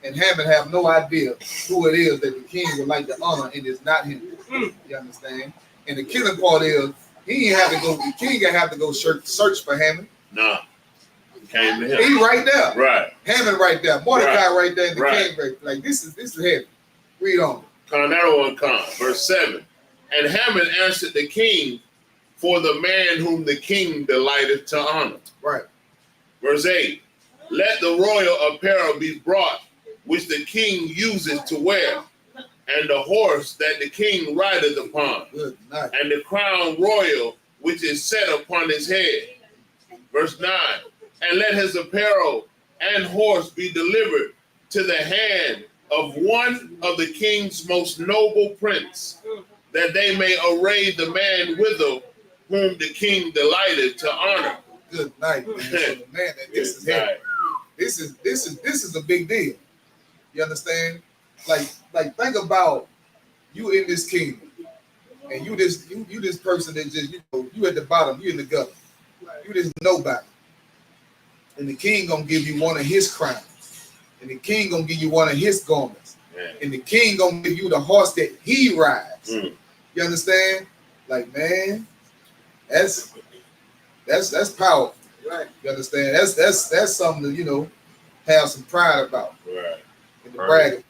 and Haman have no idea who it is that the king would like to honor, and it's not him. You understand? And the killing part is the king ain't have to go search for Haman. No. Came to him. He right there. Right. Hammond right there. Mordecai right there in the Right. king. Like this is heavy. Read on. Verse 7. And Haman answered the king for the man whom the king delighteth to honor. Right. Verse 8. Let the royal apparel be brought, which the king uses to wear, and the horse that the king rideth upon, and the crown royal which is set upon his head. Verse 9. And let his apparel and horse be delivered to the hand of one of the king's most noble prince, that they may array the man withal whom the king delighted to honor. Good night, man. So, man, this is heavy. This is a big deal. You understand? Like think about you in this kingdom, and you this person that just you at the bottom, you in the gutter, you just nobody, and the king gonna give you one of his crowns, and the king gonna give you one of his garments, and the king gonna give you the horse that he rides. You understand? Like, man, that's powerful. Right. You understand? That's something to have some pride about. Right. And the brag.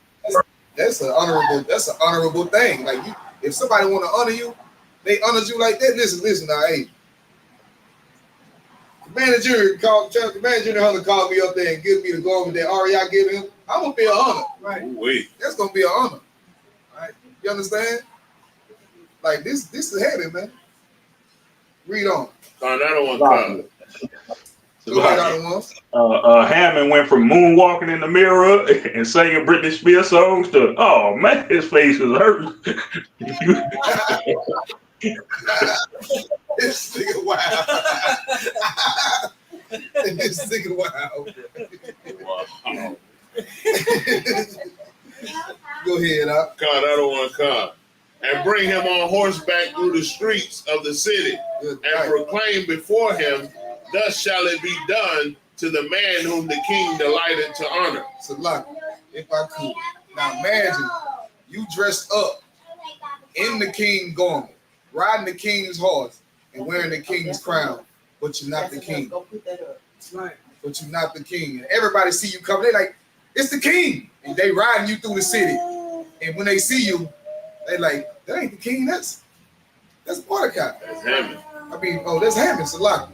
That's an honorable thing. Like if somebody want to honor you, they honor you like that. Listen now, hey. The manager called me up there and give me the garment that REI gave him. I'm gonna be an honor. Right. Wait. That's gonna be an honor. Right. You understand? Like this is heavy, man. Read on. Hammond went from moonwalking in the mirror and singing Britney Spears songs to, oh man, his face was hurt. This nigga wild. This nigga wild. Wow. Go ahead, God, I don't want to come. And bring him on horseback through the streets of the city, and proclaim before him, thus shall it be done to the man whom the king delighted to honor. So look, if I could. Now imagine you dressed up in the king garment, riding the king's horse, and wearing the king's crown, but you're not the king. But you're not the king. And everybody see you coming, they like, it's the king. And they riding you through the city. And when they see you, they like, that ain't the king, that's Mordecai. That's Haman. That's Haman, Salaki.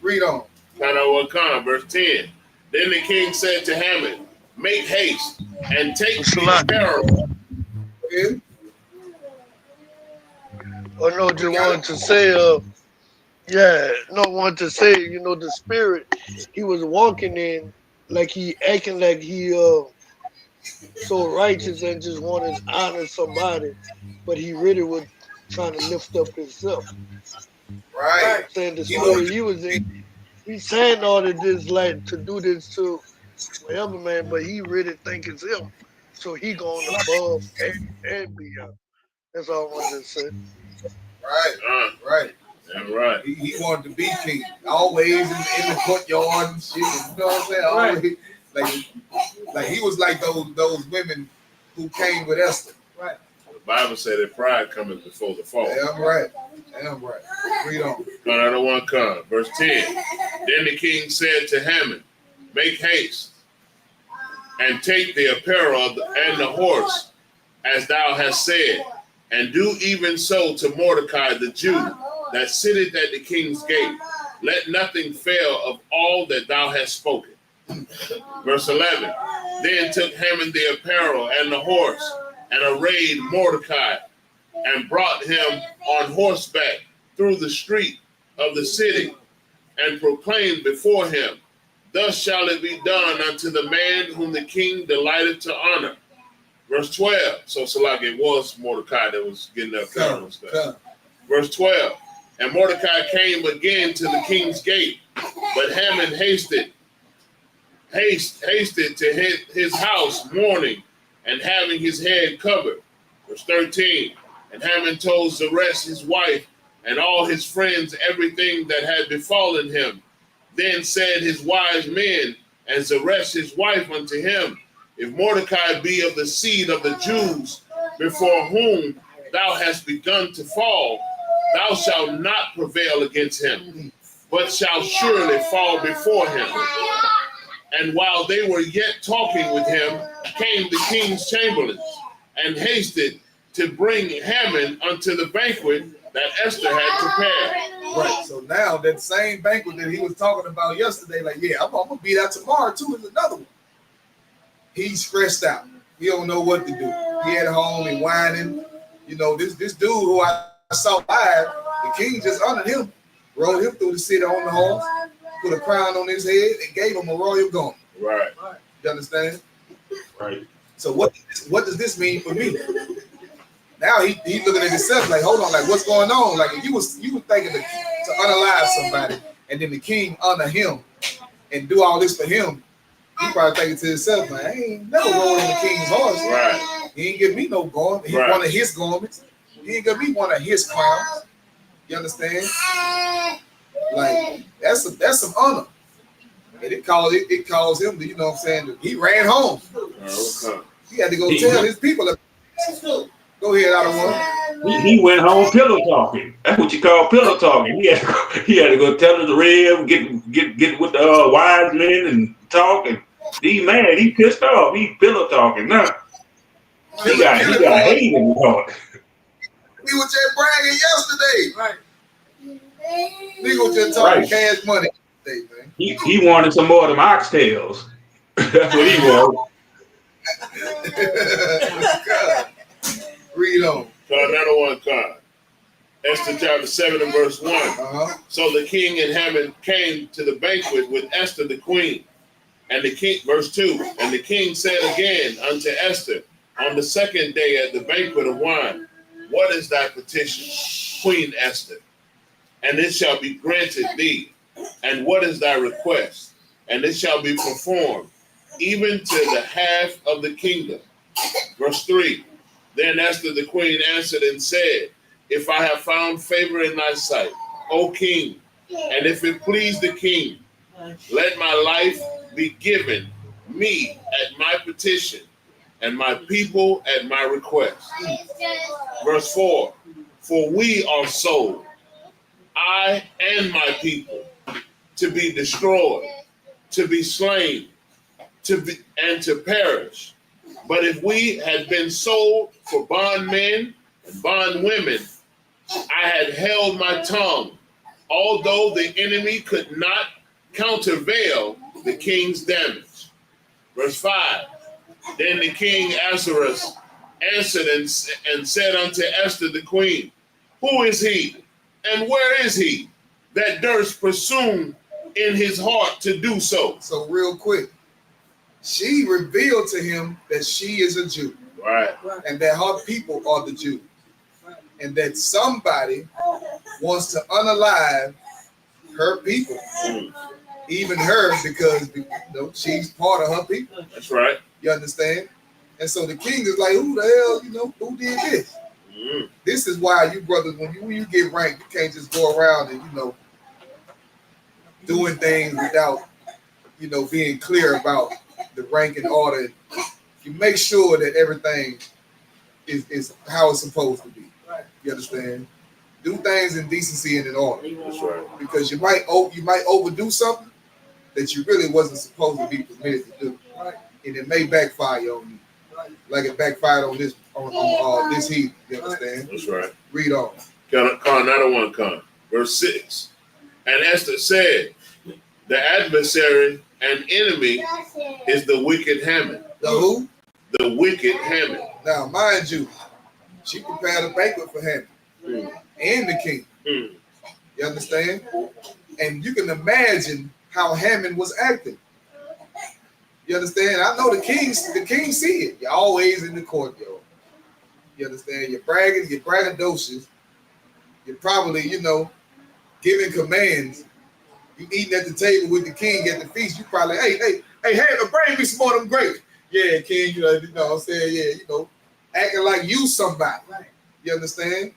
Read on. Verse 10. Then the king said to Haman, make haste and take the apparel. Yeah. Oh no, just wanted to say, the spirit he was walking in, like he acting like he so righteous and just wanted to honor somebody, but he really was trying to lift up himself. Right. Saying the story he was in, he's saying all of this like to do this to whatever man, but he really think it's him. So he going above and beyond. That's all I wanted to say. Right. Yeah, right. He wanted to be king. Always in the courtyard and shit. You know what I'm saying? Always, like he was like those women who came with Esther. Right. The Bible said that pride cometh before the fall. Damn right. Read on. God, I don't want to come. Verse 10. Then the king said to Haman, make haste and take the apparel and the horse, as thou hast said, and do even so to Mordecai the Jew that sitteth at the king's gate. Let nothing fail of all that thou hast spoken. Verse 11. Then took Haman the apparel and the horse, and arrayed Mordecai, and brought him on horseback through the street of the city, and proclaimed before him, thus shall it be done unto the man whom the king delighted to honor. Verse 12. So it was Mordecai that was getting the apparel and stuff. Verse 12. And Mordecai came again to the king's gate, but Haman hasted to his house mourning and having his head covered. Verse 13. And Haman told Zeresh his wife and all his friends everything that had befallen him. Then said his wise men and Zeresh his wife unto him, if Mordecai be of the seed of the Jews, before whom thou hast begun to fall, thou shalt not prevail against him. but shall surely fall before him. And while they were yet talking with him, came the king's chamberlains, and hasted to bring Haman unto the banquet that Esther had prepared. Right. So now that same banquet that he was talking about yesterday, like, yeah, I'm gonna be there tomorrow too, is another one. He's stressed out. He don't know what to do. He at home and whining. You know, this dude who I saw live, the king just honored him, rode him through the city on the horse, put a crown on his head, and gave him a royal garment. Right. You understand? Right. So what does this mean for me? Now he looking at himself like, hold on, like what's going on? Like if you was thinking to unalive somebody, and then the king honor him and do all this for him, he probably thinking to himself, man, I ain't never rode on the king's horse. Right. He ain't give me no garment. He one of his garments. He ain't give me one of his crowns. You understand? Like that's some honor. And it calls him, you know what I'm saying? He ran home. Okay. He had to go tell his people. Go ahead, out of one. He went home pillow talking. That's what you call pillow talking. He had to go tell the rib, get with the wise men and talk. And he mad. He pissed off. He pillow talking now. He got hate in his heart. We were just bragging yesterday. Right. We were just talking cash money today, man. He wanted some more of them oxtails. That's what he wanted. Read on. Another one, God. Esther chapter 7 and verse 1. So the king and Haman came to the banquet with Esther the queen. And the king, verse 2, and the king said again unto Esther on the second day at the banquet of wine, what is thy petition, Queen Esther? And it shall be granted thee. And what is thy request? And it shall be performed, even to the half of the kingdom. Verse 3, then Esther the queen answered and said, if I have found favor in thy sight, O king, and if it please the king, let my life be given me at my petition, and my people at my request. Verse 4, for we are sold, I and my people, to be destroyed, to be slain, and to perish. But if we had been sold for bondmen and bondwomen, I had held my tongue, although the enemy could not countervail the king's damage. Verse 5, then the king Ahasuerus answered and said unto Esther the queen, who is he, and where is he, that durst presume in his heart to do so? So real quick, she revealed to him that she is a Jew. Right. And that her people are the Jews. And that somebody wants to unalive her people. Even her, because she's part of her people. That's right. You understand? And so the king is like, who the hell, who did this? This is why you brothers, when you get ranked, you can't just go around and, doing things without, being clear about the rank and order. You make sure that everything is how it's supposed to be. You understand? Do things in decency and in order. That's right. Because you might overdo something that you really wasn't supposed to be permitted to do. And it may backfire on you. Like it backfired on this heat. You understand? That's right. Read on. Another one come. Verse 6. And Esther said, the adversary and enemy is the wicked Haman. The who? The wicked Haman. Now, mind you, she prepared a banquet for Haman and the king. You understand? And you can imagine how Haman was acting. You understand? I know the king see it. You're always in the courtyard. You understand? You're braggadocious. You're probably, giving commands. You eating at the table with the king at the feast. You probably, hey, Haman, bring me some more of them grapes. Yeah, king, you know what I'm saying? Yeah, acting like you somebody. You understand?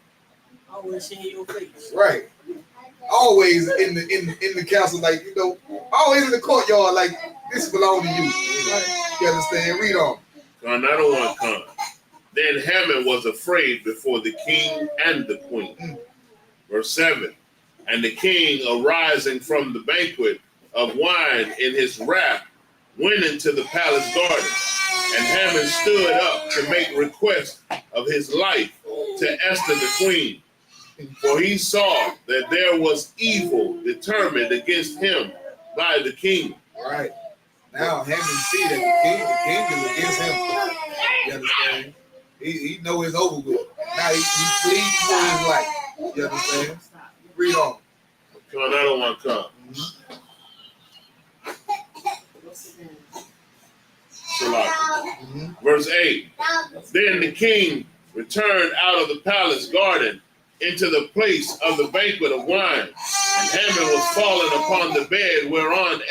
Always seeing your face. Right. Always in the castle, like, always in the courtyard, like this belongs to you. You understand? Read on. Another one comes. Then Haman was afraid before the king and the queen. Verse 7. And the king, arising from the banquet of wine in his wrath, went into the palace garden. And Haman stood up to make request of his life to Esther the queen. For he saw that there was evil determined against him by the king. Right. Now Haman see that the king is against him. You understand? He know it's over with. Now he pleads for his life. You understand? Read on. Come on, I don't want to come. Verse 8. Then the king returned out of the palace garden into the place of the banquet of wine. And Haman was fallen upon the bed whereon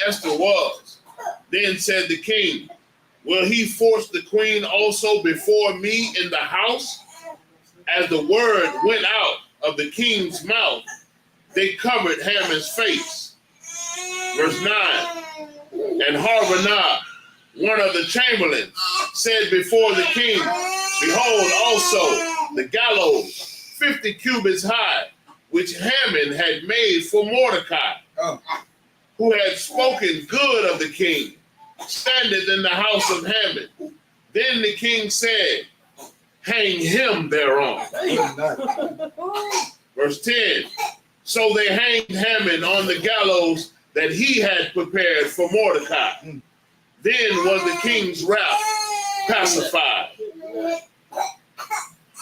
Esther was. Then said the king, will he force the queen also before me in the house? As the word went out of the king's mouth, they covered Haman's face. Verse 9. And Harvanah, one of the chamberlains, said before the king, behold also the gallows 50 cubits high, which Haman had made for Mordecai, who had spoken good of the king, standeth in the house of Haman. Then the king said, hang him thereon. Verse 10. So they hanged Haman on the gallows that he had prepared for Mordecai. Then was the king's wrath pacified.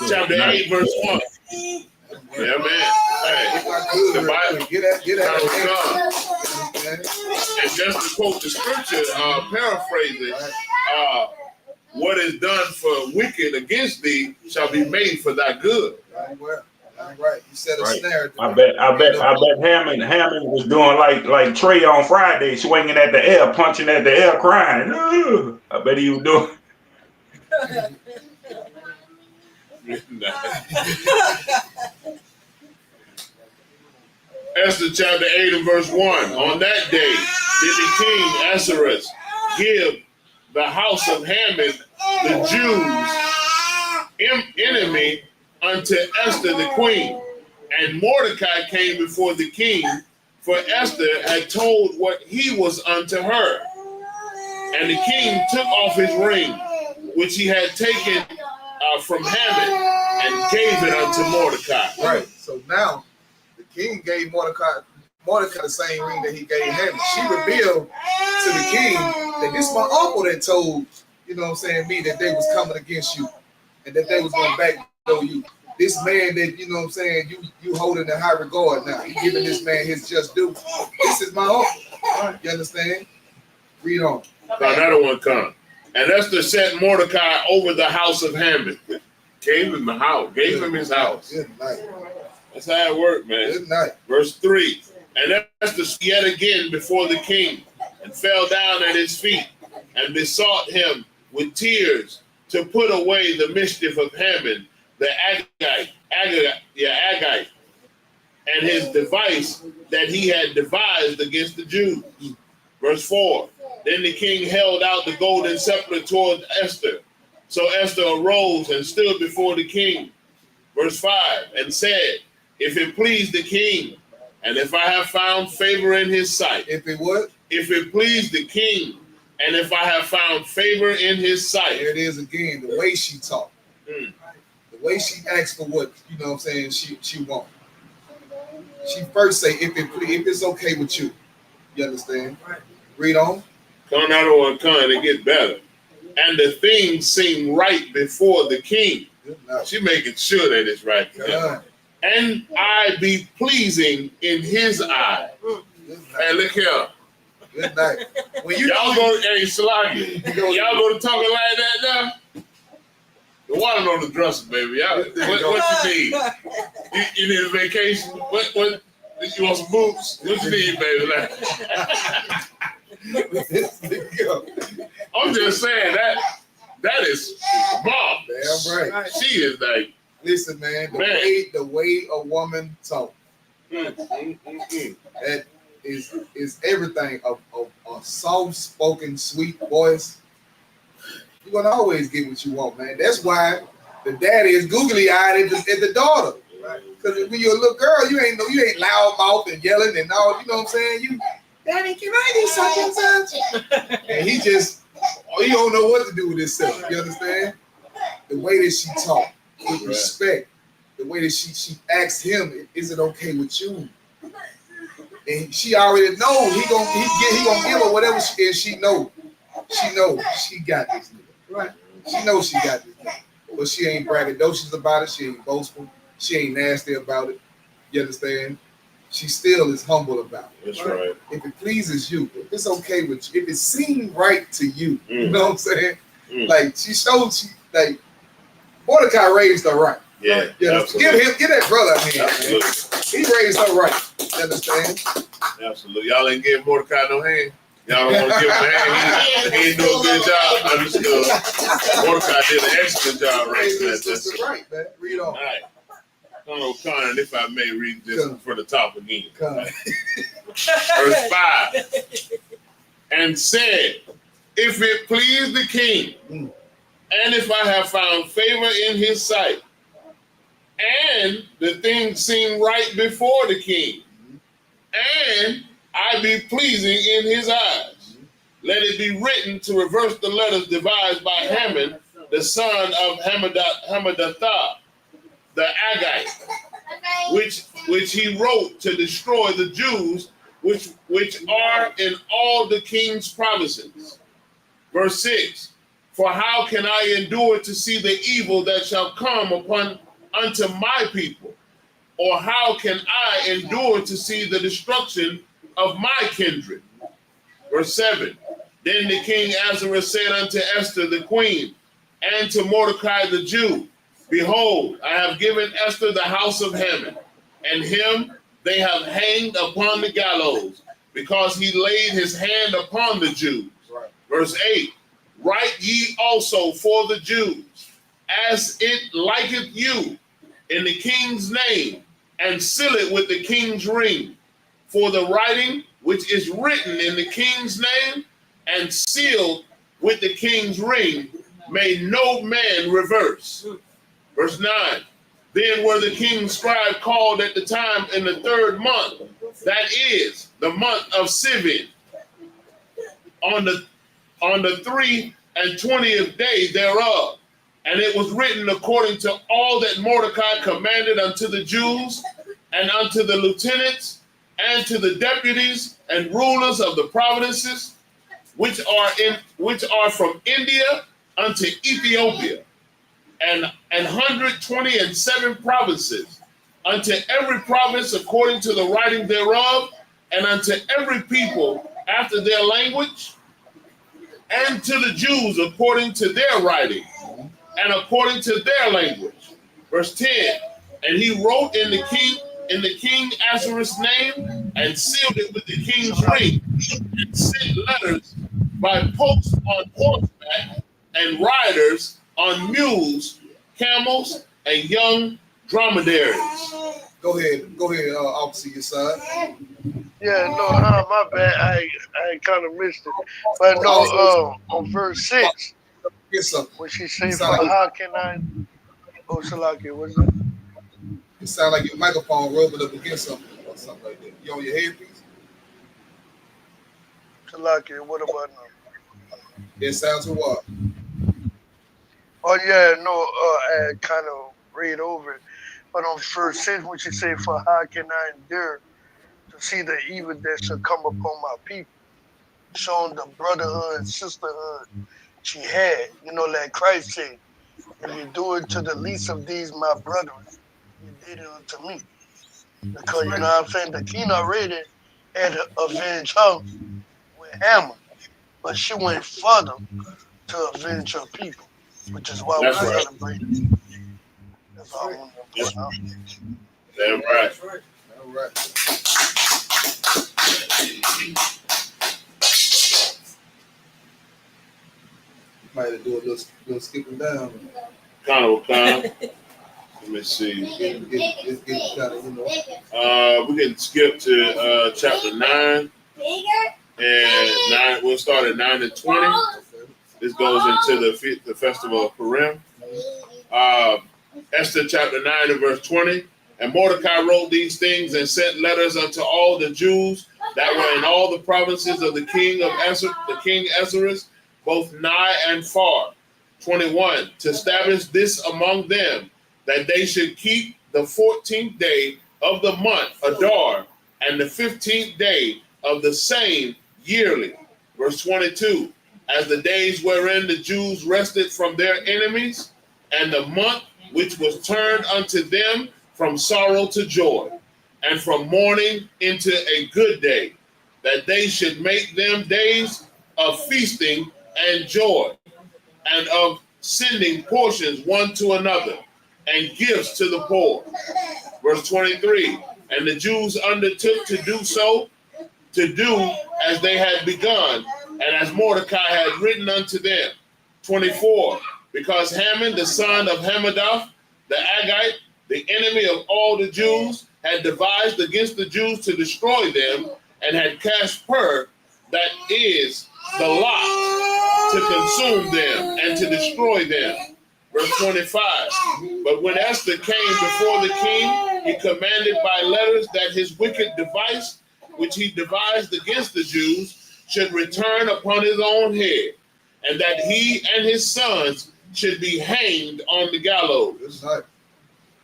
Chapter 8, verse 1. Yeah, man. Hey, the Bible. And just to quote the scripture, paraphrase it, what is done for wicked against thee shall be made for thy good. Right. You said a snare. I bet Hammond was doing like Trey on Friday, swinging at the air, punching at the air, crying. Ugh. I bet he was doing. Esther chapter 8 and verse 1. On that day did the king Ahasuerus give the house of Haman, the Jews' enemy, unto Esther the queen. And Mordecai came before the king, for Esther had told what he was unto her. And the king took off his ring, which he had taken from Haman, and gave it unto Mordecai. Right. So now the king gave Mordecai the same ring that he gave Haman. She revealed to the king that this my uncle that told, you know what I'm saying, me that they was coming against you and that they was going to backdoor you. This man that, you know what I'm saying, you holding in high regard now. You giving this man his just due. This is my uncle. You understand? Read on. Another one come. And Esther set Mordecai over the house of Haman. Gave him the house. Gave him his house. Good night. That's how it worked, man. Good night. Verse 3. And Esther yet again before the king, and fell down at his feet, and besought him with tears to put away the mischief of Haman, the Agagite, and his device that he had devised against the Jews. Verse 4. Then the king held out the golden scepter toward Esther. So Esther arose and stood before the king. Verse 5. And said, if it please the king, and if I have found favor in his sight. If it would? If it please the king, and if I have found favor in his sight. There it is again, the way she talked. The way she asked for what, you know what I'm saying, she want. She first say, if it's okay with you. You understand? Read on. Come out of one con, it gets better. And the thing seemed right before the king. She making sure that it's right. And I be pleasing in his eye. Hey, look here. Good night. When y'all go, hey, Salaki, y'all go to talking like that now? The water on the dresser, baby. What you need? You need a vacation? What? You want some boots? What you need, baby? I'm just saying that is bomb. Damn right. She is like. Listen, man. The way a woman talk. That is everything. A soft-spoken, sweet voice. You're gonna always get what you want, man. That's why the daddy is googly-eyed at the daughter. Because when you're a little girl, you ain't loud mouth and yelling and all. You know what I'm saying? Daddy, can I do such and such? And he don't know what to do with himself. You understand? The way that she talked with respect, the way that she asked him, "Is it okay with you?" And she already knows he gonna give her whatever she knows. She knows she got this nigga. Right. She knows she got this nigga. But she ain't braggadocious about it. She ain't boastful. She ain't nasty about it. You understand? She still is humble about it. That's right. If it pleases you, if it's okay with you, if it seems right to you, you know what I'm saying? Like she showed like Mordecai raised her right. Yeah. Give that brother a hand. He raised her right. You understand? Absolutely. Y'all ain't giving Mordecai no hand. Y'all don't want to give him a hand. He ain't doing a good job. Understood. Mordecai did an excellent job raising that. That's right, man. Read on. All right. Colonel Connor, if I may read this for the top again. Verse 5. And said, if it please the king, and if I have found favor in his sight, and the thing seem right before the king, and I be pleasing in his eyes, let it be written to reverse the letters devised by Haman, the son of Hammedatha, the Agite, which he wrote to destroy the Jews, which are in all the king's provinces. Verse 6, for how can I endure to see the evil that shall come unto my people? Or how can I endure to see the destruction of my kindred? Verse 7, then the king Ahasuerus said unto Esther the queen, and to Mordecai the Jew, behold, I have given Esther the house of Haman, and him they have hanged upon the gallows, because he laid his hand upon the Jews. Right. Verse 8, write ye also for the Jews, as it liketh you, in the king's name, and seal it with the king's ring. For the writing which is written in the king's name, and sealed with the king's ring, may no man reverse. Verse 9, then were the king's scribe called at the time in the 3rd month, that is, the month of Sivan, on the 23rd day thereof. And it was written according to all that Mordecai commanded unto the Jews, and unto the lieutenants, and to the deputies and rulers of the provinces, which are from India unto Ethiopia, and 127 provinces, unto every province according to the writing thereof, and unto every people after their language, and to the Jews according to their writing, and according to their language. Verse 10, and he wrote in the king Ahasuerus' name, and sealed it with the king's ring, and sent letters by post on horseback, and riders on mules, camels, and young dromedaries. Go ahead, officer, your side. Yeah, no, my bad. I kind of missed it. But no, on verse 6, when she said, how can I, Salaki, what's that? It sounds like your microphone rubbing up against something or something like that. You on your headpiece? Salaki, what about now? It sounds to what? Oh, yeah, no, I kind of read over it. But on verse 6, when she said, for how can I endure to see the evil that shall come upon my people? Showing the brotherhood and sisterhood she had. You know, like Christ said, if you do it to the least of these, my brethren, you did it unto me. Because, you know what I'm saying, the king already had to avenge her with Haman. But she went further to avenge her people, which is why we're celebrating. That's all I want to point out. Damn right. All right. Might have to do a little skipping down. Kind of. Let me see. It's getting kind of, you know. We can skip to chapter 9. And 9. We'll start at 9 and 20. This goes into the festival of Purim. Esther chapter 9 and verse 20. And Mordecai wrote these things and sent letters unto all the Jews that were in all the provinces of the king Ahasuerus, both nigh and far. 21, to establish this among them, that they should keep the 14th day of the month, Adar, and the 15th day of the same yearly. Verse 22, as the days wherein the Jews rested from their enemies, and the month which was turned unto them from sorrow to joy, and from mourning into a good day, that they should make them days of feasting and joy, and of sending portions one to another, and gifts to the poor. Verse 23, and the Jews undertook to do as they had begun, and as Mordecai had written unto them. 24, because Haman, the son of Hammedatha, the Agagite, the enemy of all the Jews, had devised against the Jews to destroy them, and had cast Pur, that is the lot, to consume them and to destroy them. Verse 25, but when Esther came before the king, he commanded by letters that his wicked device, which he devised against the Jews, should return upon his own head, and that he and his sons should be hanged on the gallows.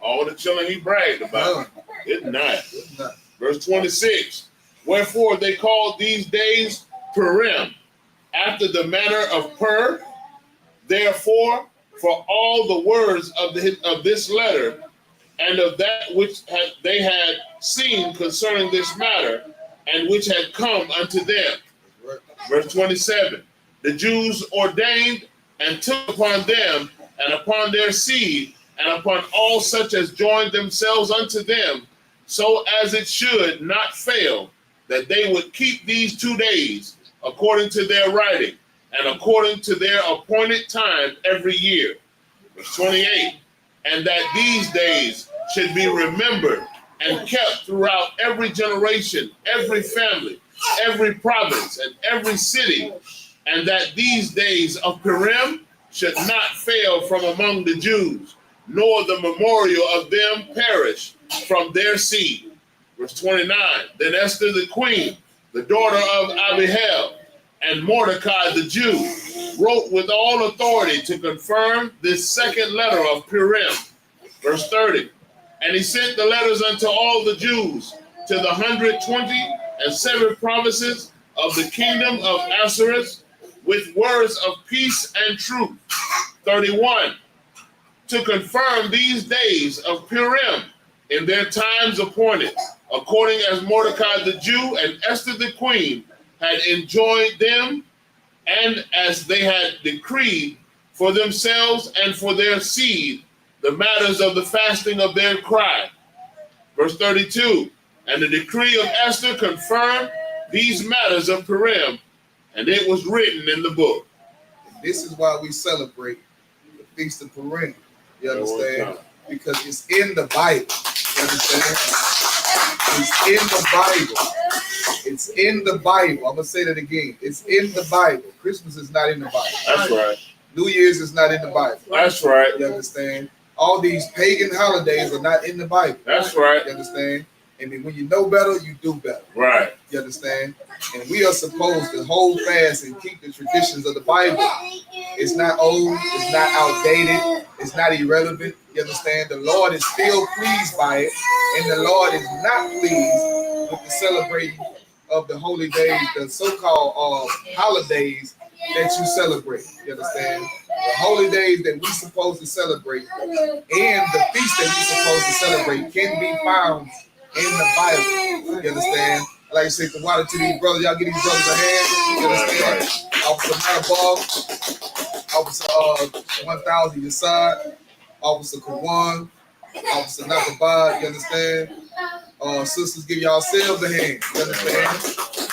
All the children he bragged about. It's not. Verse 26, wherefore they called these days Purim, after the manner of Pur. Therefore, for all the words of this letter, and of that which they had seen concerning this matter, and which had come unto them. Verse 27, the Jews ordained and took upon them, and upon their seed, and upon all such as joined themselves unto them, so as it should not fail, that they would keep these 2 days, according to their writing, and according to their appointed time every year. Verse 28, and that these days should be remembered and kept throughout every generation, every family, every province, and every city, and that these days of Purim should not fail from among the Jews, nor the memorial of them perish from their seed. Verse 29, then Esther the queen, the daughter of Abihail, and Mordecai the Jew, wrote with all authority to confirm this second letter of Purim. Verse 30, and he sent the letters unto all the Jews to the 127 provinces of the kingdom of Ahasuerus with words of peace and truth. 31, to confirm these days of Purim in their times appointed, according as Mordecai the Jew and Esther the queen had enjoined them, and as they had decreed for themselves and for their seed the matters of the fasting of their cry. Verse 32, and the decree of Esther confirmed these matters of Purim, and it was written in the book. This is why we celebrate the Feast of Purim. You understand? Because it's in the Bible. You understand? It's in the Bible. It's in the Bible. I'm going to say that again. It's in the Bible. Christmas is not in the Bible. That's right. New Year's is not in the Bible. That's right. You understand? All these pagan holidays are not in the Bible. That's right. You understand? And then when you know better, you do better. Right. You understand? And we are supposed to hold fast and keep the traditions of the Bible. It's not old. It's not outdated. It's not irrelevant. You understand? The Lord is still pleased by it. And the Lord is not pleased with the celebrating of the holy days, the so-called holidays that you celebrate. You understand? The holy days that we're supposed to celebrate and the feast that we're supposed to celebrate can be found in the Bible. You understand? Like I said, the water to these brothers, y'all give these brothers a hand. You understand? Officer Manabal, Officer 1000 Yasad, Officer Kawan, Officer Nakabad, you understand? Sisters, give yourselves a hand. You understand?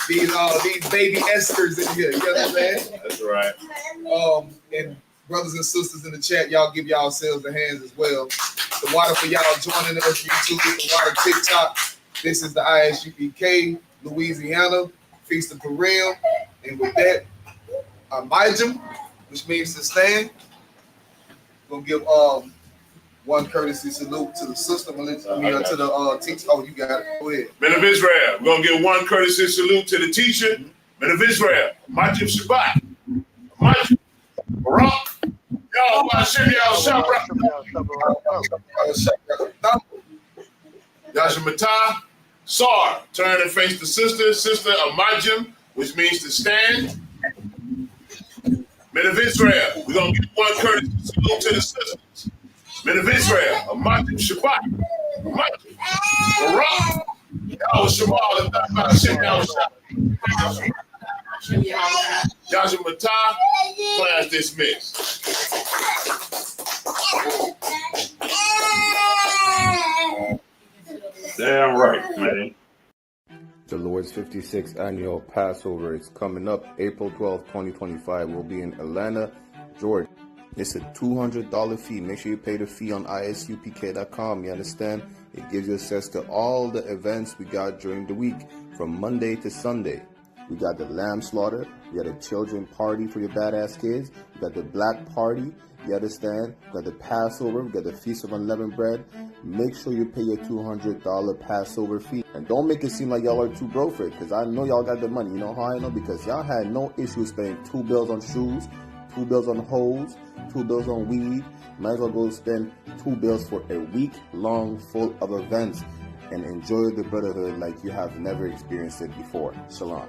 These baby Esters in here, you understand? That's right. And brothers and sisters in the chat, y'all give yourselves a hand as well. The water for y'all joining us, YouTube, the water TikTok. This is the ISUPK, Louisiana, Feast of Purim. And with that, Abijam, which means to stand. We're gonna give one courtesy salute to the sister, to the teacher. Oh, you got it. Go ahead. Men of Israel, we're going to give one courtesy salute to the teacher. Men of Israel, Majim Shabbat. Majim Barak. Y'all, Hashem Yahweh Shabbat. Yashamatah. Sar, turn and face the sister of Majim, which means to stand. Men of Israel, we're going to give one courtesy salute to the sisters. Men of Israel, a Majim Shabbat. Majim Barak. Yahweh Shabbat. Hashem Yahweh Shabbat. Yashamatah. Class dismissed. Damn right, man. The Lord's 56th annual Passover is coming up April 12th, 2025. We'll be in Atlanta, Georgia. It's a $200 fee. Make sure you pay the fee on isupk.com. You understand? It gives you access to all the events we got during the week from Monday to Sunday. We got the lamb slaughter. We got a children party for your badass kids. We got the black party. You understand? We got the Passover. We got the Feast of Unleavened Bread. Make sure you pay your $200 Passover fee. And don't make it seem like y'all are too broke for it, because I know y'all got the money. You know how I know? Because y'all had no issue spending $2 on shoes, $2 on hose, $2 on weed. Might as well go spend $2 for a week long full of events and enjoy the brotherhood like you have never experienced it before. Shalom.